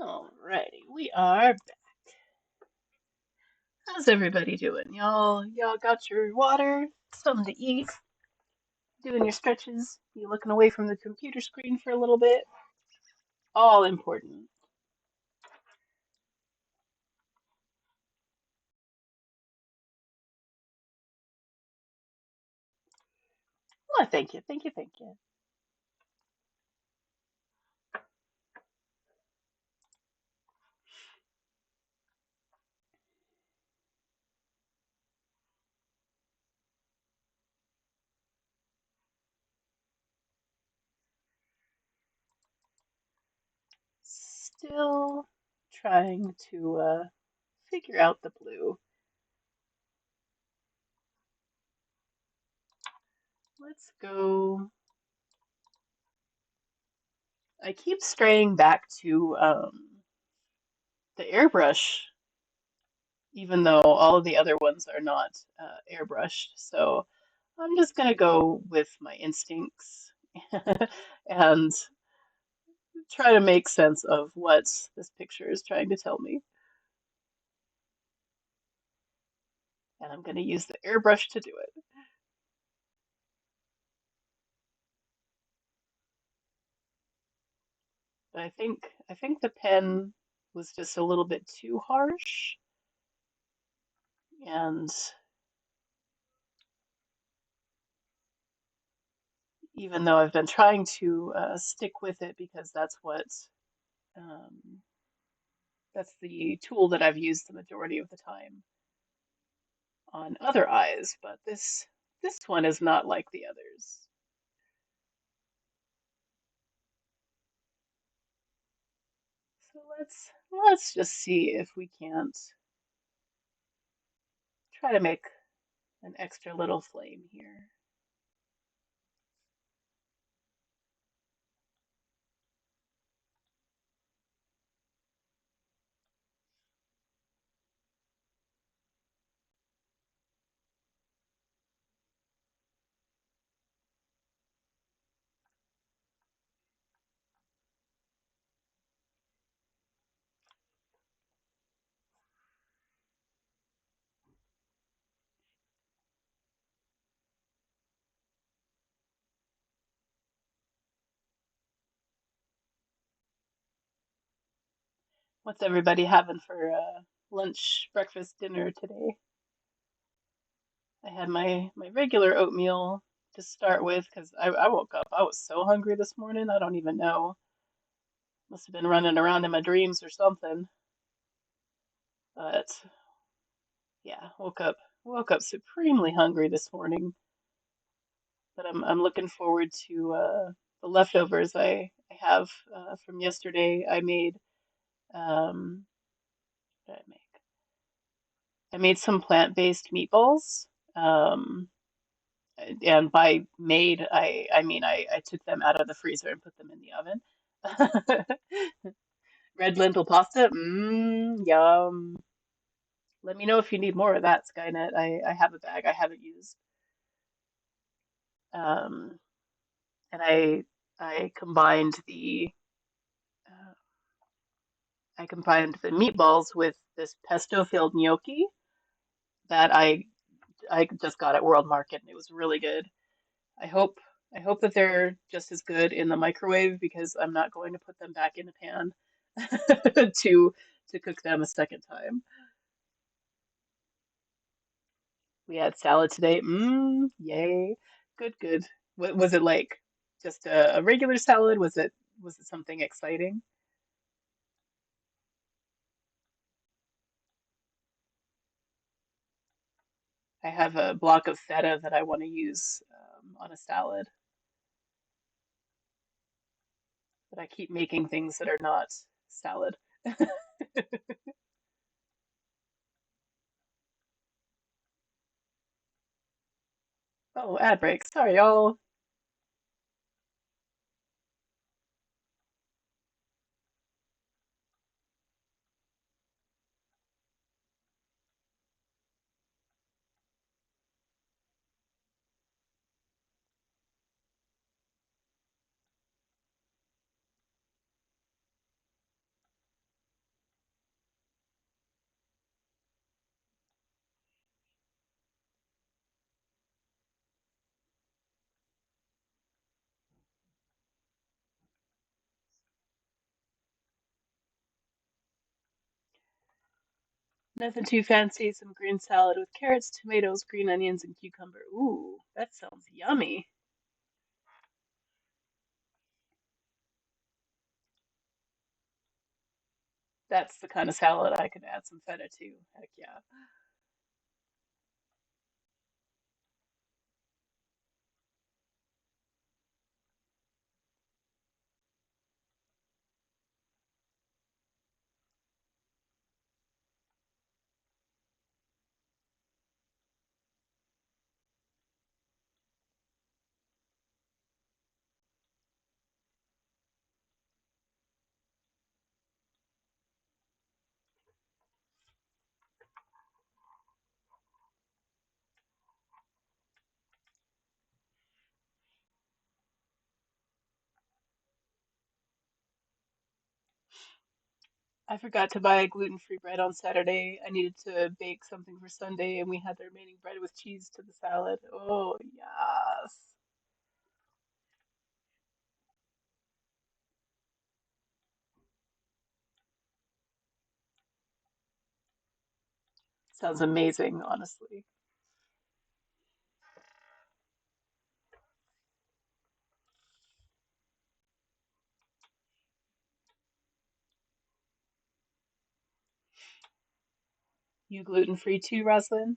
Speaker 1: Alrighty, we are back. How's everybody doing? Y'all got your water, something to eat, doing your stretches, you looking away from the computer screen for a little bit? All important. Well, thank you, thank you, thank you. Still trying to figure out the blue. Let's go. I keep straying back to the airbrush, even though all of the other ones are not airbrushed. So I'm just gonna go with my instincts and try to make sense of what this picture is trying to tell me. And I'm gonna use the airbrush to do it. But I think the pen was just a little bit too harsh, and even though I've been trying to stick with it because um, that's the tool that I've used the majority of the time on other eyes, but this one is not like the others. So let's just see if we can't try to make an extra little flame here. What's everybody having for lunch, breakfast, dinner today? I had my regular oatmeal to start with because I woke up. I was so hungry this morning. I don't even know. Must have been running around in my dreams or something. But yeah, woke up supremely hungry this morning. But I'm looking forward to the leftovers I have from yesterday. I made what did I make? I made some plant-based meatballs. Um, and by made, I mean I took them out of the freezer and put them in the oven. Red lentil pasta, yum. Let me know if you need more of that, Skynet. I have a bag I haven't used. Um, and I combined uh, I combined the meatballs with this pesto-filled gnocchi that I just got at World Market, and it was really good. I hope I hope that they're just as good in the microwave because I'm not going to put them back in the pan to to cook them a second time. We had salad today. Yay. Good, good. What was it like? Just a regular salad? Was it something exciting? I have a block of feta that I want to use on a salad, but I keep making things that are not salad. Oh, ad break. Sorry, y'all. Nothing too fancy. Some green salad with carrots, tomatoes, green onions, and cucumber. Ooh, that sounds yummy. That's the kind of salad I could add some feta to. Heck yeah. I forgot to buy gluten-free bread on Saturday. I needed to bake something for Sunday, and we had the remaining bread with cheese to the salad. Oh, yes. Sounds amazing, honestly. You gluten-free too, Roslyn?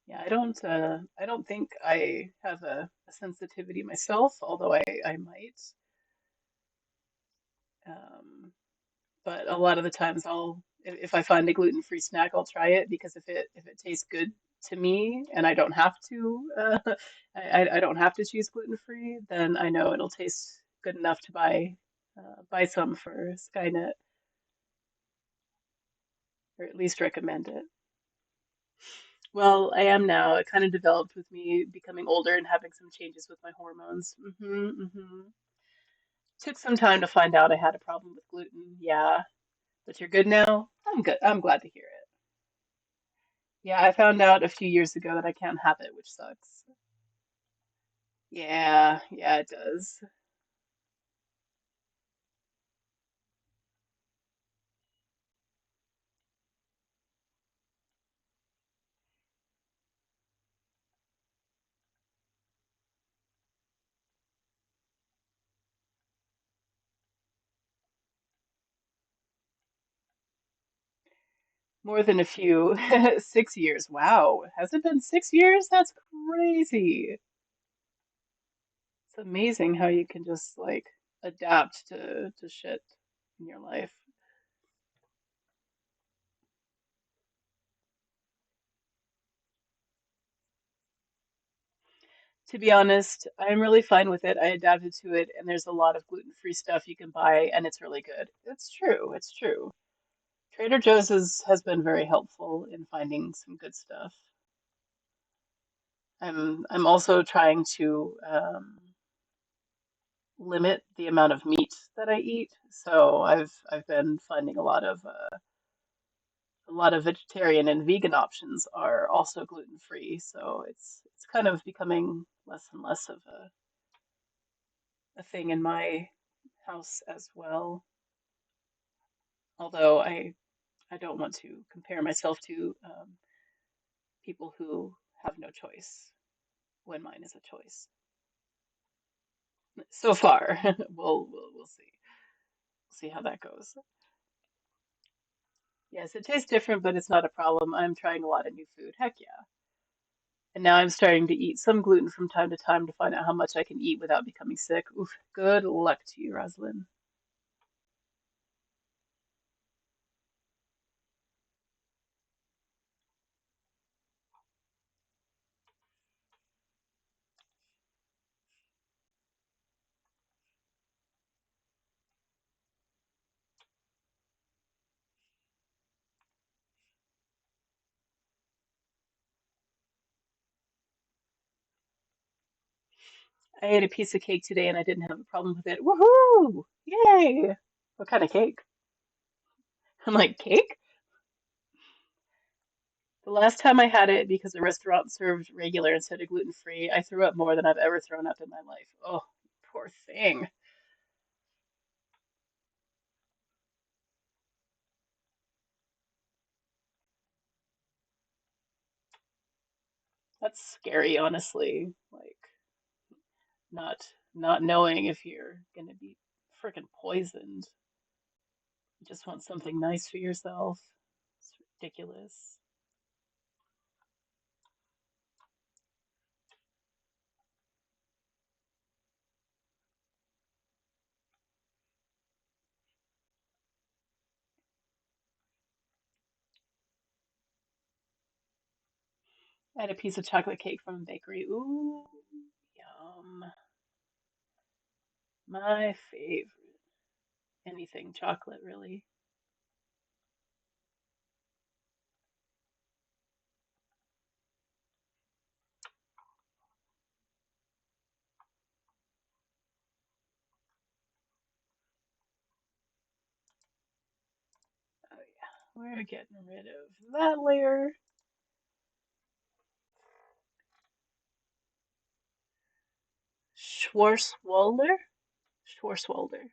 Speaker 1: Yeah, I don't think I have a sensitivity myself, although I might. Um, but a lot of the times if I find a gluten-free snack, I'll try it because if it tastes good to me and I don't have to I don't have to choose gluten-free, then I know it'll taste good enough to buy some for Skynet, or at least recommend it. Well, I am now. It kind of developed with me becoming older and having some changes with my hormones. Took some time to find out I had a problem with gluten. Yeah, but you're good now. I'm good. I'm glad to hear it. Yeah, I found out a few years ago that I can't have it, which sucks. Yeah, yeah, it does. More than a few. 6 years. Wow. Has it been 6 years? That's crazy. It's amazing how you can just like adapt to shit in your life. To be honest, I'm really fine with it. I adapted to it, and there's a lot of gluten-free stuff you can buy, and it's really good. It's true. It's true. Trader Joe's has been very helpful in finding some good stuff. I'm also trying to limit the amount of meat that I eat. So I've been finding a lot of vegetarian and vegan options are also gluten free. So it's kind of becoming less and less of a thing in my house as well. Although I don't want to compare myself to people who have no choice when mine is a choice. So far, we'll see. We'll see how that goes. Yes, it tastes different, but it's not a problem. I'm trying a lot of new food. Heck yeah. And now I'm starting to eat some gluten from time to time to find out how much I can eat without becoming sick. Oof, good luck to you, Rosalind. I ate a piece of cake today and I didn't have a problem with it. Woohoo! Yay! What kind of cake? I'm like, cake? The last time I had it, because the restaurant served regular instead of gluten-free, I threw up more than I've ever thrown up in my life. Oh, poor thing. That's scary, honestly. Like not knowing if you're gonna be freaking poisoned. You just want something nice for yourself. It's ridiculous. I had a piece of chocolate cake from a bakery. Ooh, yum. My favorite. Anything chocolate, really. Oh yeah, we're getting rid of that layer. Schwarzwälder? Schwarzwälder.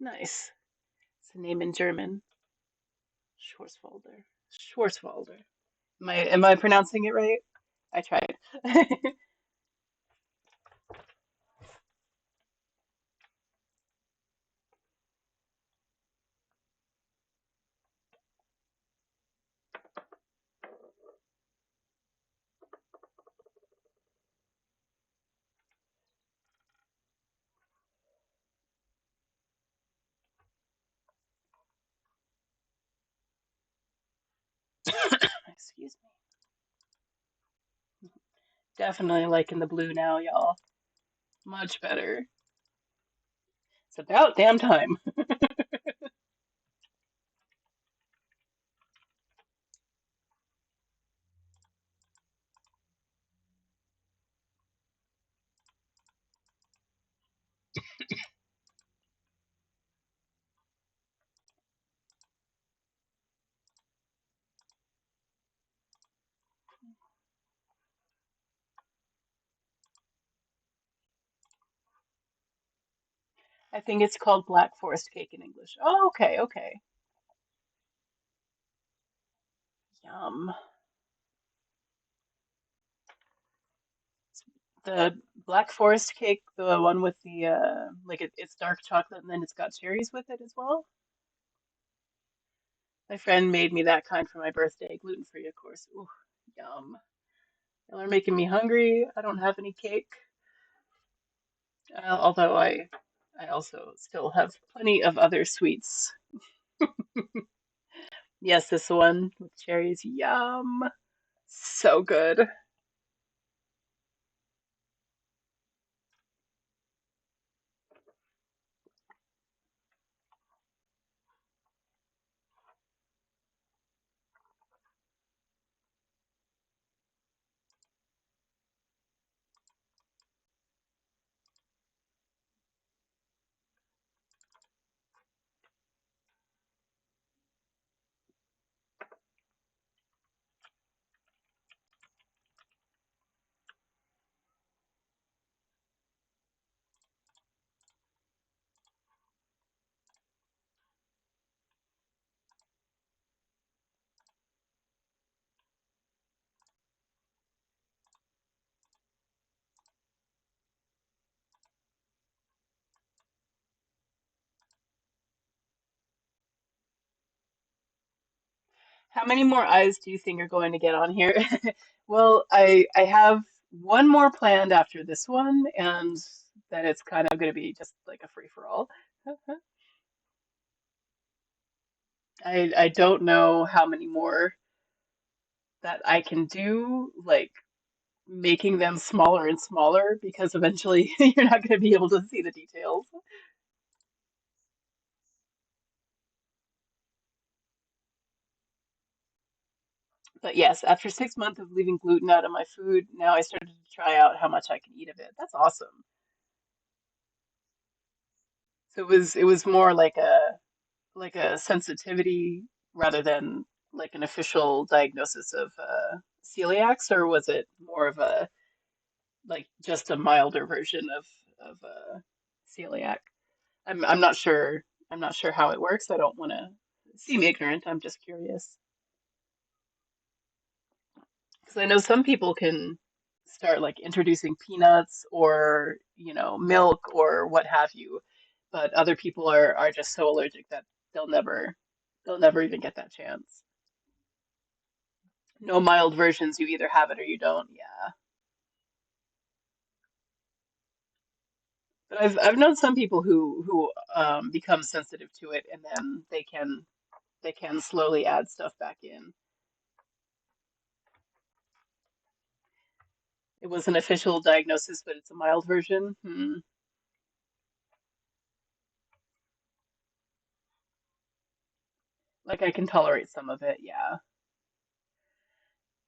Speaker 1: Nice. It's a name in German. Schwarzwälder. Schwarzwälder. Am I pronouncing it right? I tried. Excuse me. Definitely liking the blue now, y'all. Much better. It's about damn time. I think it's called Black Forest cake in English. Oh, okay, okay. Yum. The Black Forest cake, the one with the like it's dark chocolate and then it's got cherries with it as well. My friend made me that kind for my birthday, gluten free, of course. Ooh, yum. Y'all are making me hungry. I don't have any cake, although I also still have plenty of other sweets. Yes, this one with cherries. Yum. So good. How many more eyes do you think you're going to get on here? Well, I have one more planned after this one, and then it's kind of going to be just like a free for all. I don't know how many more that I can do, like making them smaller and smaller, because eventually you're not going to be able to see the details. But yes, after 6 months of leaving gluten out of my food, now I started to try out how much I can eat of it. That's awesome. So it was more like a sensitivity rather than like an official diagnosis of celiacs, or was it more of a like just a milder version of celiac? I'm not sure. I'm not sure how it works. I don't want to seem ignorant. I'm just curious because I know some people can start like introducing peanuts or milk or what have you, but other people are just so allergic that they'll never they'll never even get that chance. No mild versions. You either have it or you don't. Yeah. But I've known some people who become sensitive to it and then they can slowly add stuff back in. It was an official diagnosis, but it's a mild version. Hmm. Like I can tolerate some of it. Yeah.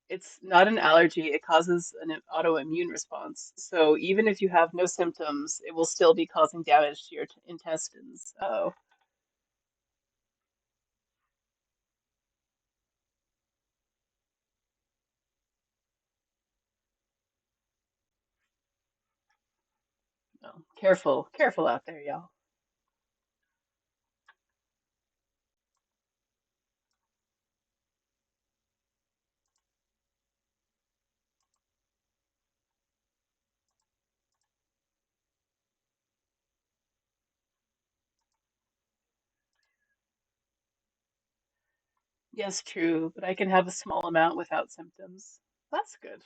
Speaker 1: It's not an allergy. It causes an autoimmune response. So even if you have no symptoms, it will still be causing damage to your intestines. Oh, no. Careful, careful out there, y'all. Yes, true, but I can have a small amount without symptoms. That's good.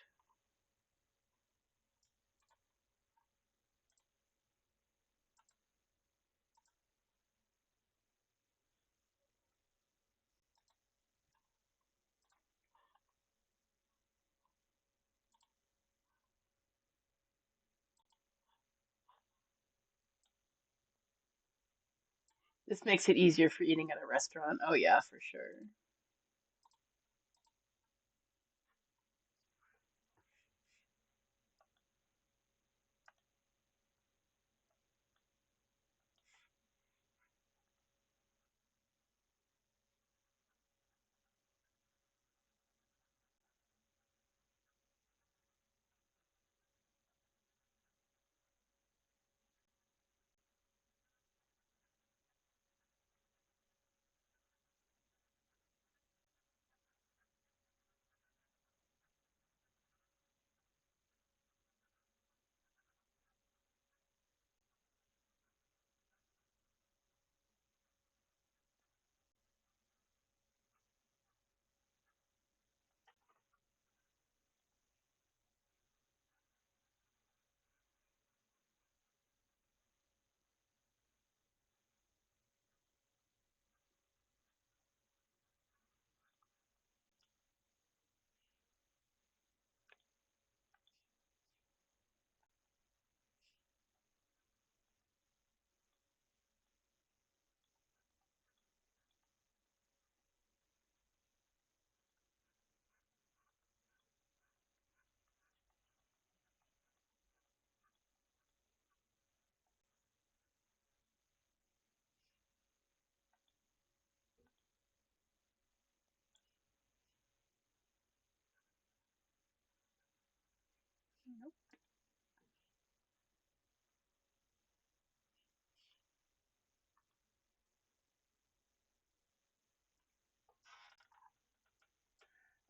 Speaker 1: This makes it easier for eating at a restaurant. Oh yeah, for sure.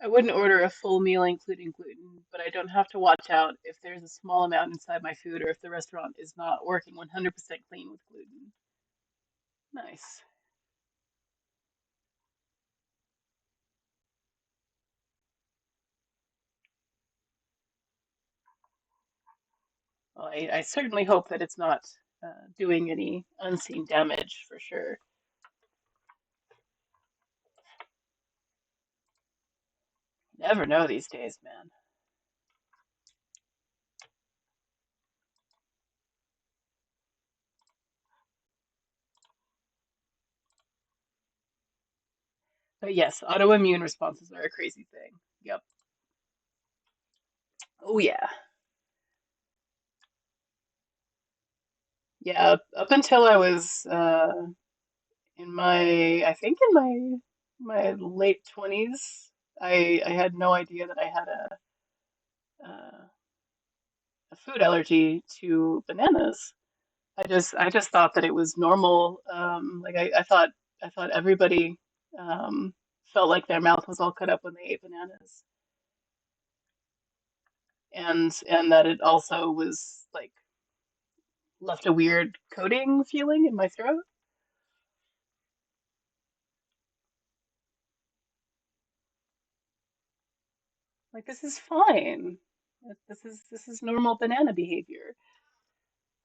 Speaker 1: I wouldn't order a full meal including gluten, but I don't have to watch out if there's a small amount inside my food or if the restaurant is not working 100% clean with gluten. Nice. Well, I certainly hope that it's not doing any unseen damage for sure. Never know these days, man. But yes, autoimmune responses are a crazy thing. Yep. Oh yeah. Yeah, up until I was in my, I think in my late 20s, I had no idea that I had a food allergy to bananas. I just thought that it was normal. Like I thought everybody um, felt like their mouth was all cut up when they ate bananas, and that it also was like left a weird coating feeling in my throat. Like this is fine. This is normal banana behavior.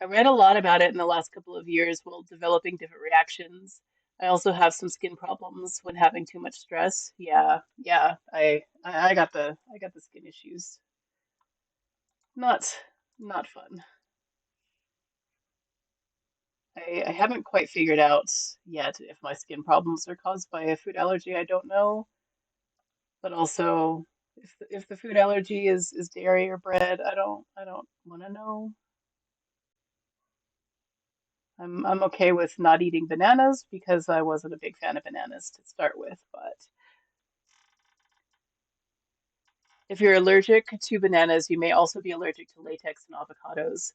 Speaker 1: I read a lot about it in the last couple of years while developing different reactions. I also have some skin problems when having too much stress. Yeah, yeah. I got the skin issues. Not not fun. I haven't quite figured out yet if my skin problems are caused by a food allergy. I don't know, but also if the food allergy is dairy or bread, I don't want to know. I'm okay with not eating bananas because I wasn't a big fan of bananas to start with, but if you're allergic to bananas, you may also be allergic to latex and avocados.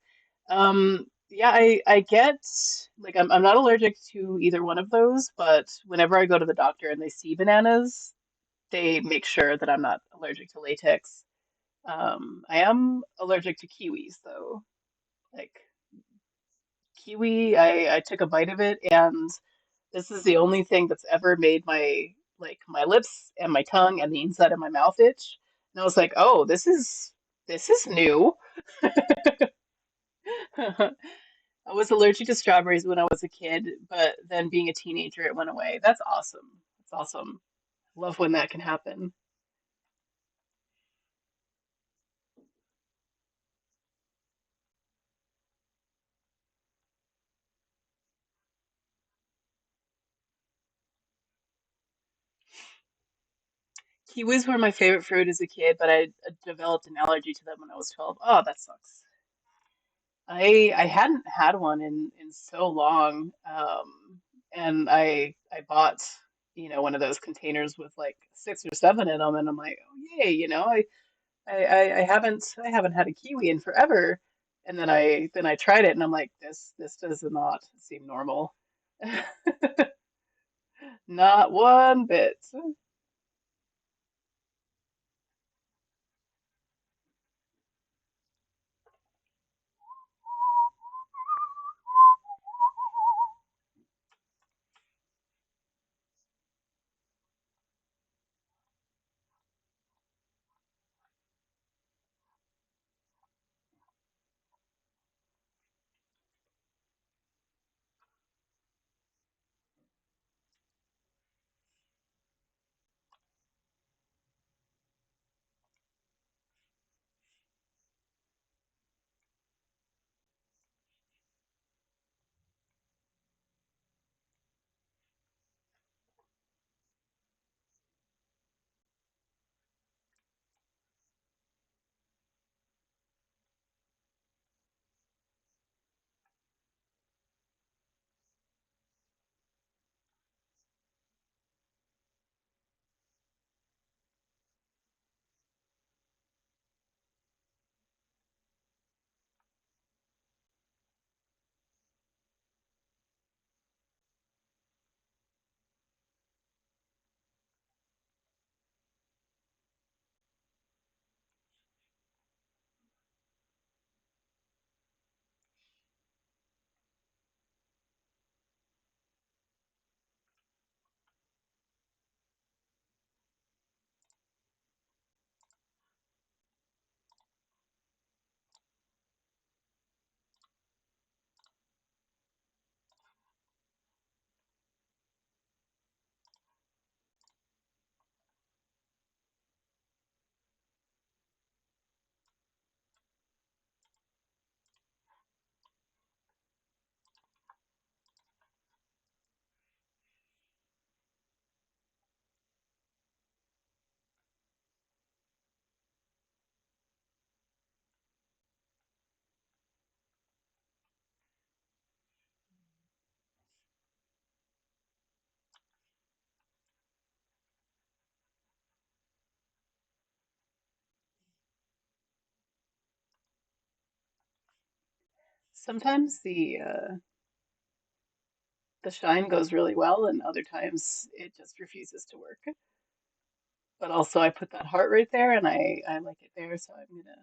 Speaker 1: Yeah, I get like I'm not allergic to either one of those, but whenever I go to the doctor and they see bananas, they make sure that I'm not allergic to latex. I am allergic to kiwis though. Like kiwi, I took a bite of it and this is the only thing that's ever made my lips and my tongue and the inside of my mouth itch. And I was like, "Oh, this is new." I was allergic to strawberries when I was a kid, but then being a teenager, it went away. That's awesome. That's awesome. Love when that can happen. Kiwis were my favorite fruit as a kid, but I developed an allergy to them when I was 12. Oh, that sucks. I hadn't had one in so long, and I bought one of those containers with like six or seven in them, and I'm like, oh yay, I haven't had a kiwi in forever, and then I tried it, and I'm like, this does not seem normal, not one bit. Sometimes the shine goes really well, and other times it just refuses to work. But also, I put that heart right there, and I like it there, so I'm gonna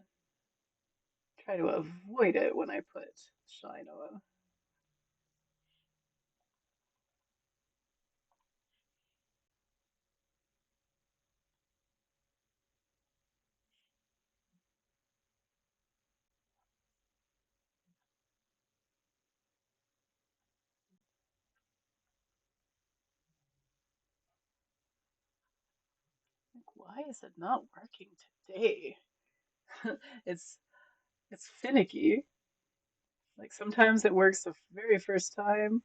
Speaker 1: try to avoid it when I put shine on. Like, why is it not working today? It's it's finicky. Like sometimes it works the very first time,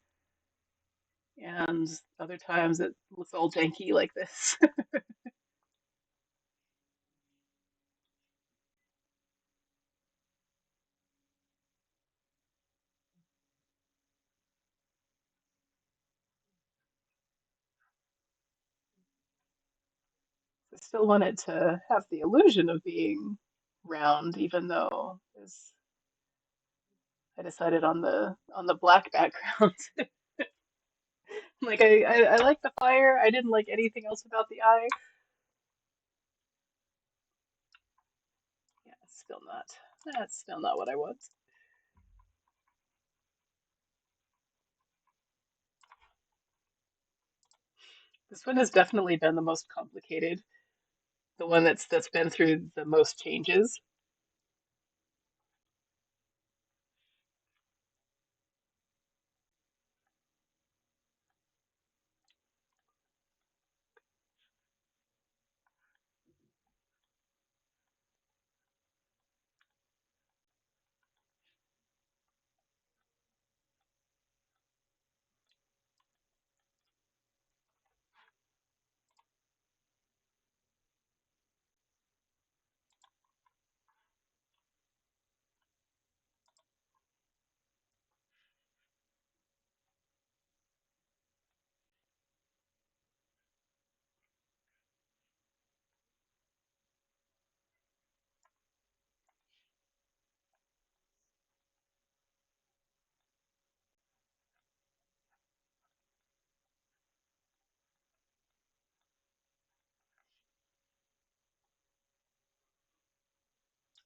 Speaker 1: and other times it looks all janky like this. I still want it to have the illusion of being round, even though I decided on the black background. Like I like the fire. I didn't like anything else about the eye. Yeah, it's still not. That's still not what I want. This one has definitely been the most complicated. The one that's been through the most changes.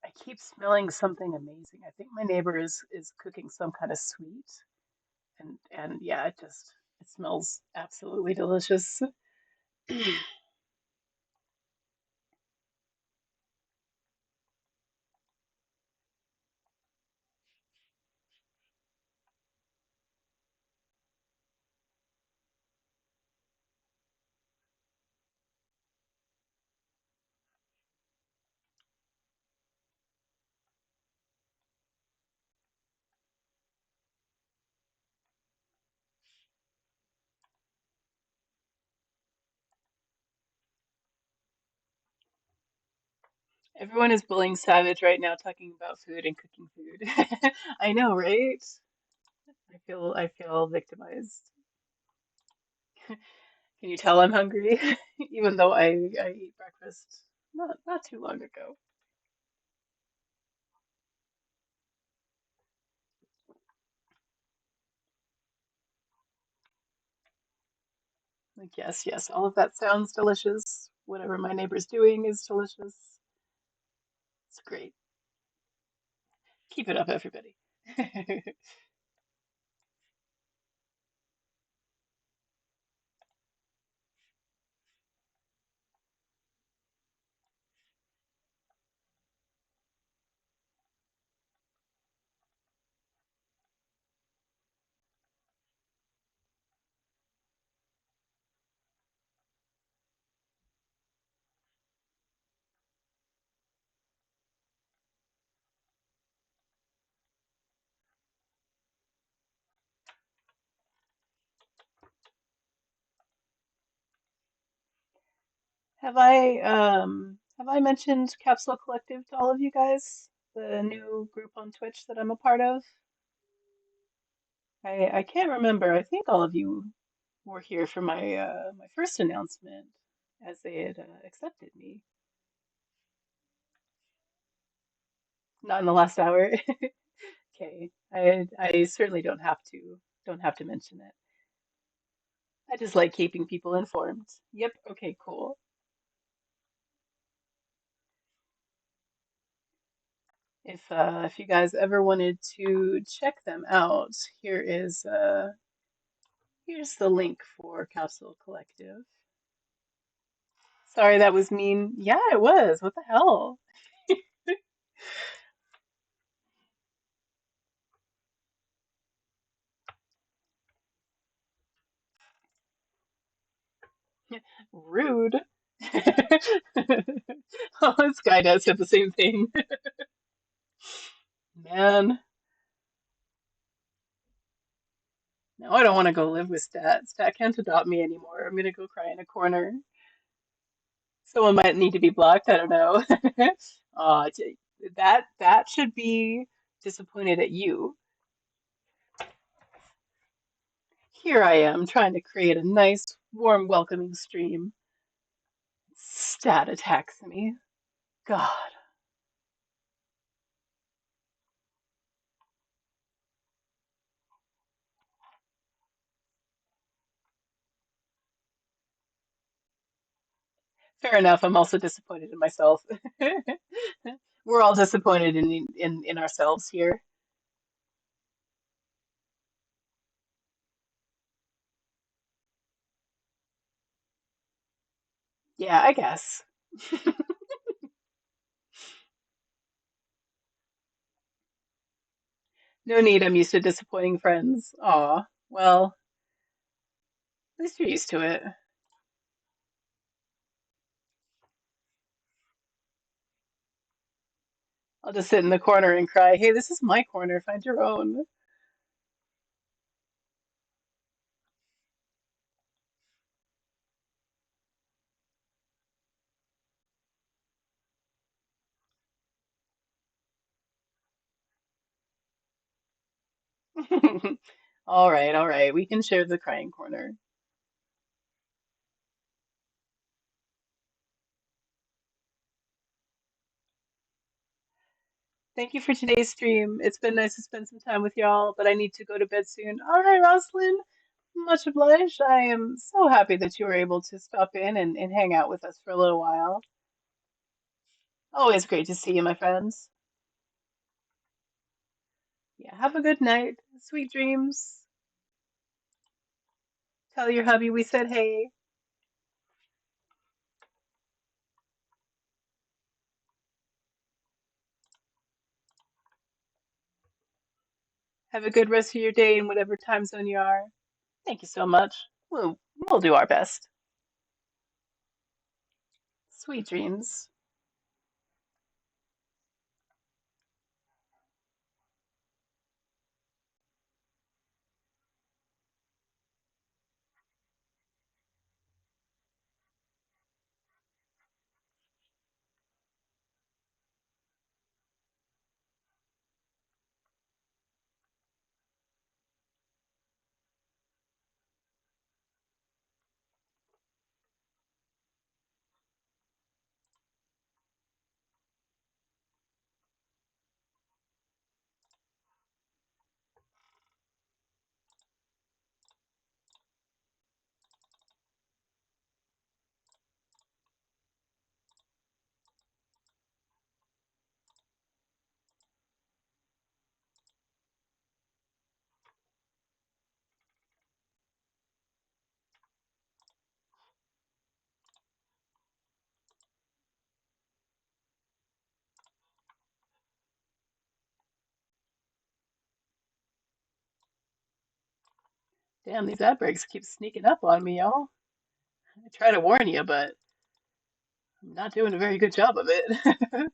Speaker 1: I keep smelling something amazing. I think my neighbor is cooking some kind of sweet, and yeah, it smells absolutely delicious. Everyone is bullying Savage right now, talking about food and cooking food. I know, right? I feel victimized. Can you tell I'm hungry? Even though I ate breakfast not too long ago. Like yes, yes, all of that sounds delicious. Whatever my neighbor's doing is delicious. It's great. Keep it up, everybody. Have I mentioned Capsule Collective to all of you guys? The new group on Twitch that I'm a part of? I can't remember. I think all of you were here for my first announcement as they had accepted me. Not in the last hour. Okay. I certainly don't have to mention it. I just like keeping people informed. Yep, okay, cool. If you guys ever wanted to check them out, here's the link for Capsule Collective. Sorry, that was mean. Yeah, it was. What the hell? Rude. Oh, this guy does have the same thing. Man, now I don't want to go live with Stat. Stat can't adopt me anymore. I'm gonna go cry in a corner. Someone might need to be blocked. I don't know. Aw, that should be disappointed at you. Here I am trying to create a nice, warm, welcoming stream. Stat attacks me. God. Fair enough. I'm also disappointed in myself. We're all disappointed in ourselves here. Yeah, I guess. No need. I'm used to disappointing friends. Aw. Well, at least you're used to it. I'll just sit in the corner and cry, hey, this is my corner. Find your own. All right. We can share the crying corner. Thank you for today's stream. It's been nice to spend some time with y'all, but I need to go to bed soon. All right, Roslyn. Much obliged. I am so happy that you were able to stop in and hang out with us for a little while. Always great to see you, my friends. Yeah, have a good night. Sweet dreams. Tell your hubby we said hey. Have a good rest of your day in whatever time zone you are. Thank you so much. We'll do our best. Sweet dreams. Damn, these ad breaks keep sneaking up on me, y'all. I try to warn you, but I'm not doing a very good job of it.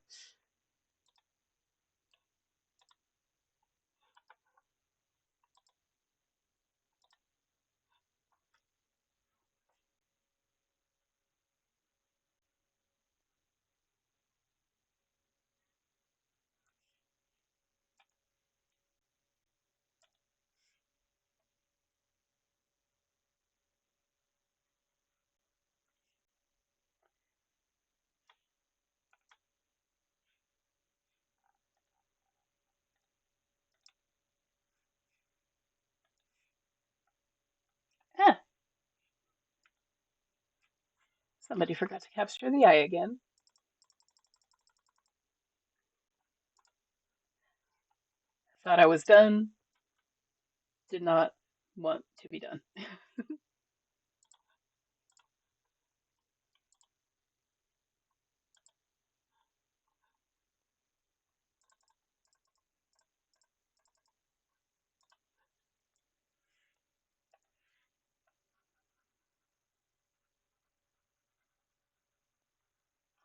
Speaker 1: Somebody forgot to capture the eye again. Thought I was done. Did not want to be done.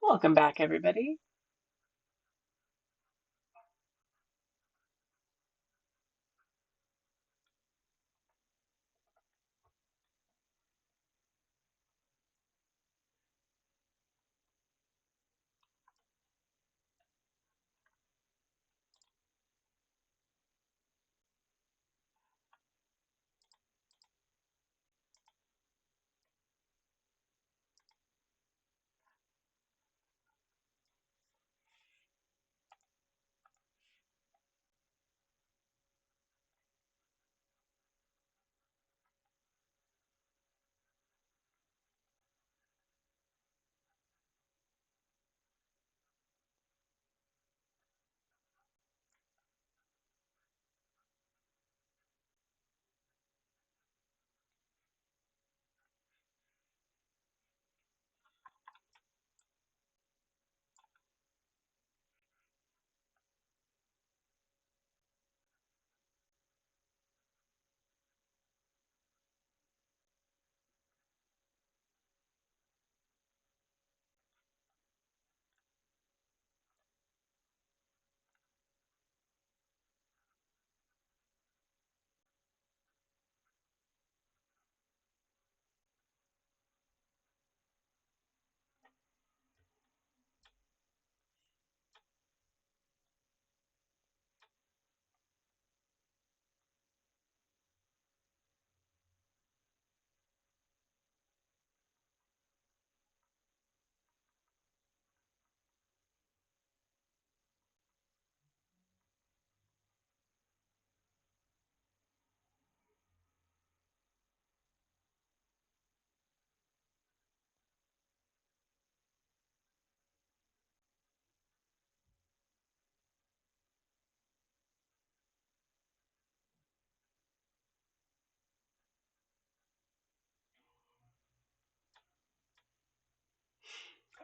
Speaker 1: Welcome back, everybody.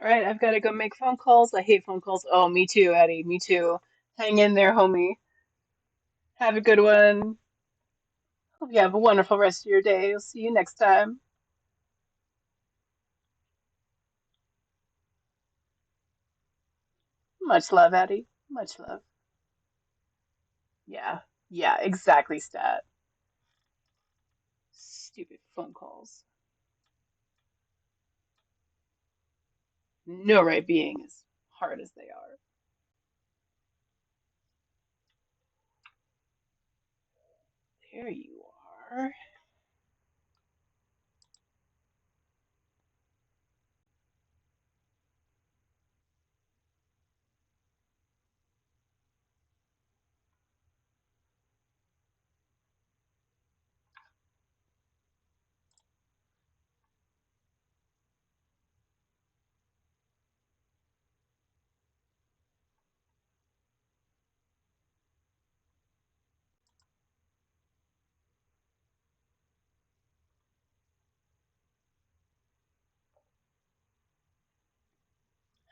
Speaker 1: All right, I've got to go make phone calls. I hate phone calls. Oh, me too, Eddie. Me too. Hang in there, homie. Have a good one. Hope you have a wonderful rest of your day. I'll see you next time. Much love, Eddie. Much love. Yeah. Yeah, exactly, stat. Stupid phone calls. No right being as hard as they are. There you are.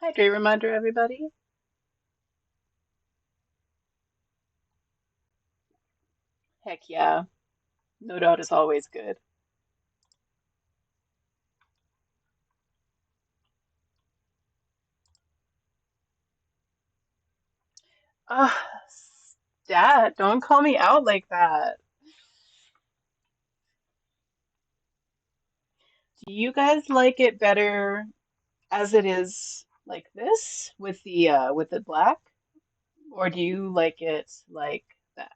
Speaker 1: Hydrate reminder, everybody. Heck yeah. No doubt is always good. Ah, stat, don't call me out like that. Do you guys like it better as it is like this with the black, or do you like it like that?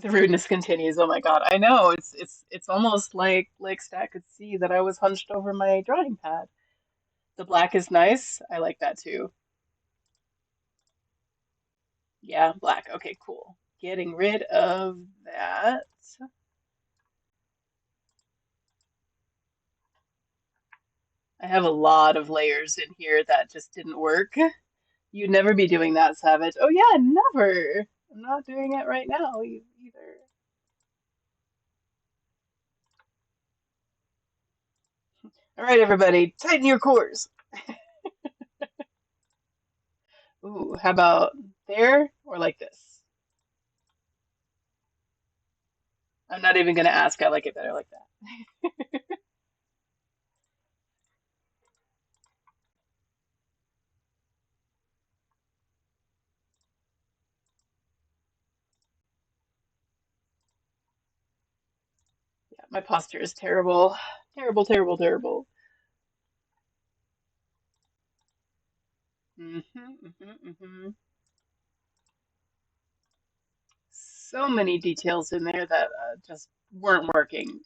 Speaker 1: The rudeness continues. Oh my God, I know it's almost like Stat could see that I was hunched over my drawing pad. The black is nice. I like that too. Yeah, black. Okay, cool. Getting rid of that. I have a lot of layers in here that just didn't work. You'd never be doing that, Savage. Oh yeah, never. I'm not doing it right now either. All right, everybody, tighten your cores. Ooh, how about there or like this? I'm not even gonna ask. I like it better like that. Yeah, my posture is terrible. Terrible, terrible, terrible. So many details in there that just weren't working.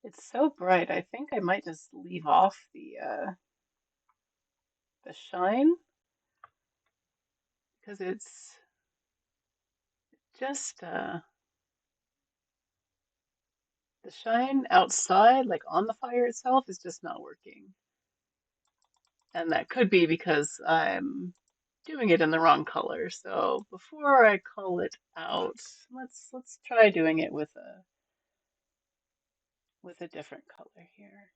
Speaker 1: It's so bright. I think I might just leave off the shine because it's just the shine outside, like on the fire itself, is just not working. And that could be because I'm doing it in the wrong color. So before I call it out, let's try doing it with a different color here.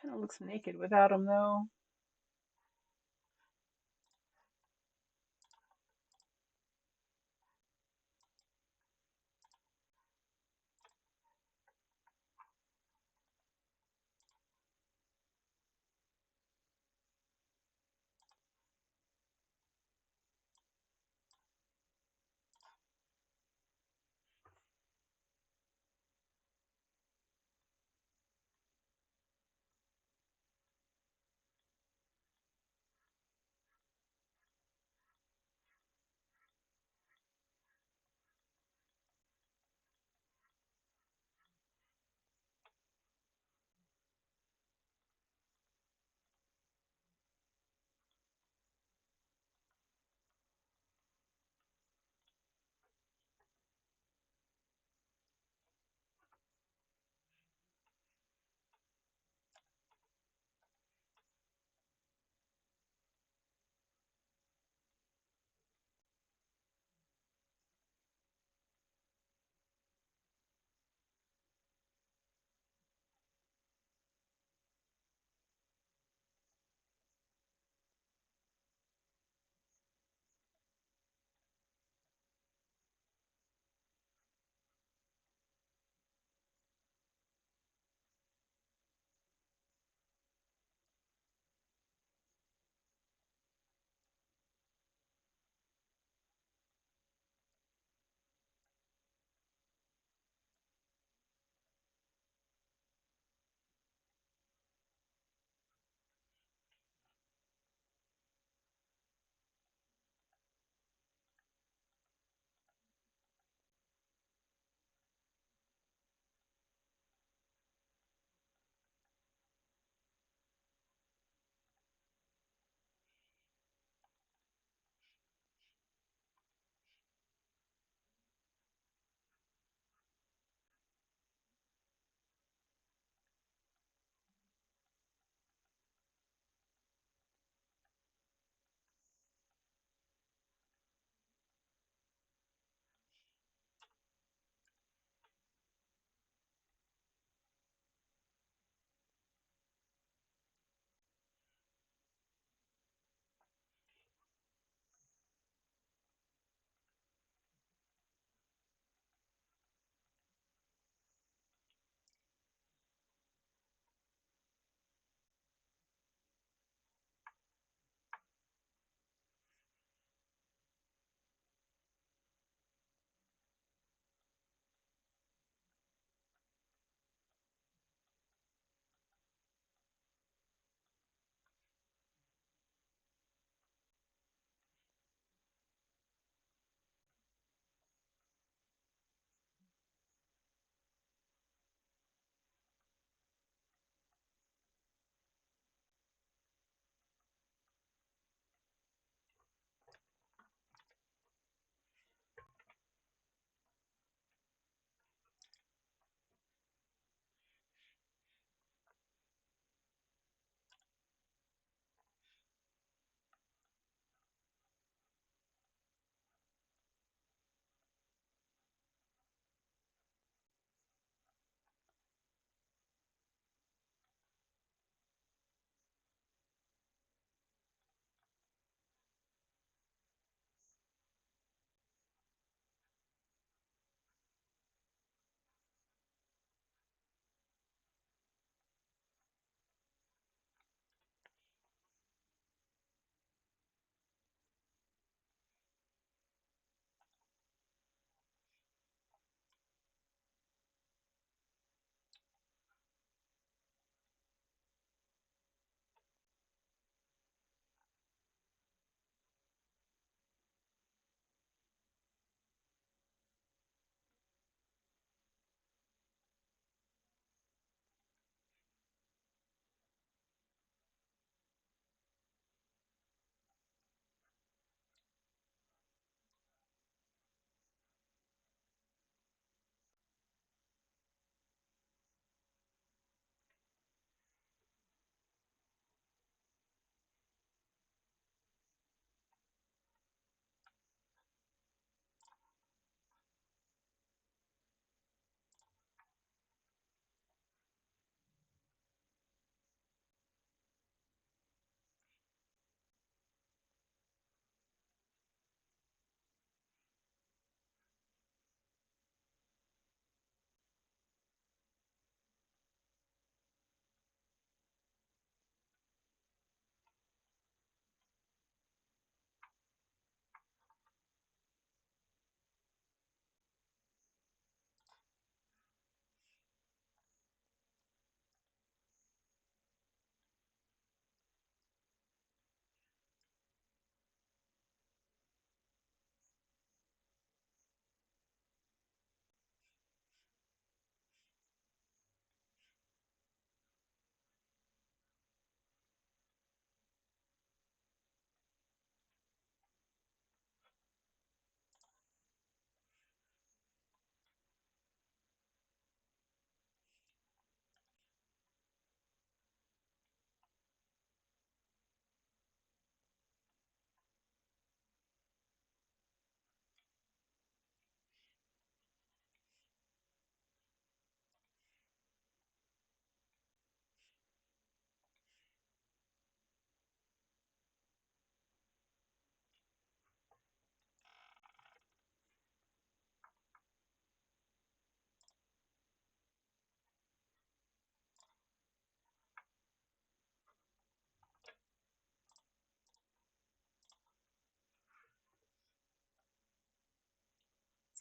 Speaker 1: Kind of looks naked without them though.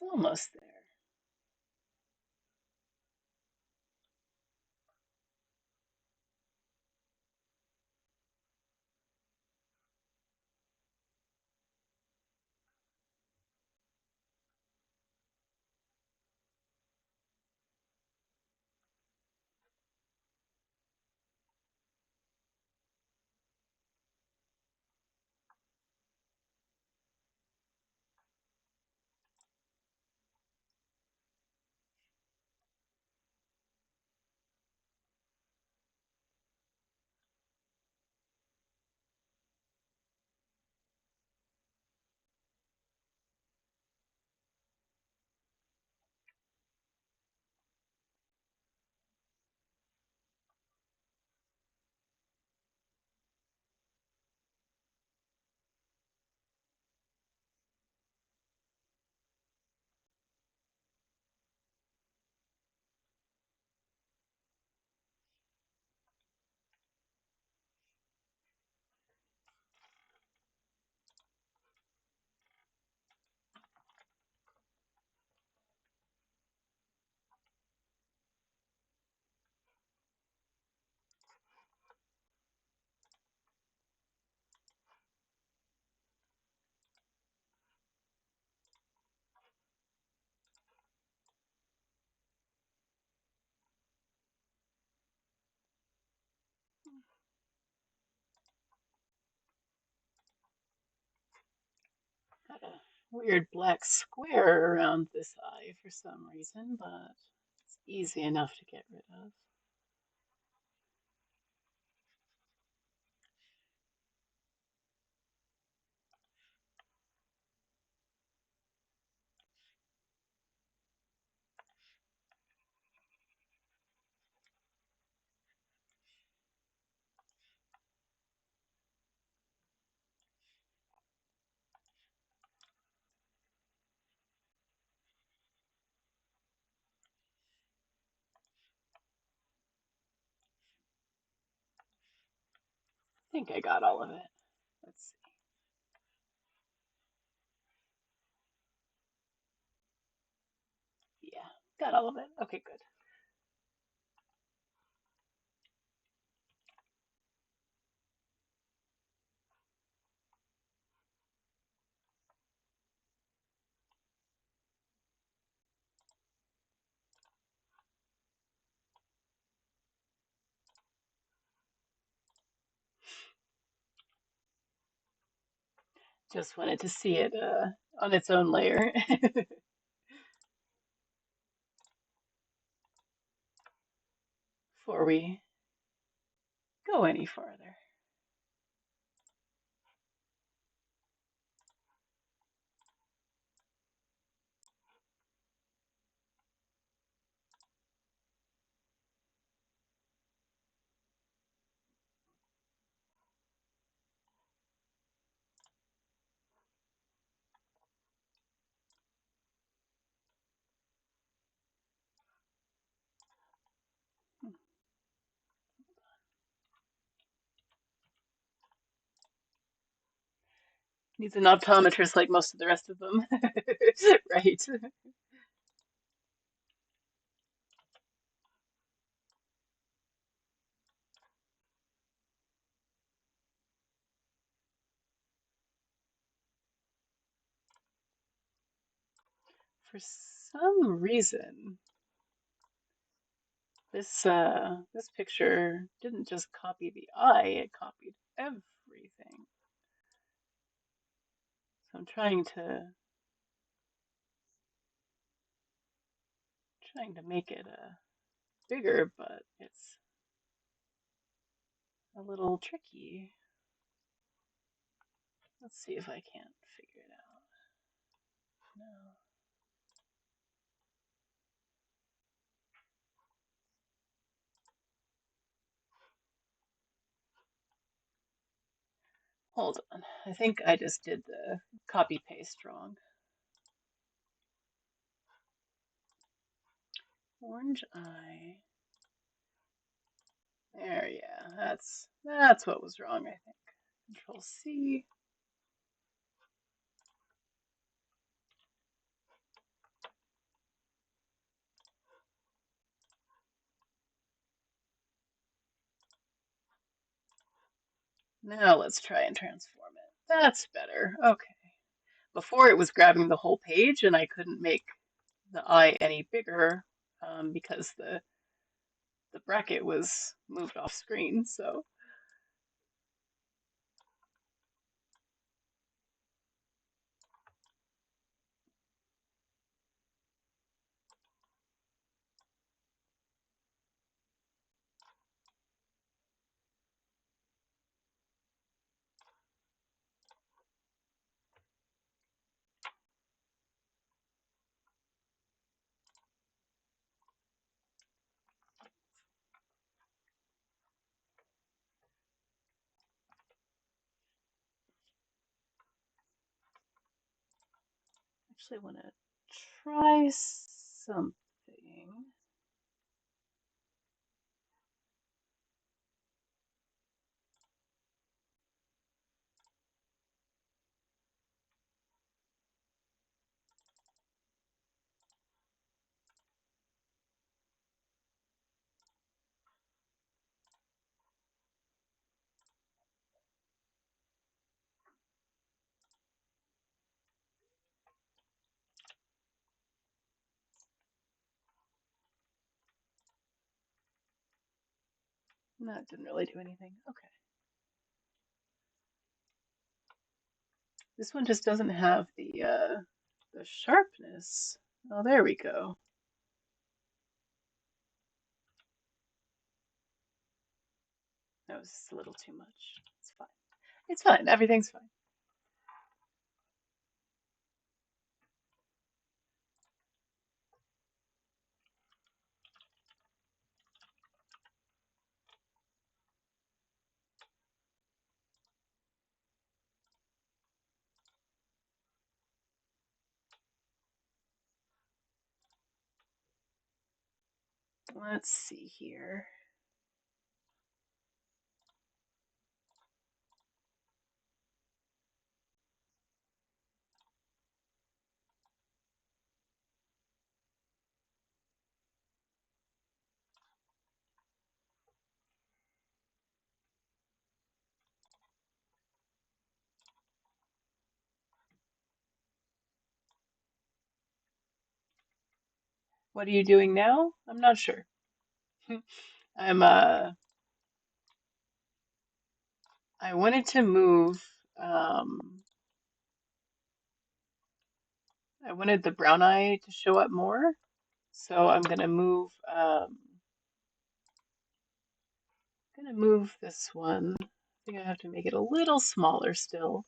Speaker 1: Almost there. Got a weird black square around this eye for some reason, but it's easy enough to get rid of. I think I got all of it. Let's see. Yeah, got all of it. Okay, good. Just wanted to see it on its own layer before we go any farther. Needs an optometrist like most of the rest of them. Right. For some reason, this picture didn't just copy the eye, it copied everything. So I'm trying to make it bigger, but it's a little tricky. Let's see if I can't figure it out. No. Hold on. I think I just did the copy paste wrong. Orange eye. There, yeah. That's what was wrong, I think. Control C. Now let's try and transform it. That's better. Okay. Before it was grabbing the whole page and I couldn't make the eye any bigger because the bracket was moved off screen. So actually want to try something. No, it didn't really do anything. Okay. This one just doesn't have the sharpness. Oh, there we go. That was just a little too much. It's fine. It's fine. Everything's fine. Let's see here. What are you doing now? I'm not sure. I'm I wanted to move I wanted the brown eye to show up more. So gonna move this one. I think I have to make it a little smaller still.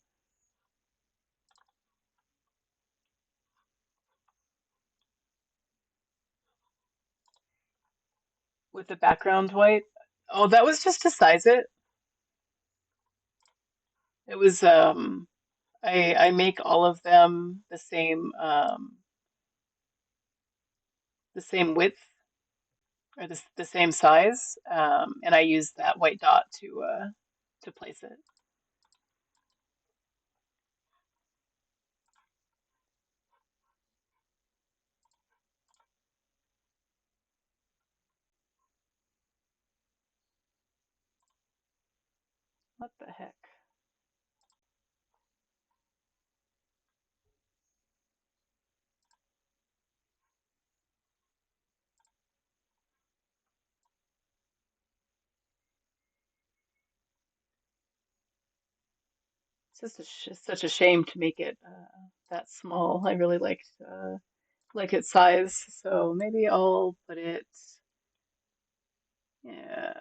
Speaker 1: With the background white. Oh, that was just to size it. It was I make all of them the same width or the same size, and I use that white dot to place it. What the heck? It's such a shame to make it that small. I really like its size, so maybe I'll put it. Yeah,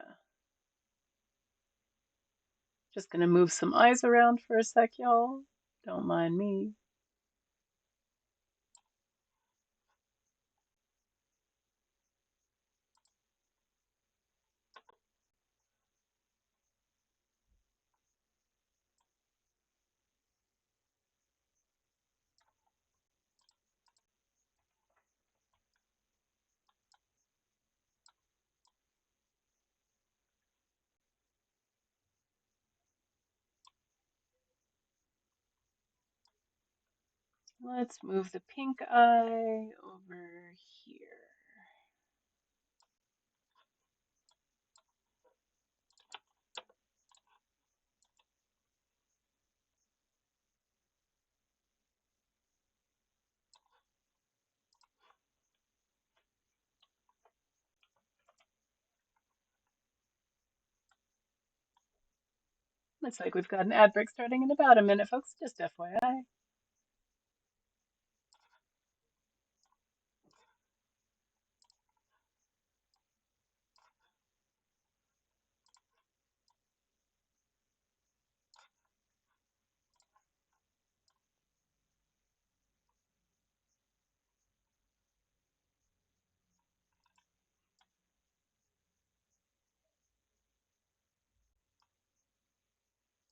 Speaker 1: just gonna move some eyes around for a sec, y'all. Don't mind me. Let's move the pink eye over here. Looks like we've got an ad break starting in about a minute, folks. Just FYI.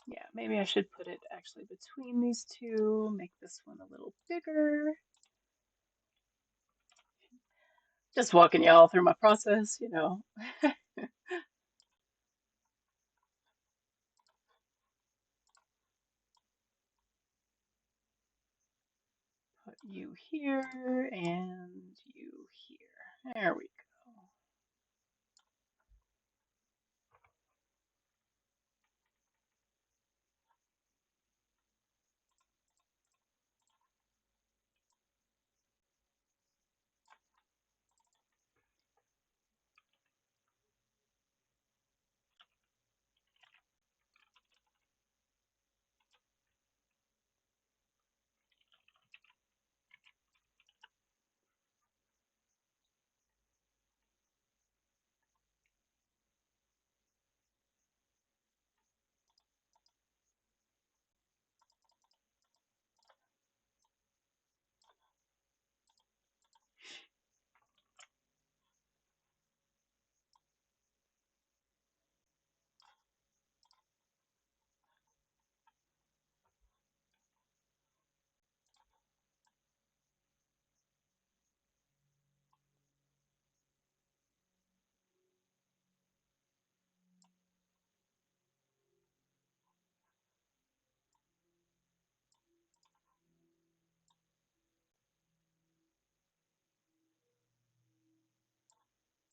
Speaker 1: Yeah, maybe I should put it actually between these two, make this one a little bigger. Just walking y'all through my process, you know. Put you here and you here. There we go.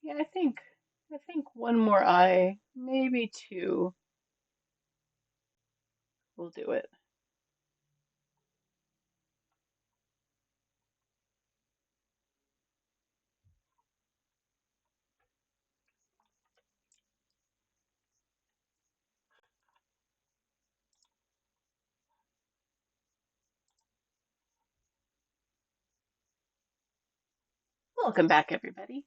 Speaker 1: Yeah, I think one more eye, maybe two, will do it. Welcome back, everybody.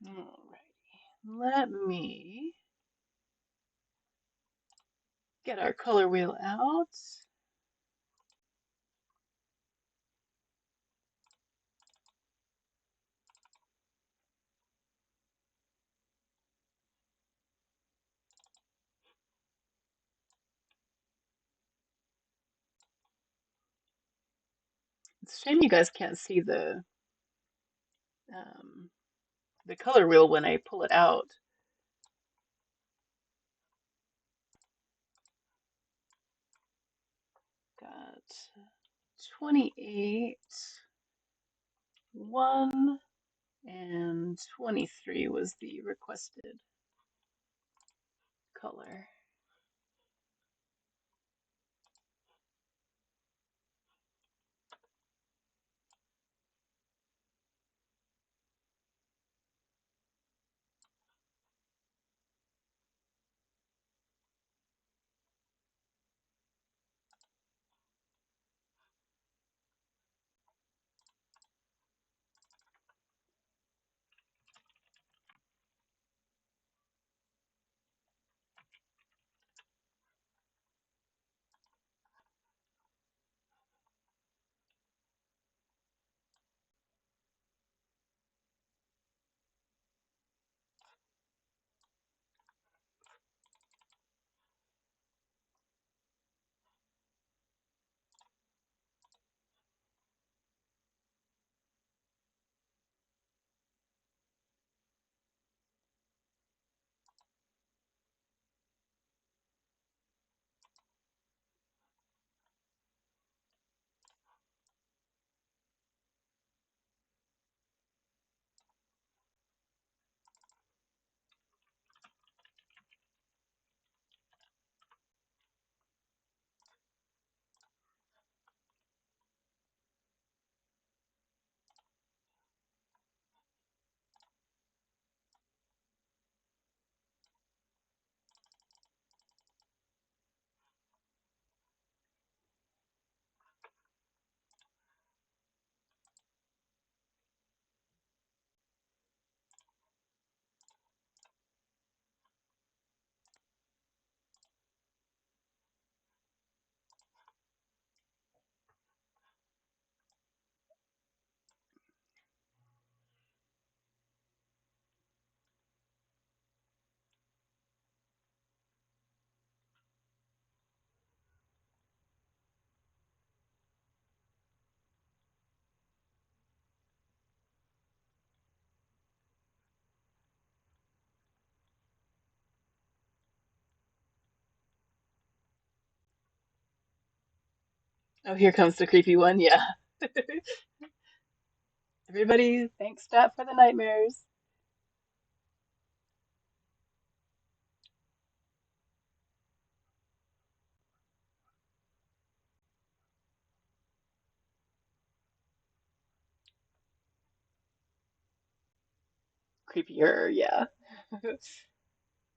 Speaker 1: Alrighty, let me get our color wheel out. It's a shame you guys can't see um, the color wheel when I pull it out. Got 28, 1, and 23 was the requested color. Oh, here comes the creepy one. Yeah. Everybody, thanks Stat for the nightmares. Creepier, yeah.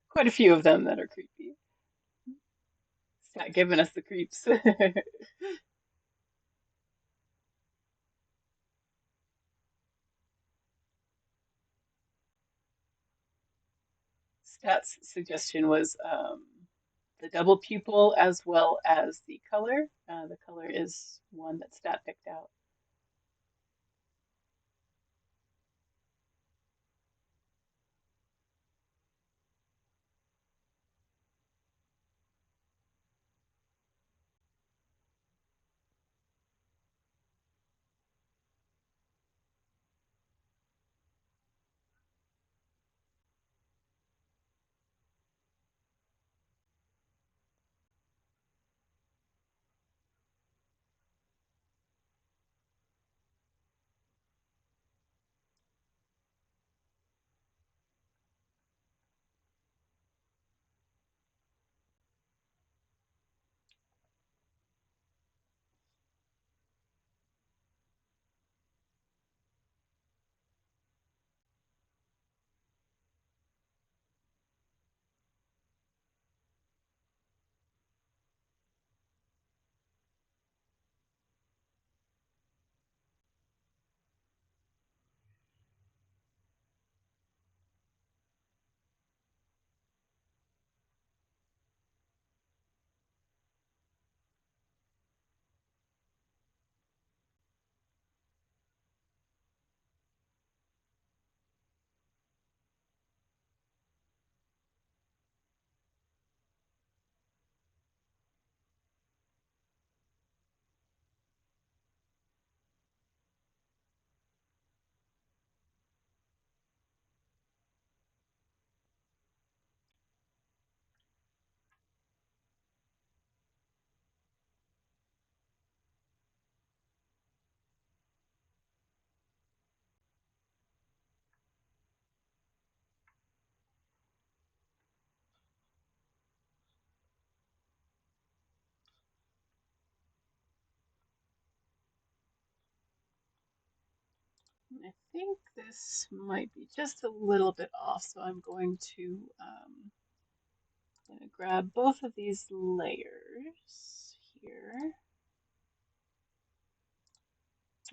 Speaker 1: Quite a few of them that are creepy. Stat giving us the creeps. Stat's suggestion was the double pupil as well as the color. The color is one that Stat picked out. I think this might be just a little bit off, so I'm gonna grab both of these layers here.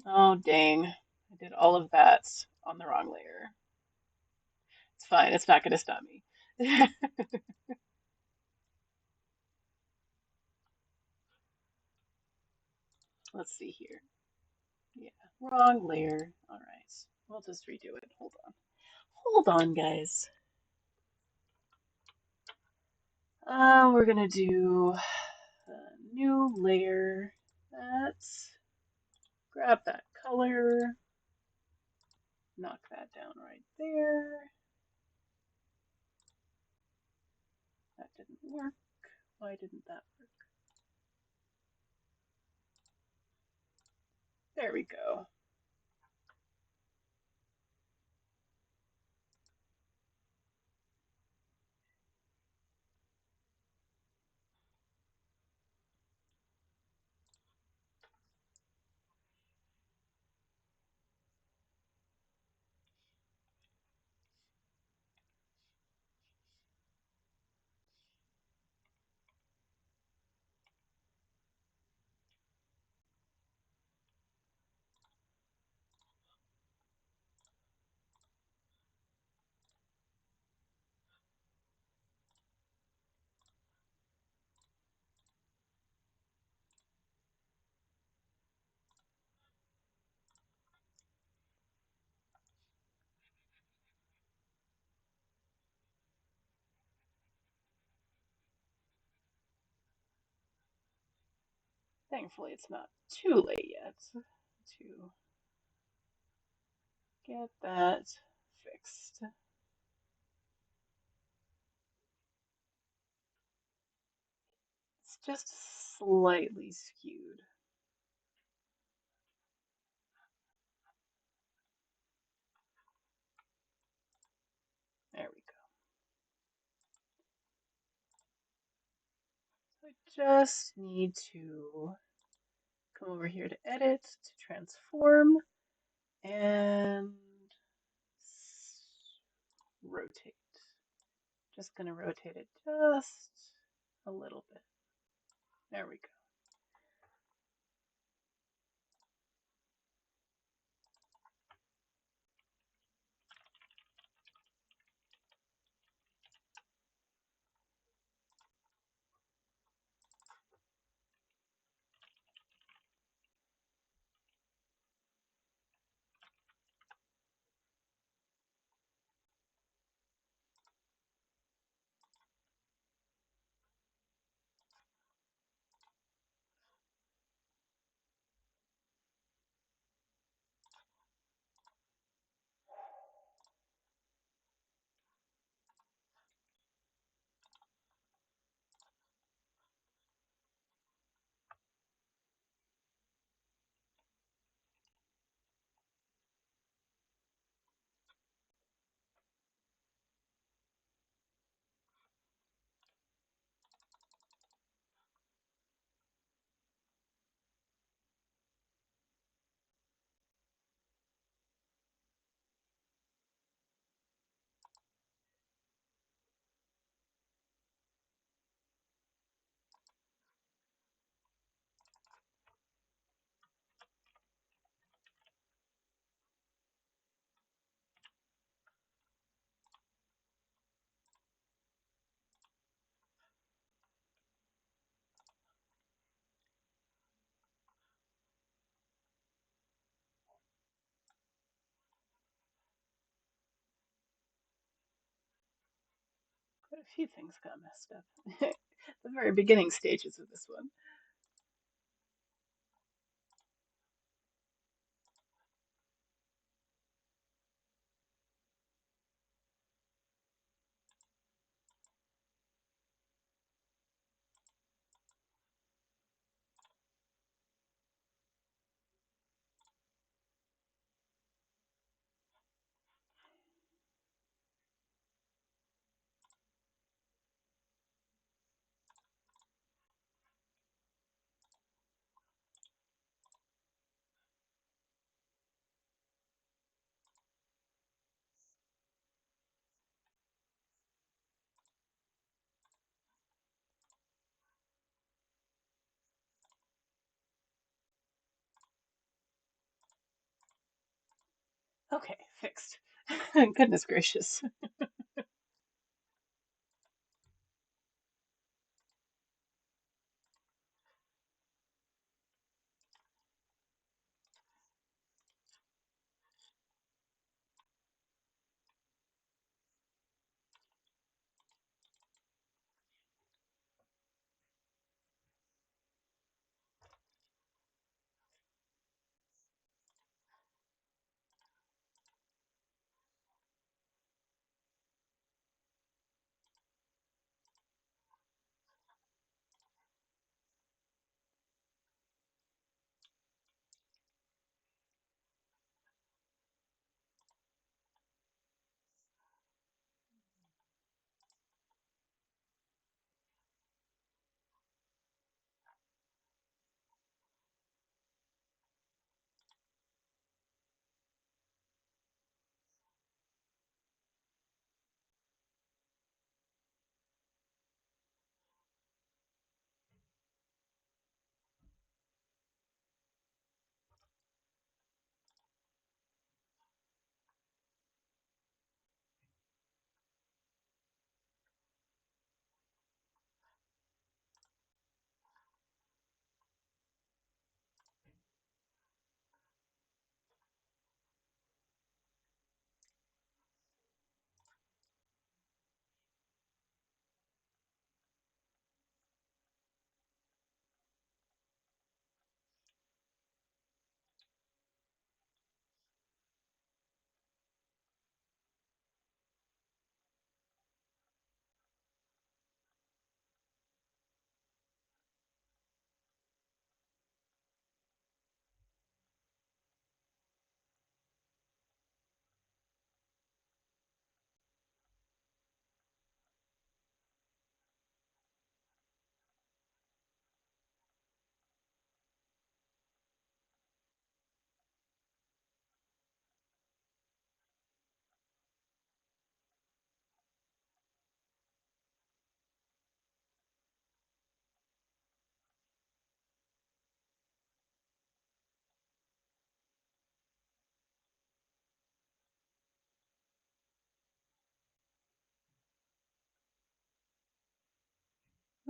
Speaker 1: Oh, dang. I did all of that on the wrong layer. It's fine. It's not going to stop me. Let's see here. Yeah, wrong layer. All right. We'll just redo it. Hold on. Hold on, guys. We're going to do a new layer. Let's grab that color. Knock that down right there. That didn't work. Why didn't that work? There we go. Thankfully, it's not too late yet to get that fixed. It's just slightly skewed. I just need to come over here to edit, to transform, and rotate. Just going to rotate it just a little bit. There we go. Quite a few things got messed up. The very beginning stages of this one. Okay, fixed. Goodness gracious.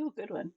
Speaker 1: Ooh, good one.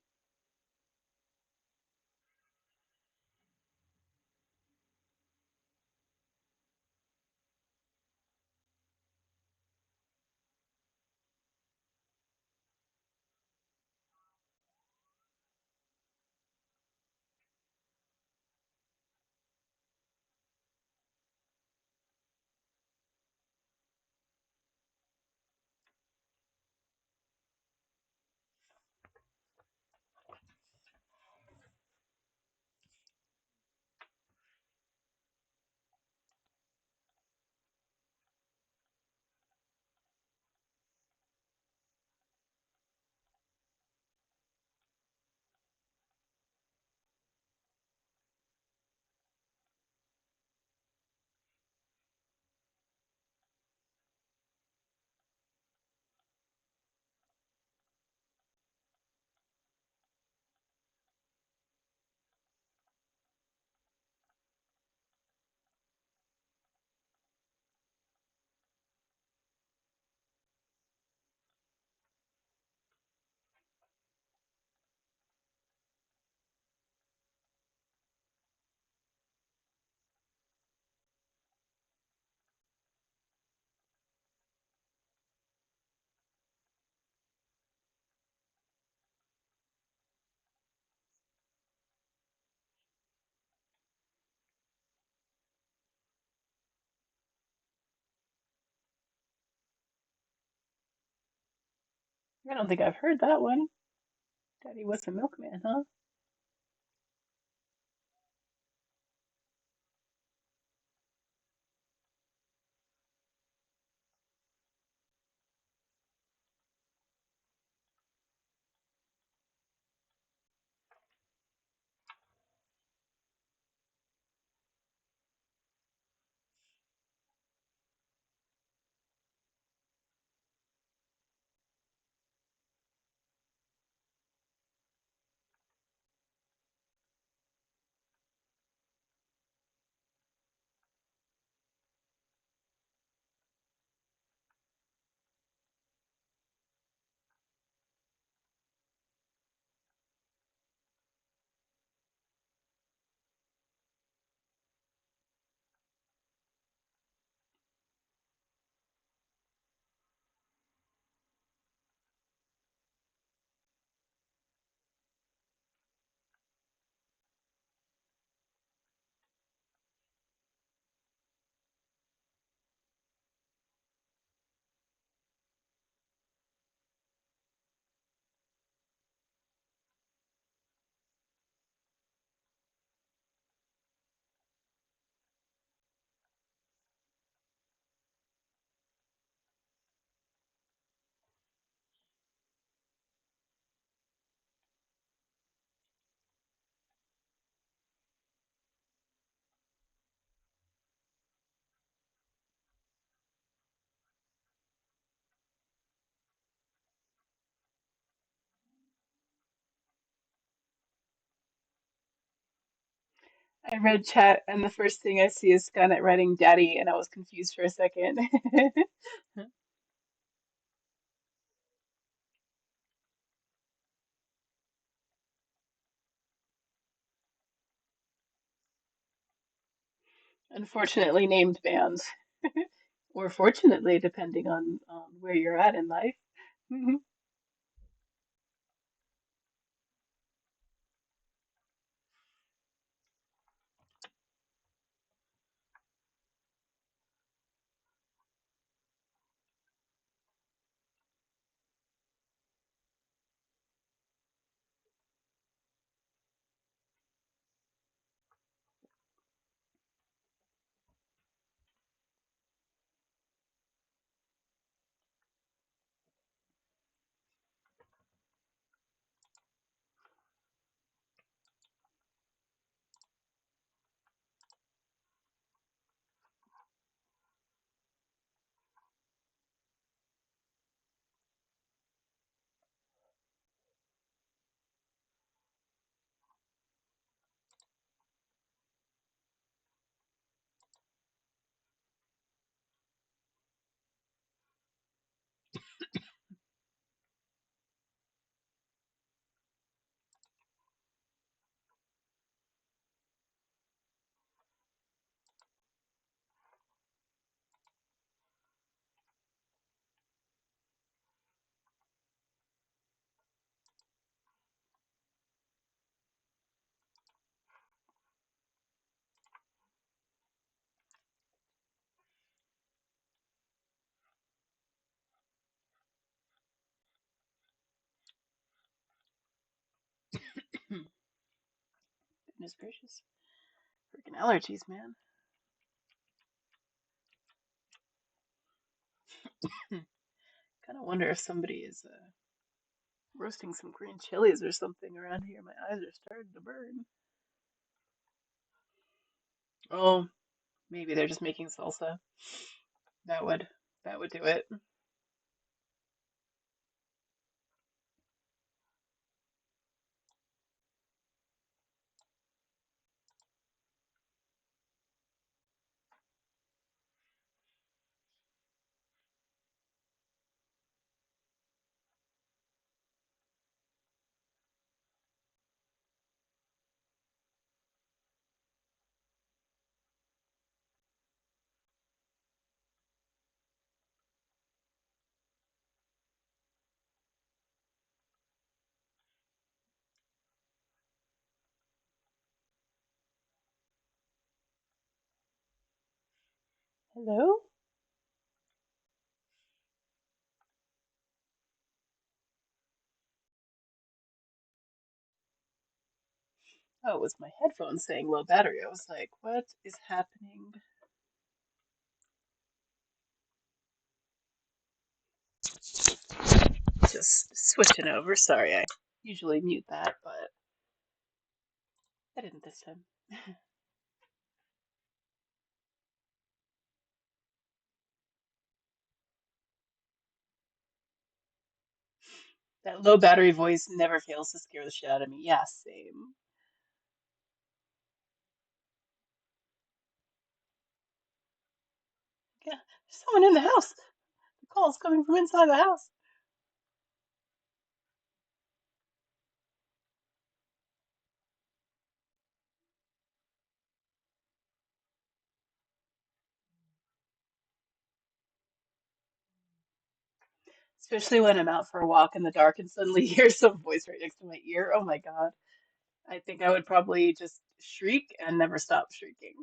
Speaker 1: I don't think I've heard that one. Daddy was a milkman, huh? I read chat, and the first thing I see is Skynet writing "Daddy," and I was confused for a second. Unfortunately named bands, or fortunately, depending on where you're at in life. Goodness gracious. Freaking allergies, man. Kind of wonder if somebody is roasting some green chilies or something around here. My eyes are starting to burn. Oh, maybe they're just making salsa. That would that would do it. Hello? Oh, it was my headphones saying low battery. I was like, what is happening? Just switching over. Sorry, I usually mute that, but I didn't this time. That low battery voice never fails to scare the shit out of me. Yeah, same. Yeah, there's someone in the house. The call's coming from inside the house. Especially when I'm out for a walk in the dark and suddenly hear some voice right next to my ear. Oh my God. I think I would probably just shriek and never stop shrieking.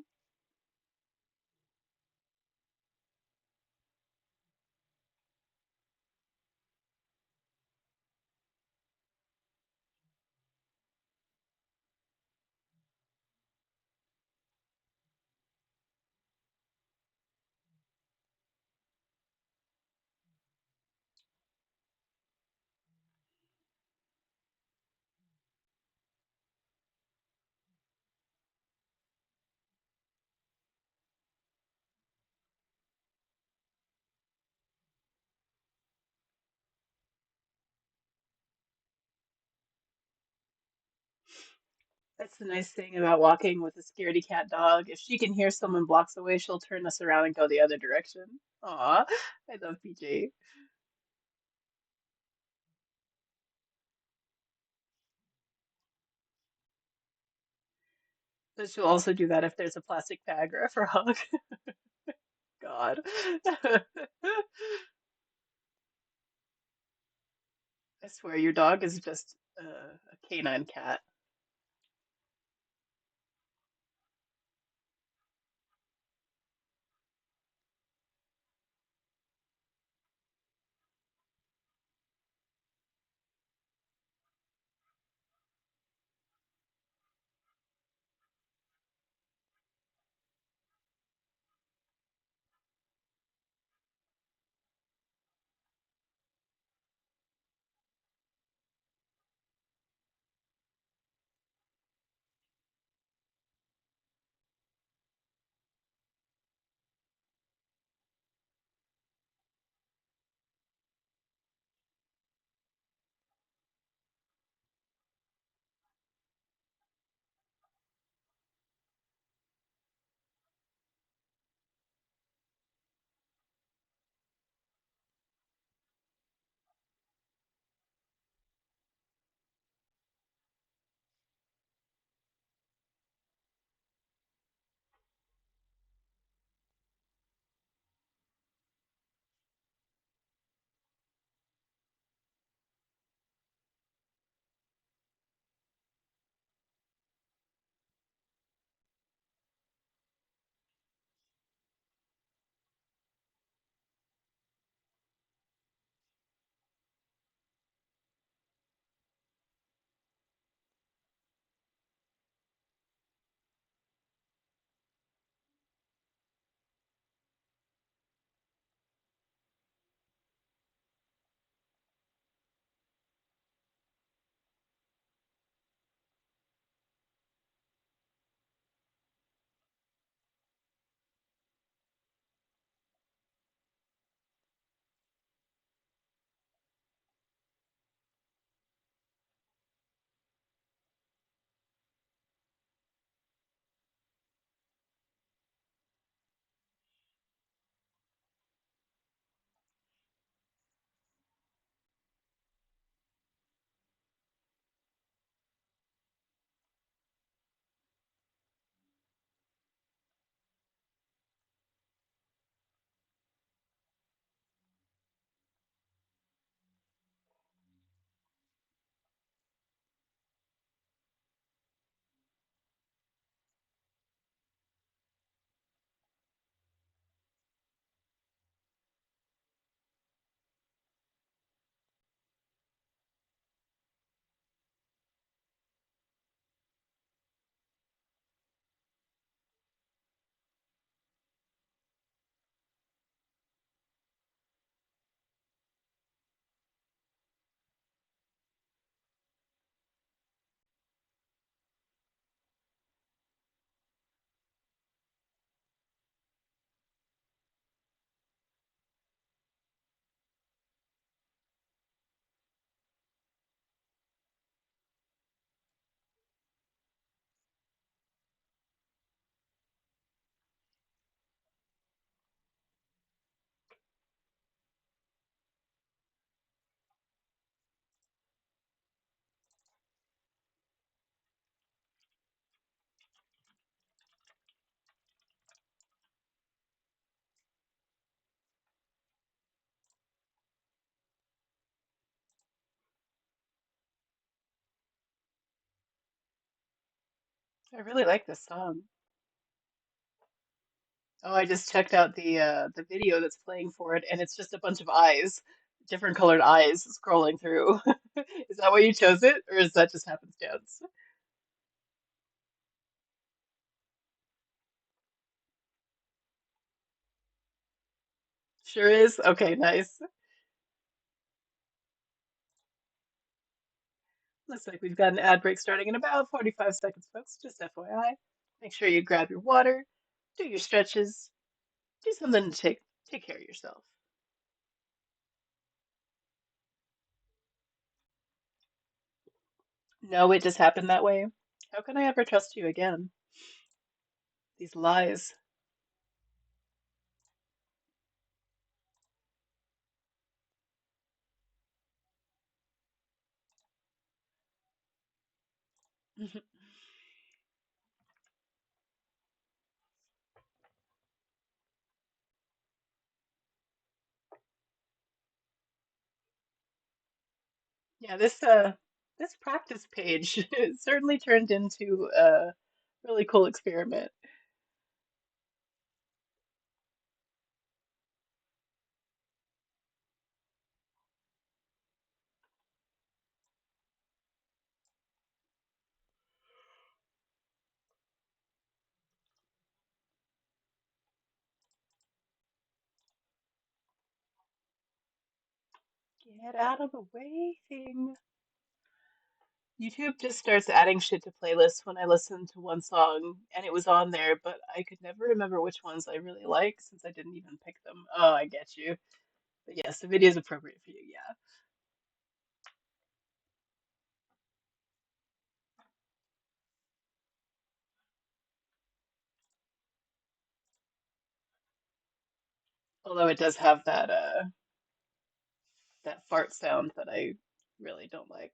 Speaker 1: That's the nice thing about walking with a scaredy cat dog. If she can hear someone blocks away, she'll turn us around and go the other direction. Aw, I love PJ. But she'll also do that if there's a plastic bag or a frog. God. I swear your dog is just a canine cat. I really like this song. Oh, I just checked out the video that's playing for it, and it's just a bunch of eyes, different colored eyes scrolling through. Is that why you chose it, or is that just happenstance? Sure is. Okay, nice. Looks like we've got an ad break starting in about 45 seconds, folks. Just FYI. Make sure you grab your water, do your stretches, do something to take care of yourself. No, it just happened that way. How can I ever trust you again? These lies. Yeah, this practice page it certainly turned into a really cool experiment. Get out of the way thing. YouTube just starts adding shit to playlists when I listen to one song and it was on there, but I could never remember which ones I really like since I didn't even pick them. Oh, I get you. But yes, the video is appropriate for you, yeah. Although it does have that fart sound that I really don't like.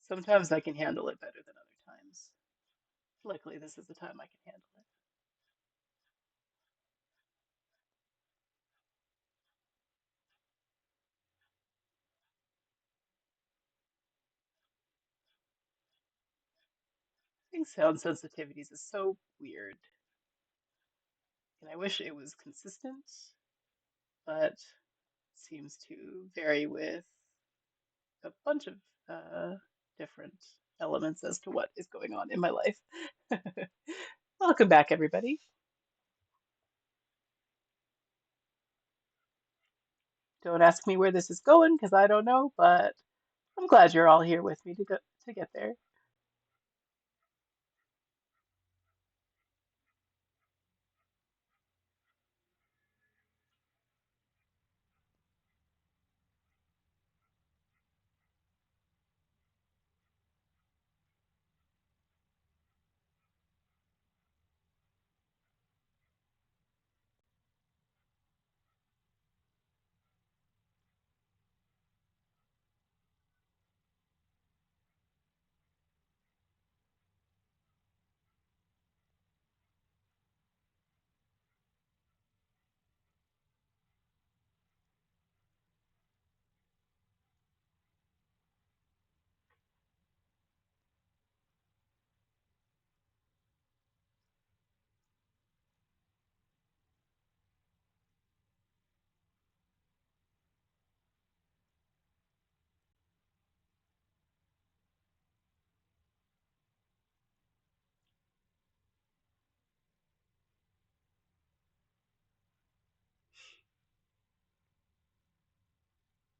Speaker 1: Sometimes I can handle it better than other times. Luckily, this is the time I can handle it. I think sound sensitivities is so weird, and I wish it was consistent, but seems to vary with a bunch of uh, different elements as to what is going on in my life. Welcome back, everybody. Don't ask me where this is going because I don't know, but I'm glad you're all here with me to get there.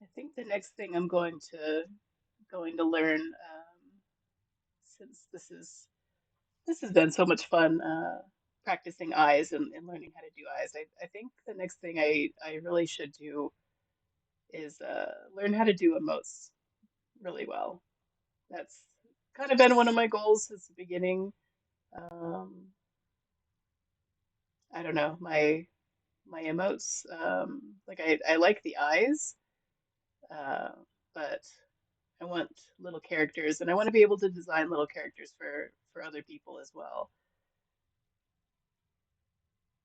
Speaker 1: I think the next thing I'm going to learn, since this has been so much fun practicing eyes and learning how to do eyes. I think the next thing I really should do is learn how to do emotes really well. That's kind of been one of my goals since the beginning. Um, I don't know, my emotes. Like I like the eyes, uh, but I want little characters, and I want to be able to design little characters for other people as well.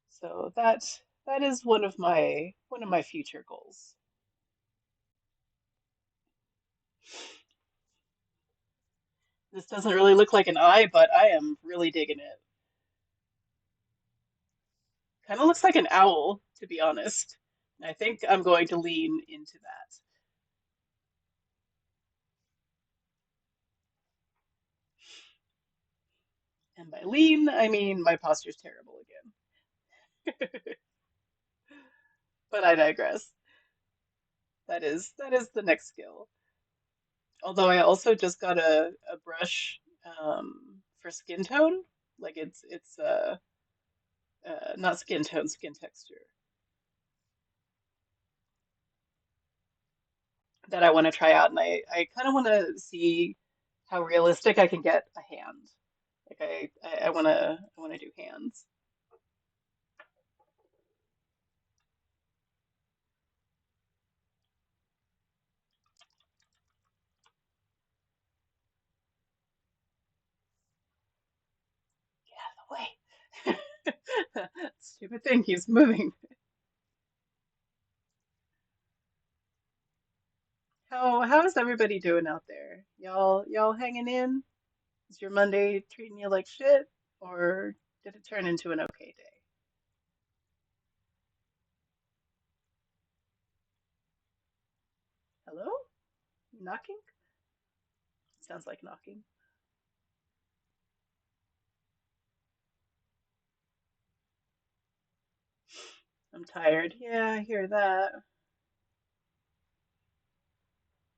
Speaker 1: So that That is one of my future goals. This doesn't really look like an eye, but I am really digging it. Kind of looks like an owl, to be honest. I think I'm going to lean into that. And by lean, I mean my posture's terrible again. But I digress. That is the next skill. Although I also just got a brush for skin tone. Like it's not skin tone, skin texture that I want to try out, and I kind of want to see how realistic I can get a hand. Like I want to do hands. Get out of the way. Stupid thing keeps moving. How is everybody doing out there? Y'all hanging in? Is your Monday treating you like shit, or did it turn into an okay day? Hello? Knocking? Sounds like knocking. I'm tired. Yeah, I hear that.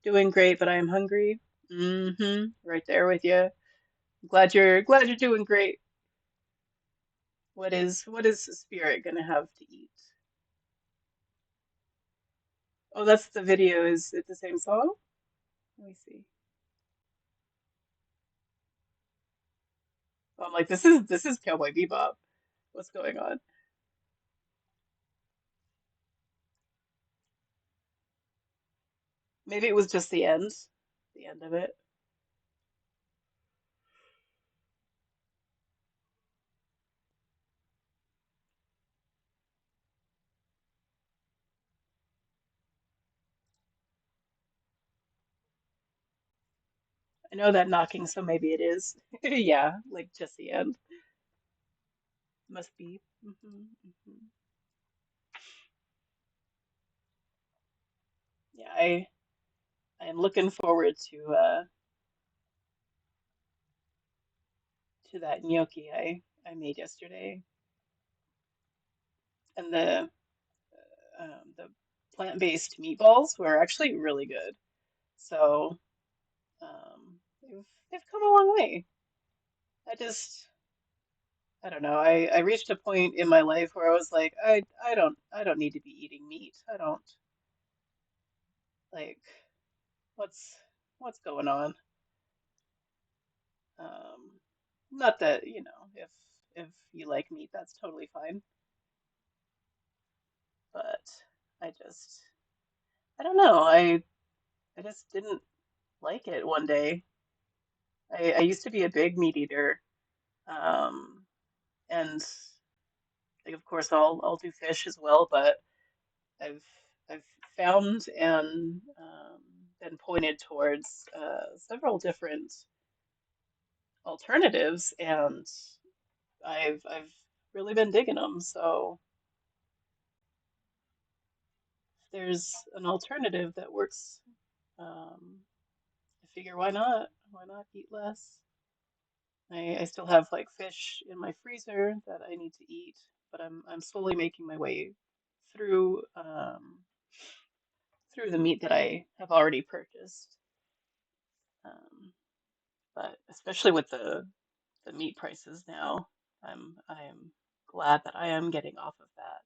Speaker 1: Doing great, but I am hungry. Mm-hmm. Right there with you. Glad you're doing great. What is Spirit gonna have to eat? Oh, that's the video. Is it the same song? Let me see. Oh, I'm like, this is Cowboy Bebop. What's going on? Maybe it was just the end of it. I know that knocking, so maybe it is. Yeah, like just the end. Must be. Hmm. Yeah, I am looking forward to that gnocchi I made yesterday, and the plant-based meatballs were actually really good. So they've come a long way. I just I don't know. I reached a point in my life where I was like, I don't need to be eating meat. I don't like what's what's going on. Um, Not that, if you like meat, that's totally fine. But I just I don't know. I just didn't like it one day. I used to be a big meat eater. Um, and like of course I'll do fish as well, but I've I've found and been pointed towards several different alternatives, and I've really been digging them. So if there's an alternative that works, um, I figure why not? Why not eat less? I still have like fish in my freezer that I need to eat, but I'm slowly making my way through through the meat that I have already purchased. Um, but especially with the meat prices now, I am glad that I am getting off of that.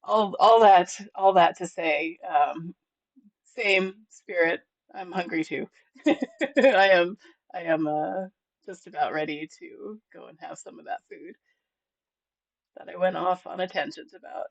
Speaker 1: all that to say, same spirit. I'm hungry too. I am I am just about ready to go and have some of that food that I went off on a tangent about.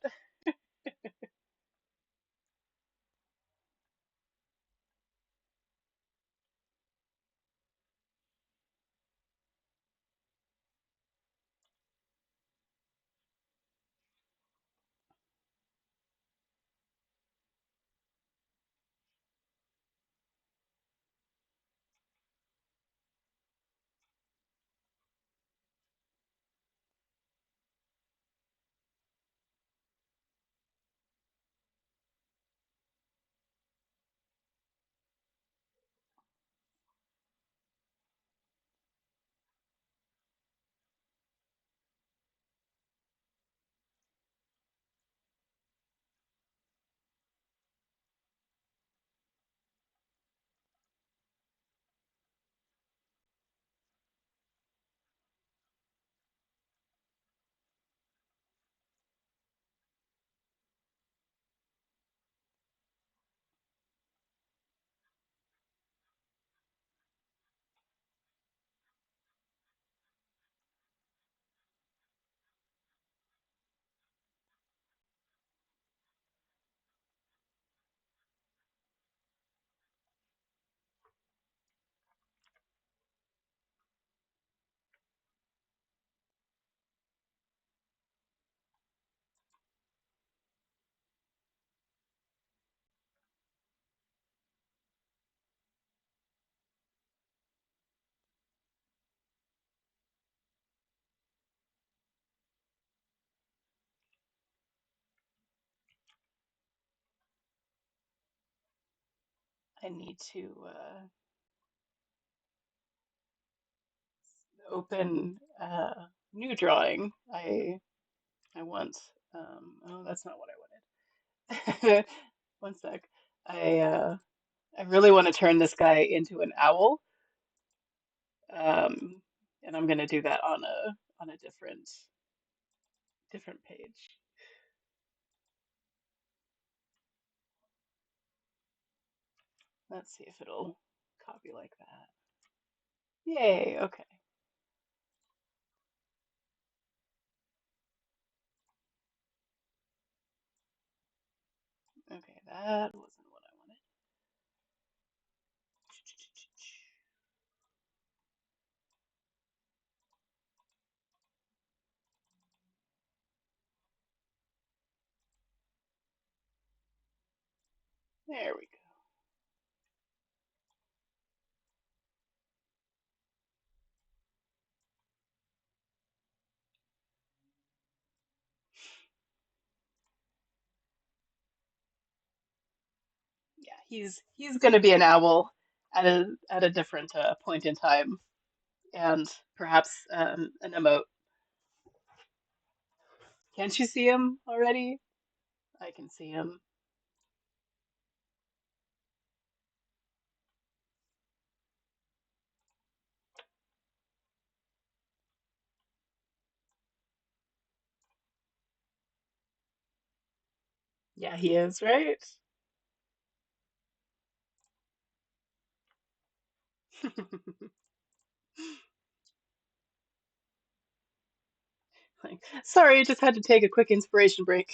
Speaker 1: I need to open new drawing. I want oh that's not what I wanted. One sec. I uh I really want to turn this guy into an owl. Um and I'm gonna do that on a different page. Let's see if it'll copy like that. Yay, okay. Okay, that wasn't what I wanted. There we go. Yeah, he's gonna be an owl at a different point in time, and perhaps an emote. Can't you see him already? I can see him. Yeah, he is, right? Like, sorry, I just had to take a quick inspiration break.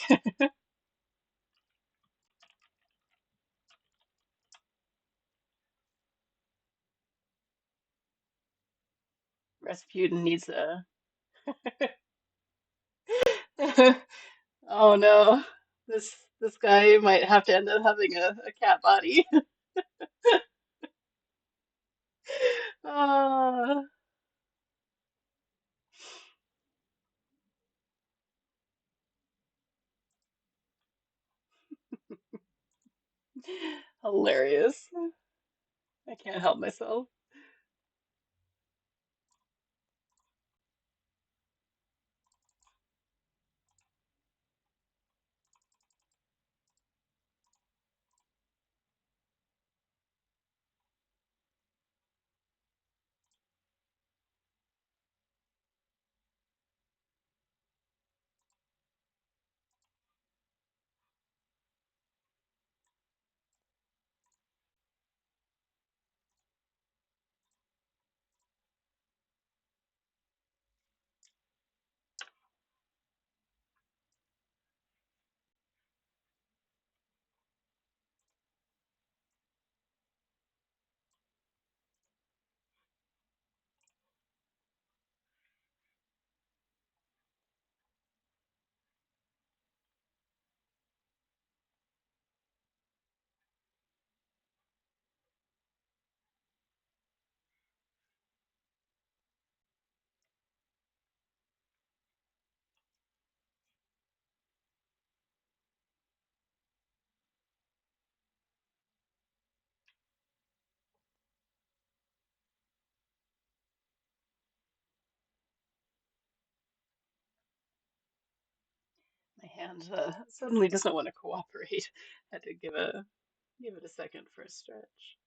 Speaker 1: Rasputin needs a. Oh no, this guy might have to end up having a cat body. Ah, hilarious. I can't help myself. hand suddenly doesn't want to cooperate. Had to give it a second for a stretch.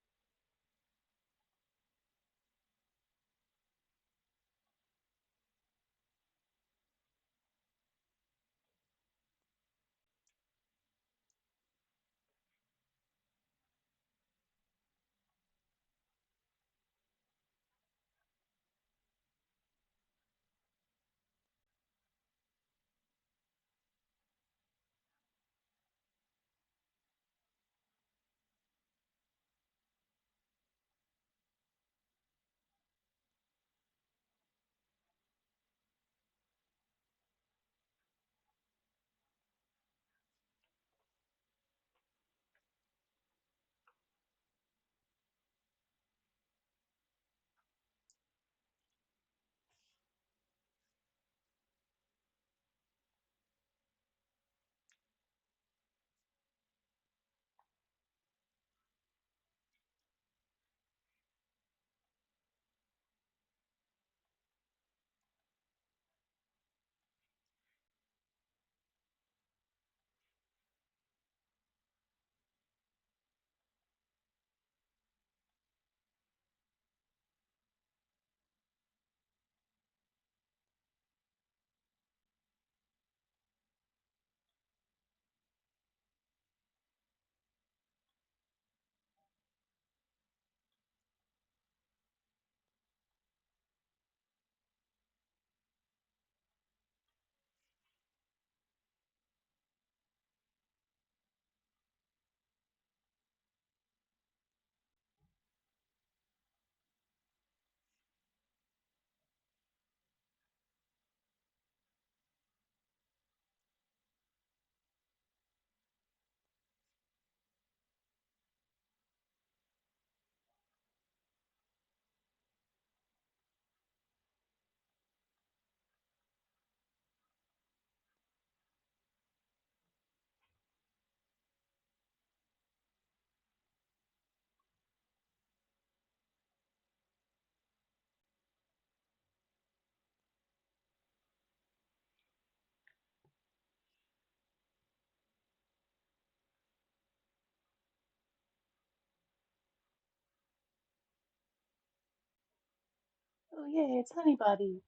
Speaker 1: Oh yay, it's Honeybody.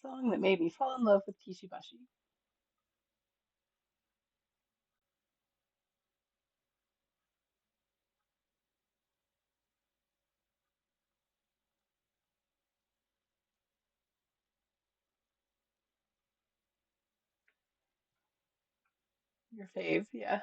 Speaker 1: Song that made me fall in love with Kishibashi. Your fave, yeah.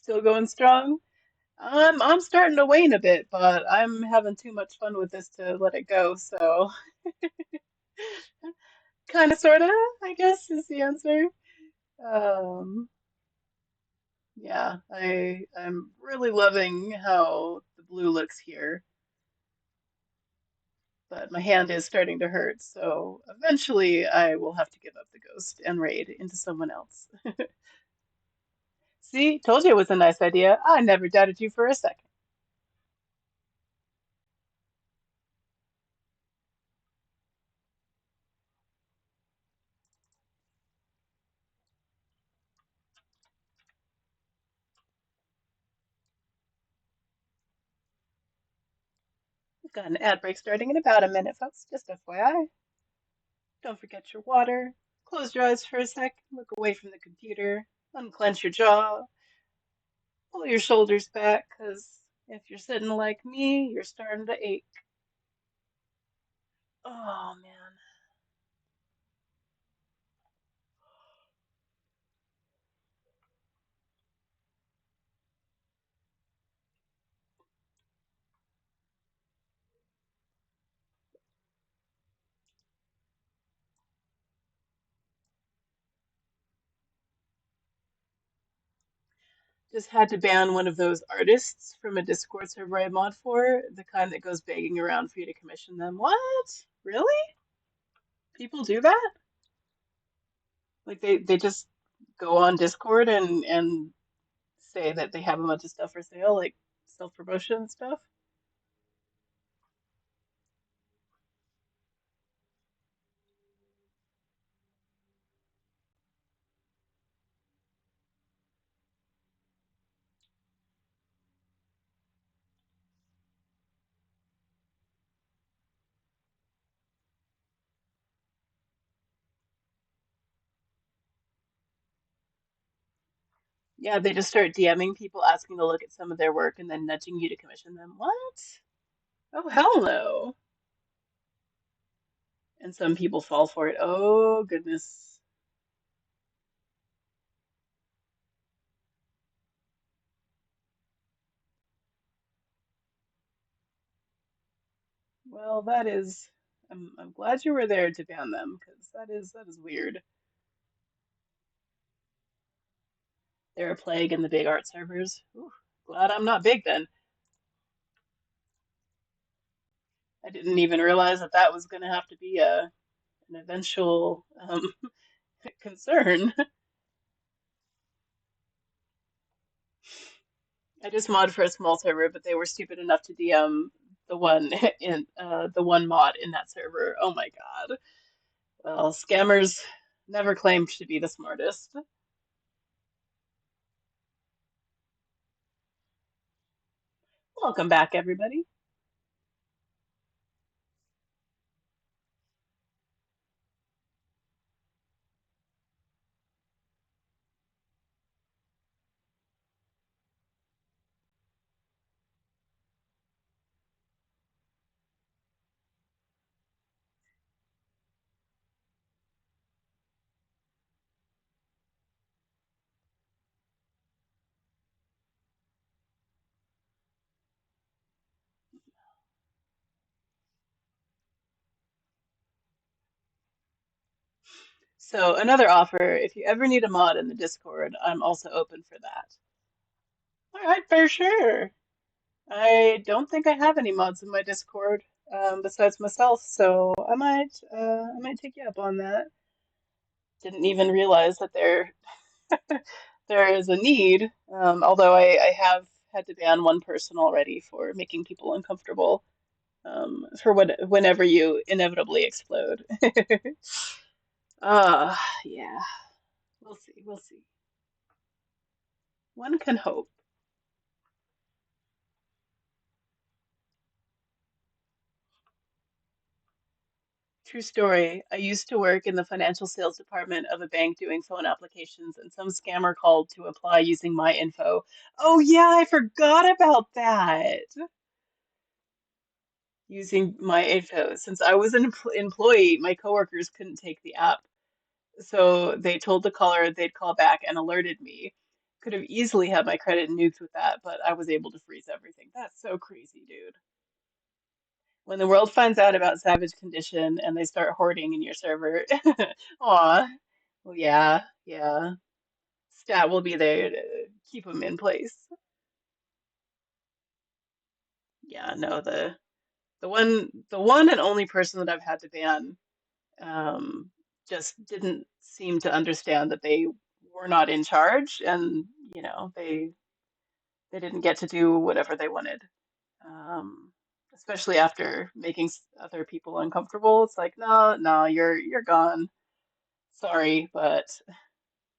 Speaker 1: Still going strong? I'm starting to wane a bit, but I'm having too much fun with this to let it go. So, kind of, sorta, I guess is the answer. Um, yeah, I'm really loving how the blue looks here, but my hand is starting to hurt. So eventually, I will have to give up the ghost and raid into someone else. See, told you it was a nice idea. I never doubted you for a second. We've got an ad break starting in about a minute, folks. Just FYI. Don't forget your water. Close your eyes for a sec. Look away from the computer. Unclench your jaw. Pull your shoulders back, because if you're sitting like me, you're starting to ache. Oh, man. Just had to ban one of those artists from a Discord server I mod for, the kind that goes begging around for you to commission them. What? Really? People do that? Like they just go on Discord and say that they have a bunch of stuff for sale, like self-promotion stuff? Yeah, they just start DMing people asking to look at some of their work and then nudging you to commission them. What? Oh, hell no. And some people fall for it. Oh, goodness. Well, that is. I'm glad you were there to ban them because that is weird. They're a plague in the big art servers. Ooh, glad I'm not big then. I didn't even realize that that was going to have to be an eventual concern. I just mod for a small server, but they were stupid enough to DM the one in the one mod in that server. Oh my God. Well, scammers never claimed to be the smartest. Welcome back, everybody. So another offer, if you ever need a mod in the Discord, I'm also open for that. All right, for sure. I don't think I have any mods in my Discord besides myself, so I might take you up on that. Didn't even realize that there is a need. Although I have had to ban one person already for making people uncomfortable. For whenever you inevitably explode. Yeah. We'll see. We'll see. One can hope. True story. I used to work in the financial sales department of a bank doing phone applications, and some scammer called to apply using my info. Oh, yeah, I forgot about that. Using my info. Since I was an employee, my coworkers couldn't take the app. So they told the caller they'd call back and alerted me. Could have easily had my credit nuked with that, but I was able to freeze everything. That's so crazy, dude. When the world finds out about Savage Condition and they start hoarding in your server, aw, well, yeah, yeah. Stat will be there to keep them in place. Yeah, no, the one and only person that I've had to ban um, just didn't seem to understand that they were not in charge, and they didn't get to do whatever they wanted. Um, Especially after making other people uncomfortable. It's like, no, no, you're gone. Sorry, but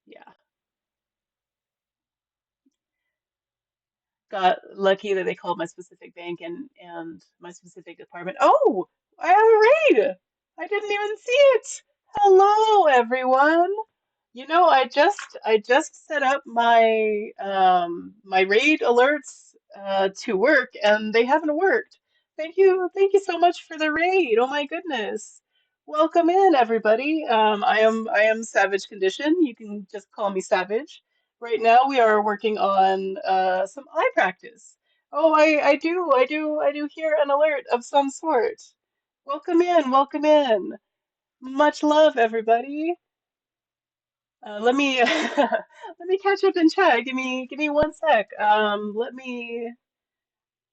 Speaker 1: yeah, got lucky that they called my specific bank and my specific department. Oh, I have a raid. I didn't even see it. Hello, everyone. I just set up my raid alerts to work and they haven't worked. Thank you so much for the raid. Oh my goodness. Welcome in everybody. I am Savage Condition. You can just call me Savage. Right now we are working on some eye practice. Oh, I do hear an alert of some sort. Welcome in, welcome in. Much love, everybody. Let me let me catch up in chat. Give me one sec.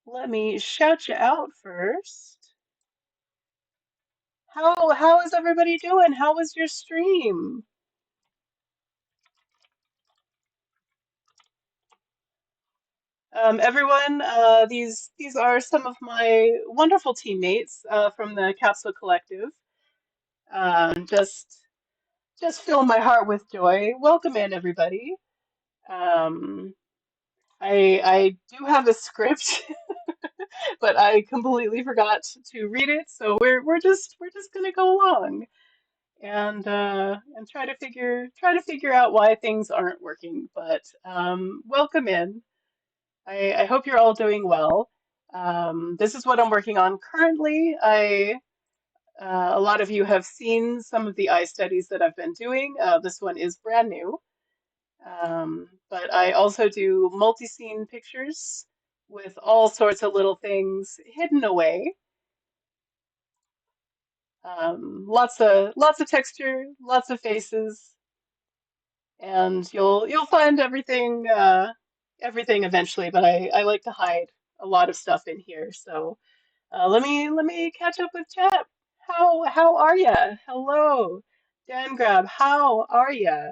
Speaker 1: Let me shout you out first. How is everybody doing? How was your stream? Everyone, these are some of my wonderful teammates from the Capsule Collective. Just fill my heart with joy. Welcome in, everybody. Um, I do have a script but I completely forgot to read it. So we're just gonna go along and try to figure out why things aren't working. But welcome in. I hope you're all doing well. This is what I'm working on currently. A lot of you have seen some of the eye studies that I've been doing. This one is brand new. But I also do multi-scene pictures with all sorts of little things hidden away. Lots of texture, lots of faces, and you'll find everything eventually. But I like to hide a lot of stuff in here. So let me catch up with chat. How are ya? Hello, Dan Grab. How are ya?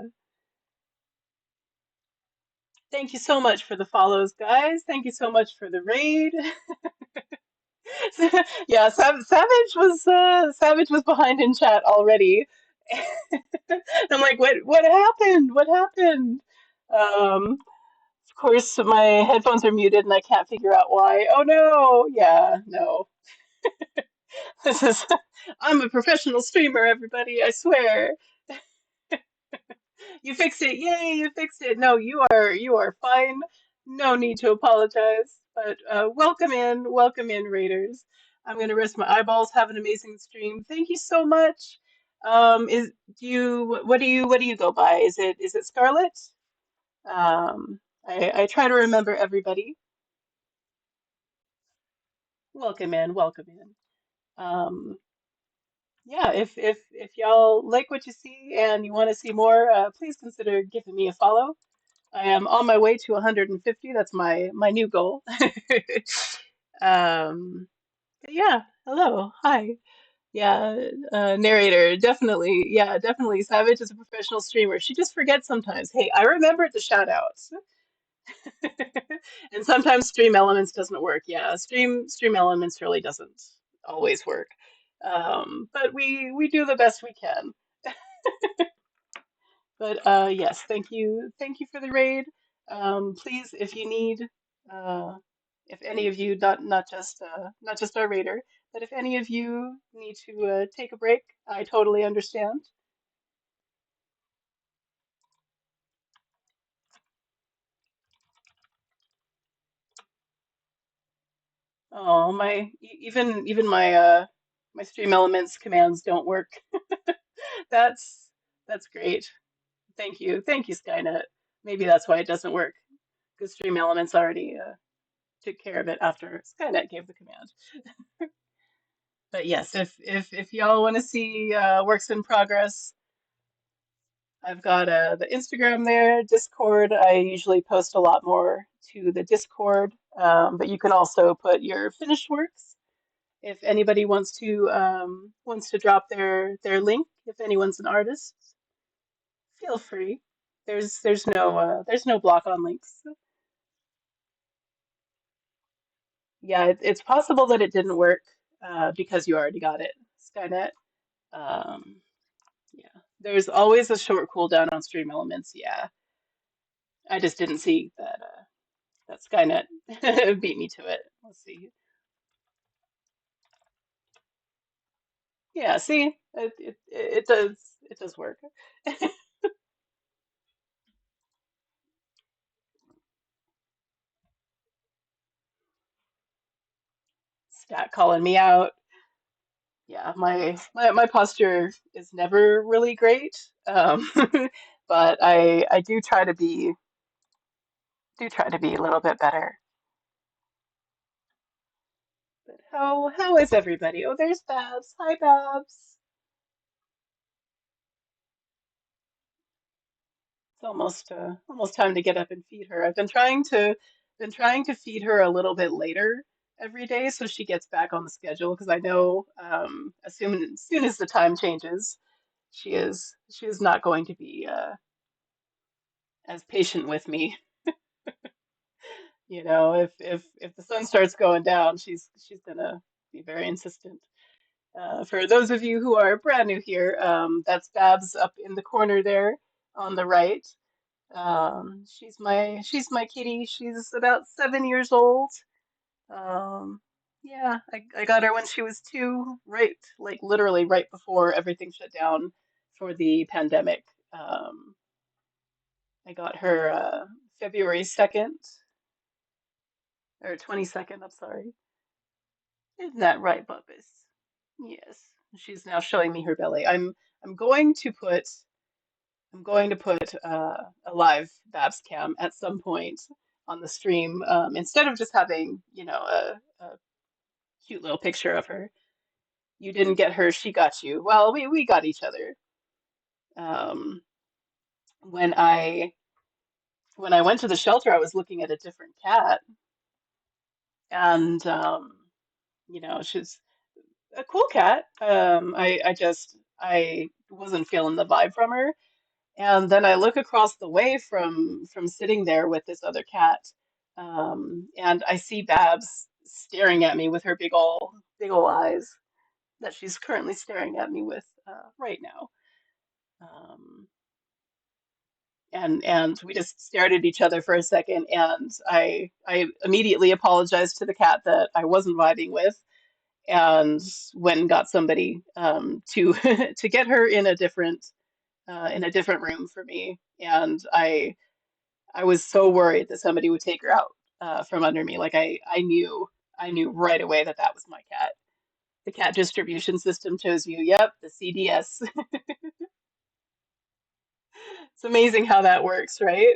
Speaker 1: Thank you so much for the follows, guys. Thank you so much for the raid. Yeah, Savage was behind in chat already. I'm like, what happened? What happened? Of course, my headphones are muted and I can't figure out why. Oh no, yeah, no. This is I'm a professional streamer, everybody, I swear. You fixed it. Yay, you fixed it. No, you are fine. No need to apologize. But welcome in, Raiders. I'm gonna rest my eyeballs. Have an amazing stream. Thank you so much. Is do you what do you go by? Is it Scarlet? I try to remember everybody. Welcome in, welcome in. Um, yeah, if y'all like what you see and you want to see more, please consider giving me a follow. I am on my way to 150. That's my new goal. But yeah, hello, hi. Yeah, narrator, definitely. Yeah, definitely. Savage is a professional streamer. She just forgets sometimes. Hey, I remembered the shout outs. And sometimes Stream Elements doesn't work. Yeah, Stream Elements really doesn't always work. But we do the best we can. But yes, thank you for the raid. Please, if you need, uh, if any of you, not just our raider, but if any of you need to take a break, I totally understand. Oh, even my Stream Elements commands don't work. That's that's great. Thank you, Skynet. Maybe that's why it doesn't work, because Stream Elements already took care of it after Skynet gave the command. But yes, if y'all want to see works in progress, I've got the Instagram there, Discord. I usually post a lot more to the Discord, but you can also put your finished works if anybody wants to drop their link. If anyone's an artist, feel free. There's no block on links. Yeah, it's possible that it didn't work because you already got it, Skynet. Um, yeah, there's always a short cooldown on Stream Elements. Yeah, I just didn't see that Skynet beat me to it. Let's see. Yeah, see, it does work. Stat calling me out. Yeah, my posture is never really great, but I do try to be a little bit better. But how is everybody? Oh, there's Babs. Hi, Babs. It's almost time to get up and feed her. I've been trying to feed her a little bit later every day so she gets back on the schedule because I know as soon as the time changes, she is not going to be as patient with me. You know, if the sun starts going down, she's gonna be very insistent. For those of you who are brand new here, that's Babs up in the corner there on the right. She's my kitty. She's about 7 years old. Um, yeah, I got her when she was two, right, like literally right before everything shut down for the pandemic. I got her February 2nd or 22nd, I'm sorry. Isn't that right, Bumpus? Yes. She's now showing me her belly. I'm going to put I'm going to put a live Babs cam at some point on the stream instead of just having, you know, a cute little picture of her. You didn't get her, she got you. Well, we got each other. Um, when I went to the shelter, I was looking at a different cat, and you know, she's a cool cat. I wasn't feeling the vibe from her. And then I look across the way from sitting there with this other cat, and I see Babs staring at me with her big ol' eyes that she's currently staring at me with right now. Um, and we just stared at each other for a second, and I immediately apologized to the cat that I wasn't vibing with, and went and got somebody to to get her in a different room for me, and I was so worried that somebody would take her out from under me. Like I knew right away that that was my cat. The cat distribution system chose you. Yep, the CDS. It's amazing how that works, right?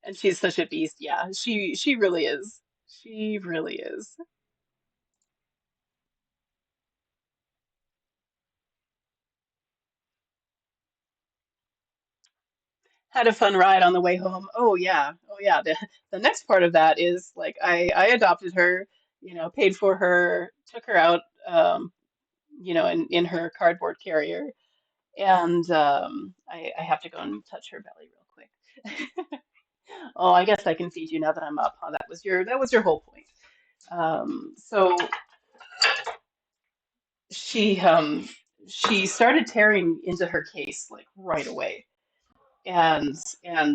Speaker 1: And she's such a beast. Yeah, she really is. She really is. Had a fun ride on the way home. Oh yeah. Oh yeah. The next part of that is like I adopted her, you know, paid for her, took her out you know, in her cardboard carrier. And I have to go and touch her belly real quick. Oh, I guess I can feed you now that I'm up. Huh? That was your whole point. So she she started tearing into her case like right away, and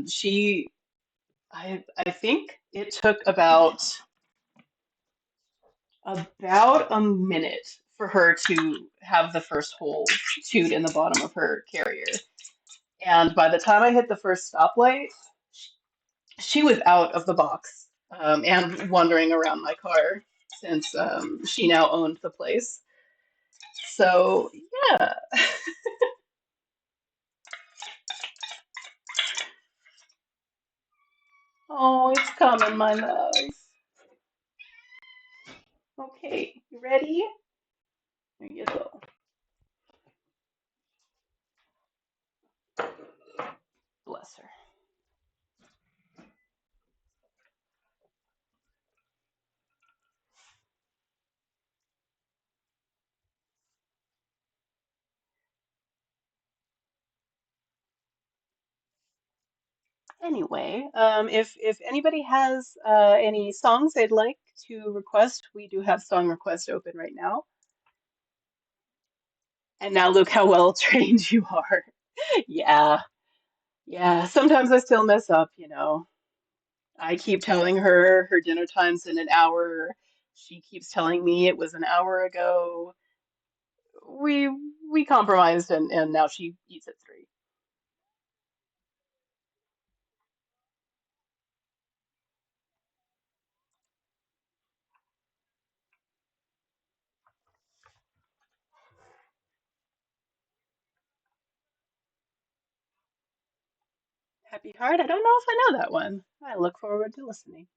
Speaker 1: she I think it took about a minute for her to have the first hole chewed in the bottom of her carrier. And by the time I hit the first stoplight, she was out of the box. and wandering around my car since she now owned the place. So yeah. Oh, it's coming, my love. Okay, you ready? There you go. Bless her. Anyway, if anybody has any songs they'd like to request, we do have song request open right now. And now look how well trained you are. Yeah, yeah. Sometimes I still mess up, you know. I keep telling her her dinner time's in an hour. She keeps telling me it was an hour ago. We we compromised and now she eats at 3. Happy Heart? I don't know if I know that one. I look forward to listening.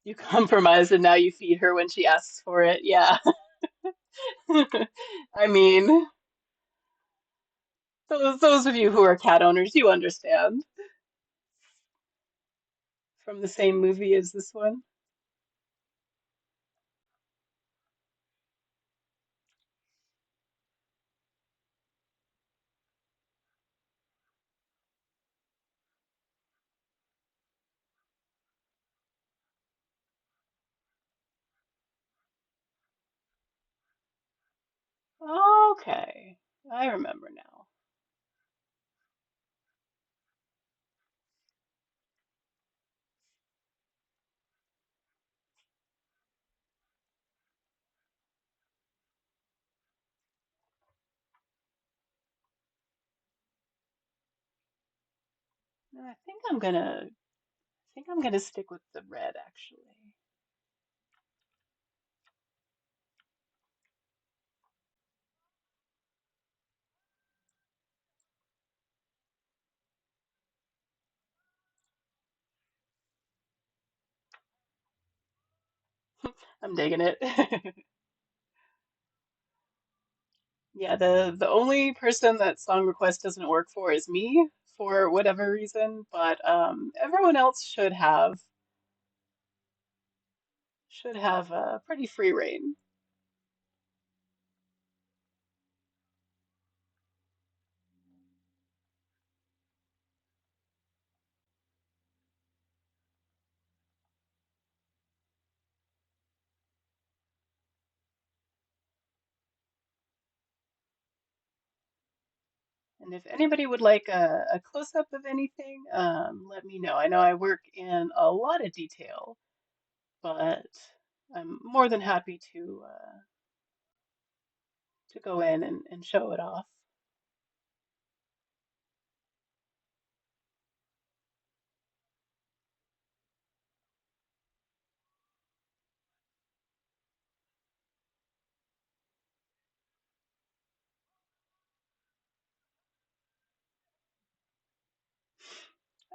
Speaker 1: You compromise and now you feed her when she asks for it. Yeah. I mean, those of you who are cat owners, you understand. From the same movie as this one. Okay. I remember now. No, I think I'm gonna stick with the red actually. I'm digging it. Yeah, the only person that song request doesn't work for is me for whatever reason, but everyone else should have pretty free reign. And if anybody would like a close-up of anything, let me know. I know I work in a lot of detail, but I'm more than happy to go in and show it off.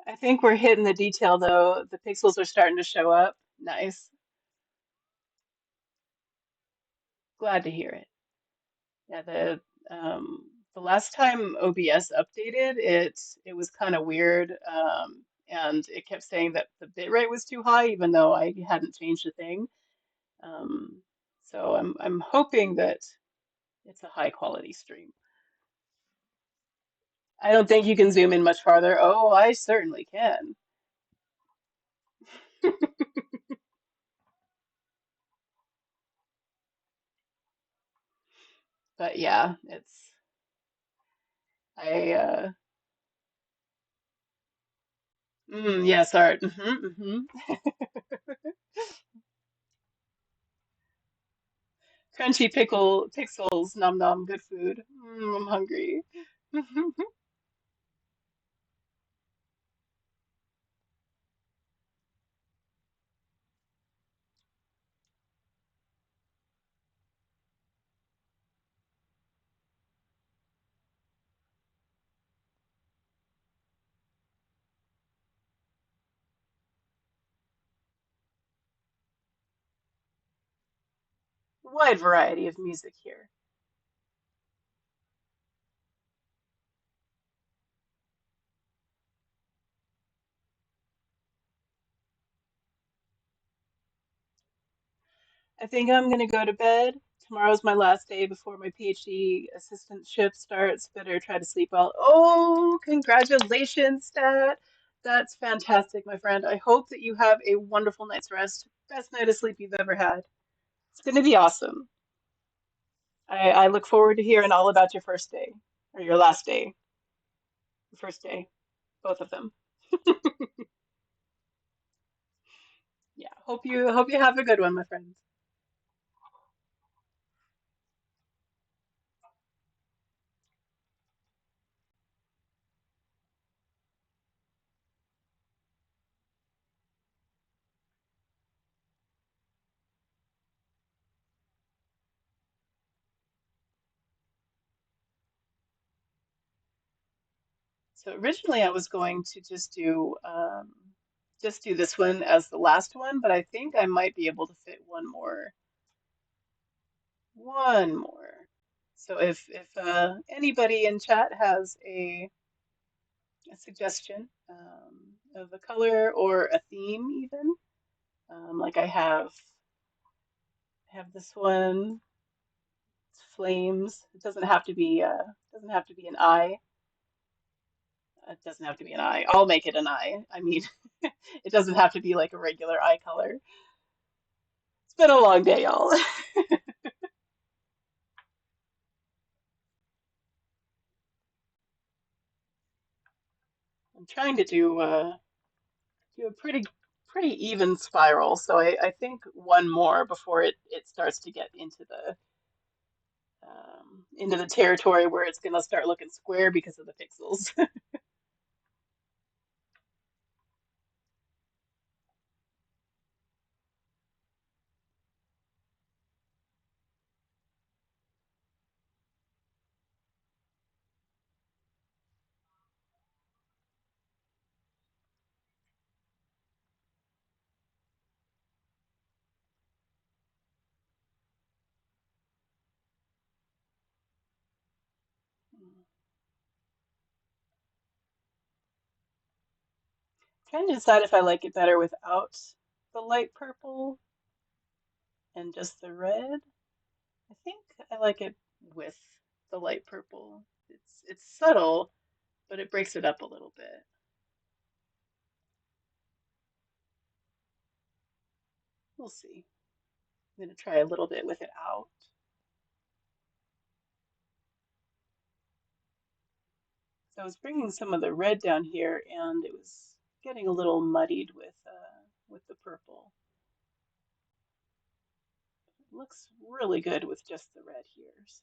Speaker 1: I think we're hitting the detail though. The pixels are starting to show up. Nice. Glad to hear it. Yeah, the last time OBS updated, it was kind of weird, and it kept saying that the bitrate was too high, even though I hadn't changed a thing. Um, so I'm hoping that it's a high quality stream. I don't think you can zoom in much farther. Oh, I certainly can. But yeah, I Yes, art. Crunchy pickle pixels. Nom nom. Good food. I'm hungry. Wide variety of music here. I think I'm gonna go to bed. Tomorrow's my last day before my PhD assistantship starts. Better try to sleep well. Oh, congratulations, Stat. That's fantastic, my friend. I hope that you have a wonderful night's rest. Best night of sleep you've ever had. It's gonna be awesome. I look forward to hearing all about your first day or your last day, your first day, both of them. Yeah, hope you have a good one, my friends. So originally I was going to just do this one as the last one, but I think I might be able to fit one more. So if anybody in chat has a suggestion of a color or a theme even, like I have this one, it's flames. It doesn't have to be an eye. It doesn't have to be an eye. I'll make it an eye. I mean, it doesn't have to be like a regular eye color. It's been a long day, y'all. I'm trying to do a pretty even spiral, so I think one more before it starts to get into the territory where it's gonna start looking square because of the pixels. Trying to decide if I like it better without the light purple and just the red. I think I like it with the light purple. It's subtle, but it breaks it up a little bit. We'll see. I'm gonna try a little bit with it out. So I was bringing some of the red down here, and it was getting a little muddied with the purple. It looks really good with just the red here. So.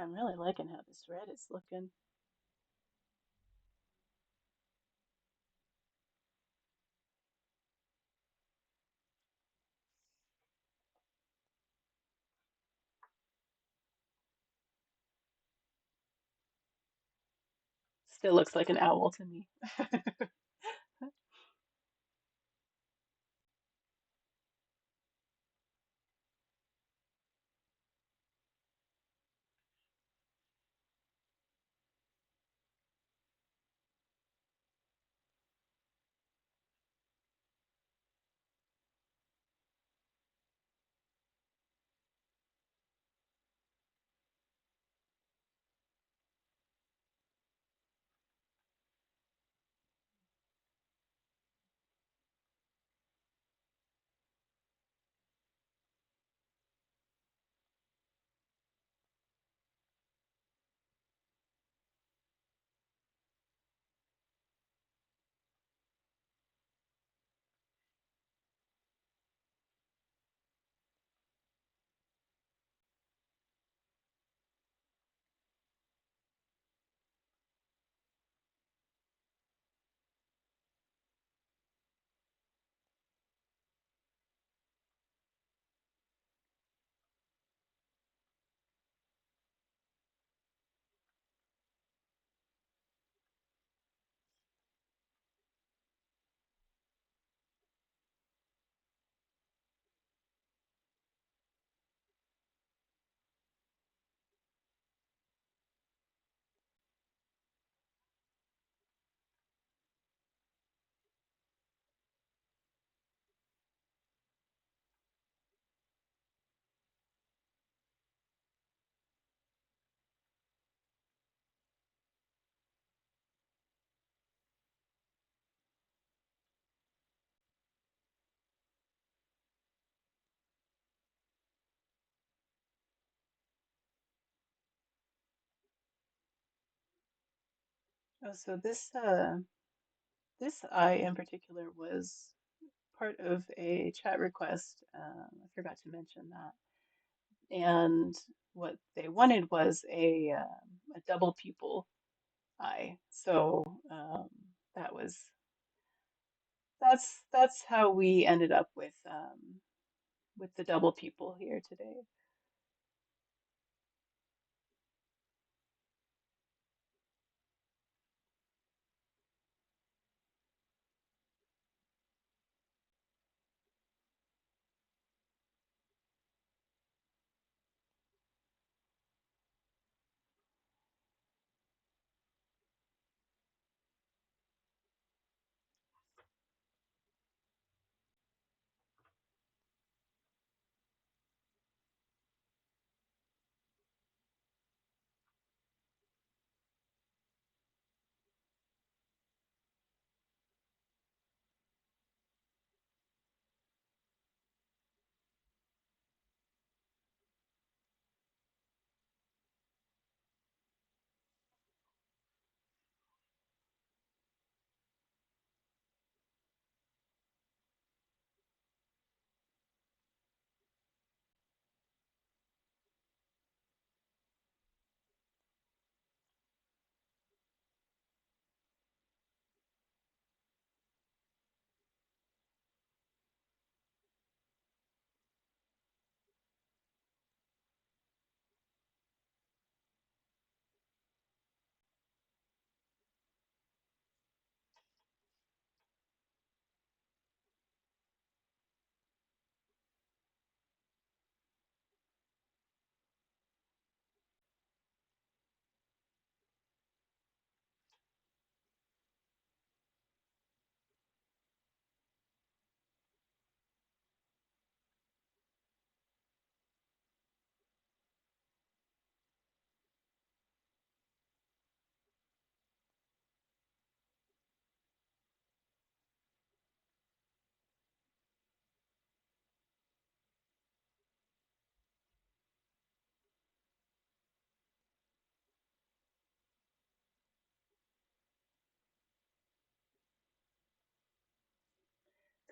Speaker 1: I'm really liking how this red is looking. Still looks like an owl to me. Oh, so this eye in particular was part of a chat request. I forgot to mention that. And what they wanted was a double pupil eye. So that was that's how we ended up with the double pupil here today.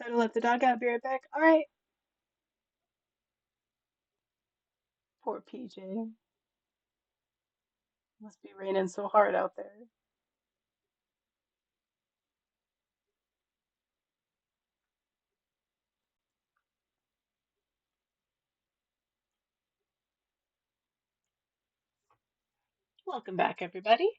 Speaker 1: Gotta let the dog out, be right back. All right, poor PJ. Must be raining so hard out there. Welcome back, everybody.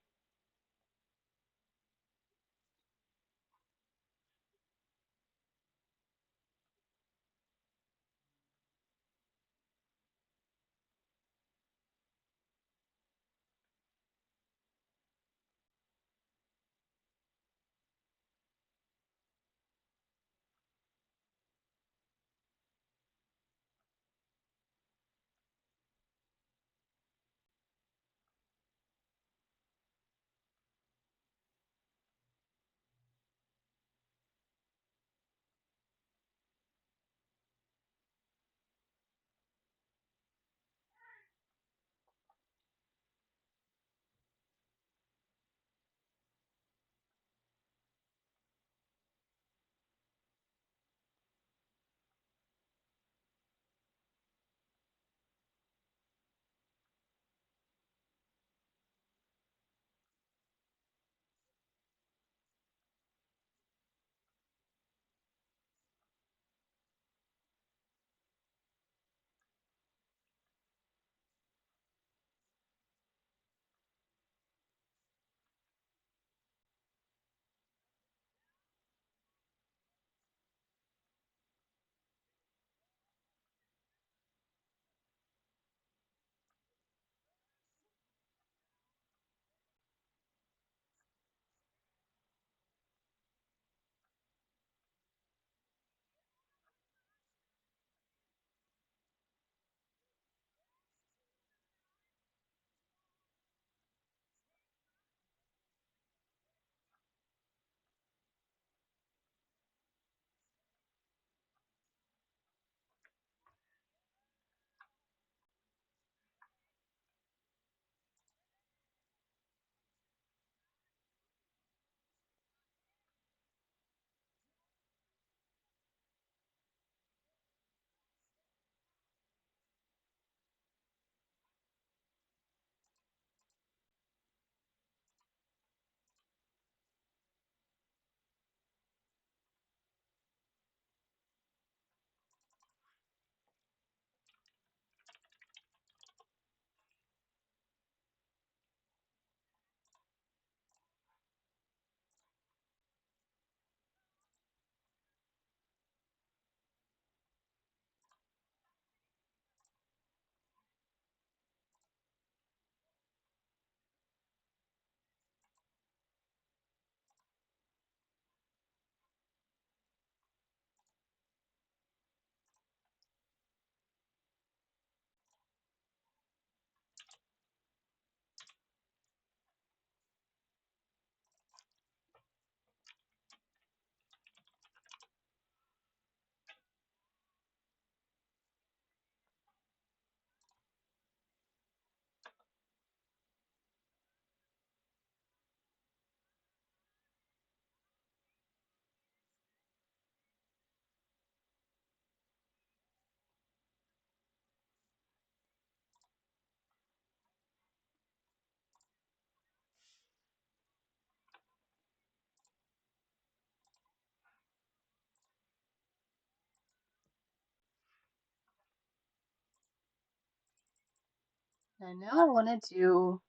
Speaker 1: And now I want to do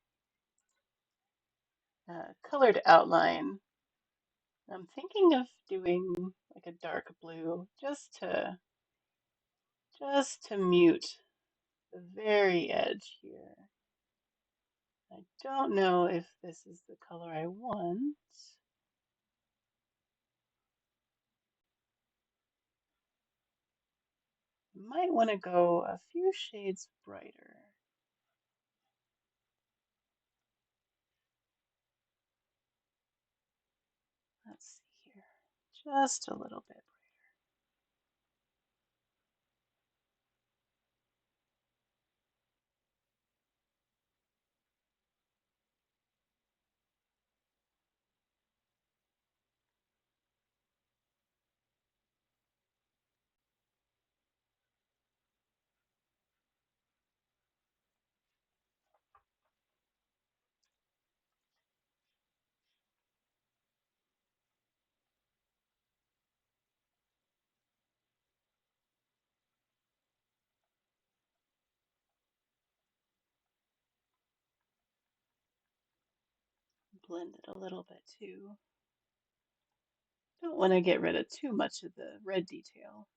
Speaker 1: a colored outline. I'm thinking of doing like a dark blue just to mute the very edge here. I don't know if this is the color I want. I might want to go a few shades brighter. Let's see here. Just a little bit. blend it a little bit too. Don't want to get rid of too much of the red detail.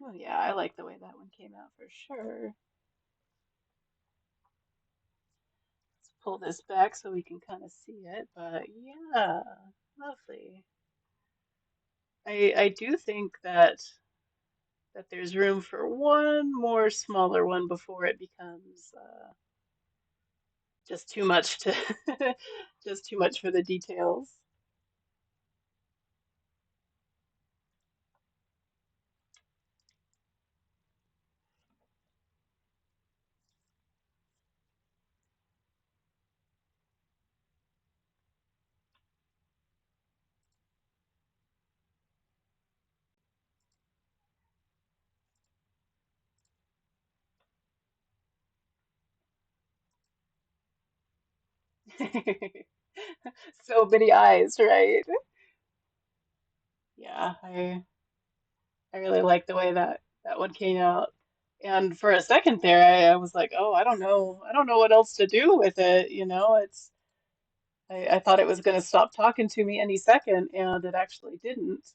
Speaker 1: Oh yeah, I like the way that one came out for sure. Let's pull this back so we can kind of see it, but yeah, lovely. I do think that there's room for one more smaller one before it becomes just too much to just too much for the details. So many eyes, right? Yeah, I really like the way that one came out. And for a second there, I was like, oh, I don't know what else to do with it. I thought it was going to stop talking to me any second, and it actually didn't.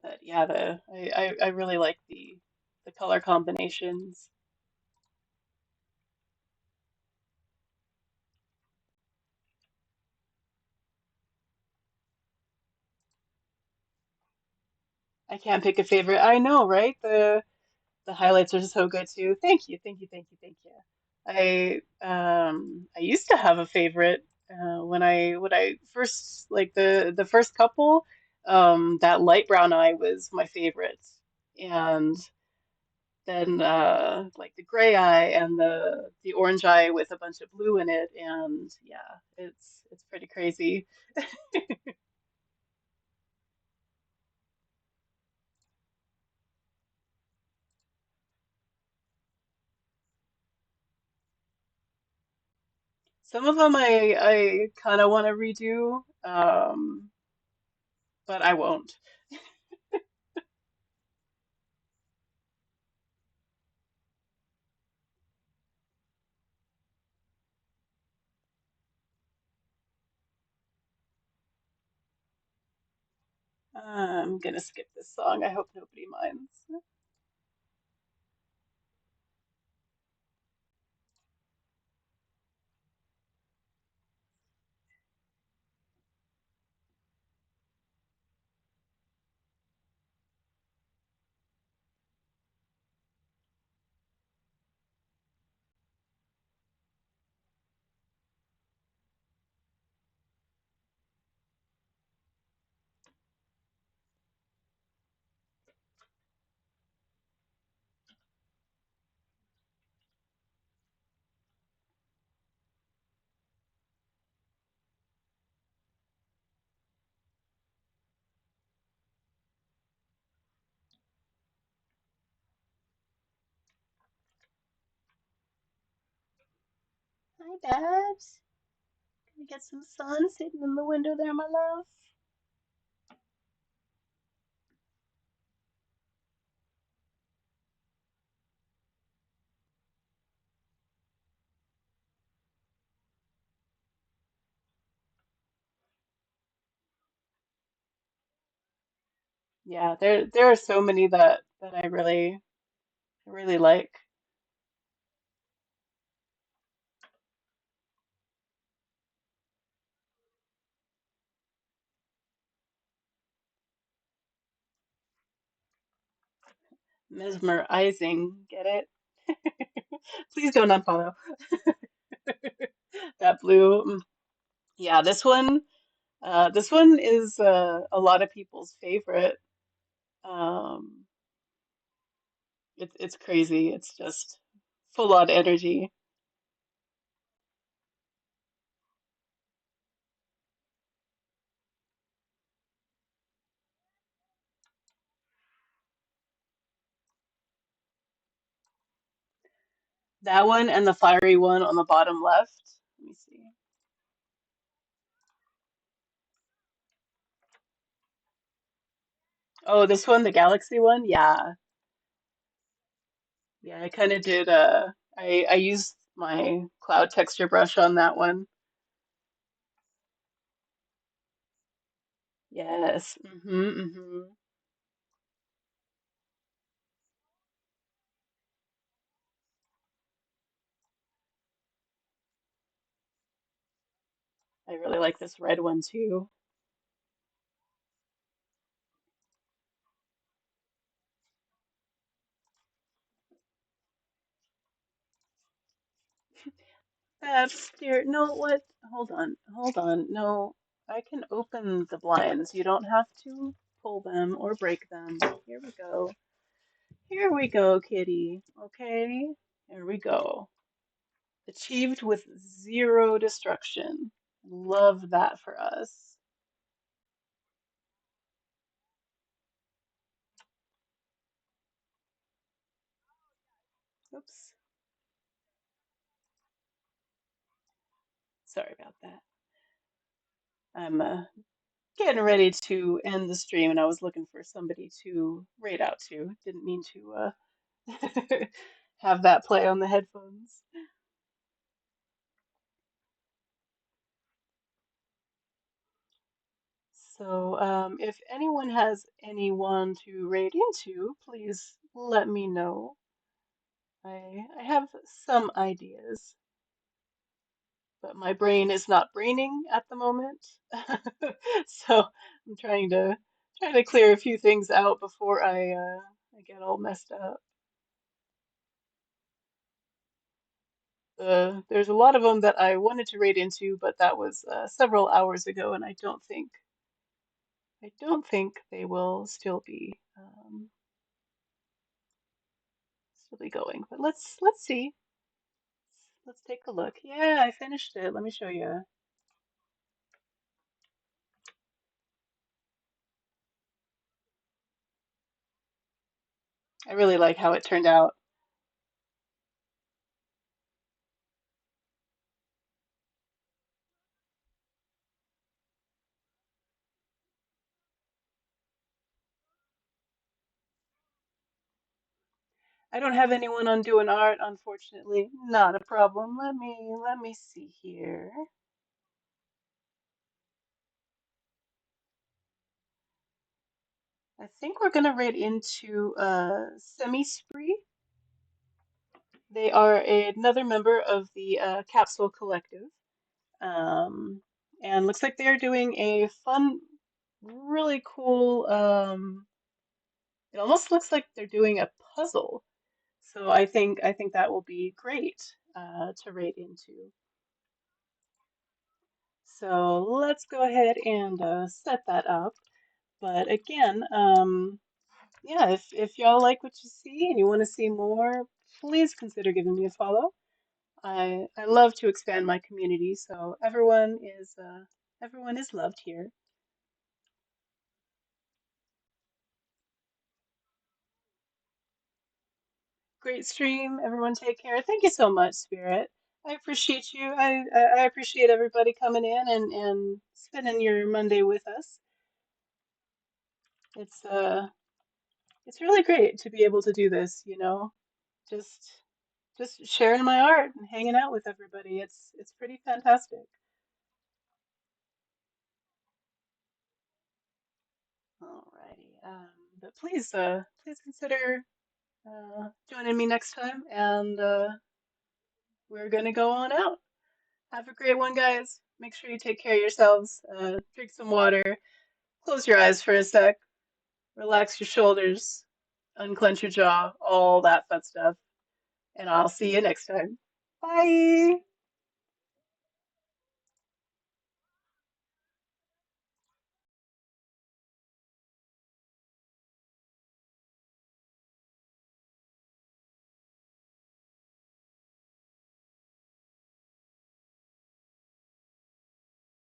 Speaker 1: But yeah, I really like the color combinations. I can't pick a favorite. I know, right? The highlights are so good too. Thank you, thank you, thank you, thank you. I used to have a favorite when I first like the first couple. That light brown eye was my favorite, and then like the gray eye and the orange eye with a bunch of blue in it, and yeah, it's pretty crazy. Some of them I kind of want to redo, but I won't. I'm gonna skip this song. I hope nobody minds. Hi, Babs. Can we get some sun sitting in the window there, my love? Yeah, there are so many that I really like. Mesmerizing, get it? Please don't unfollow. That blue. Yeah, this one is a lot of people's favorite. Um, it's crazy. It's just full on energy. That one and the fiery one on the bottom left. Let me see. Oh, this one, the galaxy one? Yeah. Yeah, I kind of did I used my cloud texture brush on that one. Yes. I really like this red one too. That's dear. No, what? Hold on. Hold on. No, I can open the blinds. You don't have to pull them or break them. Here we go. Here we go, kitty. Okay. Here we go. Achieved with zero destruction. Love that for us. Oops. Sorry about that. I'm getting ready to end the stream and I was looking for somebody to raid out to. Didn't mean to have that play on the headphones. So, if anyone has anyone to raid into, please let me know. I have some ideas, but my brain is not braining at the moment. So I'm trying to clear a few things out before I get all messed up. There's a lot of them that I wanted to raid into, but that was several hours ago, and I don't think they will still be going. But let's see. Let's take a look. Yeah, I finished it. Let me show you. I really like how it turned out. I don't have anyone on doing art, unfortunately. Not a problem. Let me see here. I think we're gonna raid into Semi Spree. They are another member of the Capsule Collective. Um, and looks like they're doing a fun, really cool, it almost looks like they're doing a puzzle. So I think that will be great to raid into. So let's go ahead and set that up. But again, yeah, if y'all like what you see and you want to see more, please consider giving me a follow. I love to expand my community, so everyone is loved here. Great stream. Everyone take care. Thank you so much, Spirit. I appreciate you. I appreciate everybody coming in and spending your Monday with us. It's uh it's really great to be able to do this. Just just sharing my art and hanging out with everybody. It's pretty fantastic. Alrighty. But please consider joining me next time, and we're gonna go on out. Have a great one, guys. Make sure you take care of yourselves. Drink some water. Close your eyes for a sec. Relax your shoulders. Unclench your jaw. All that fun stuff. And I'll see you next time. Bye.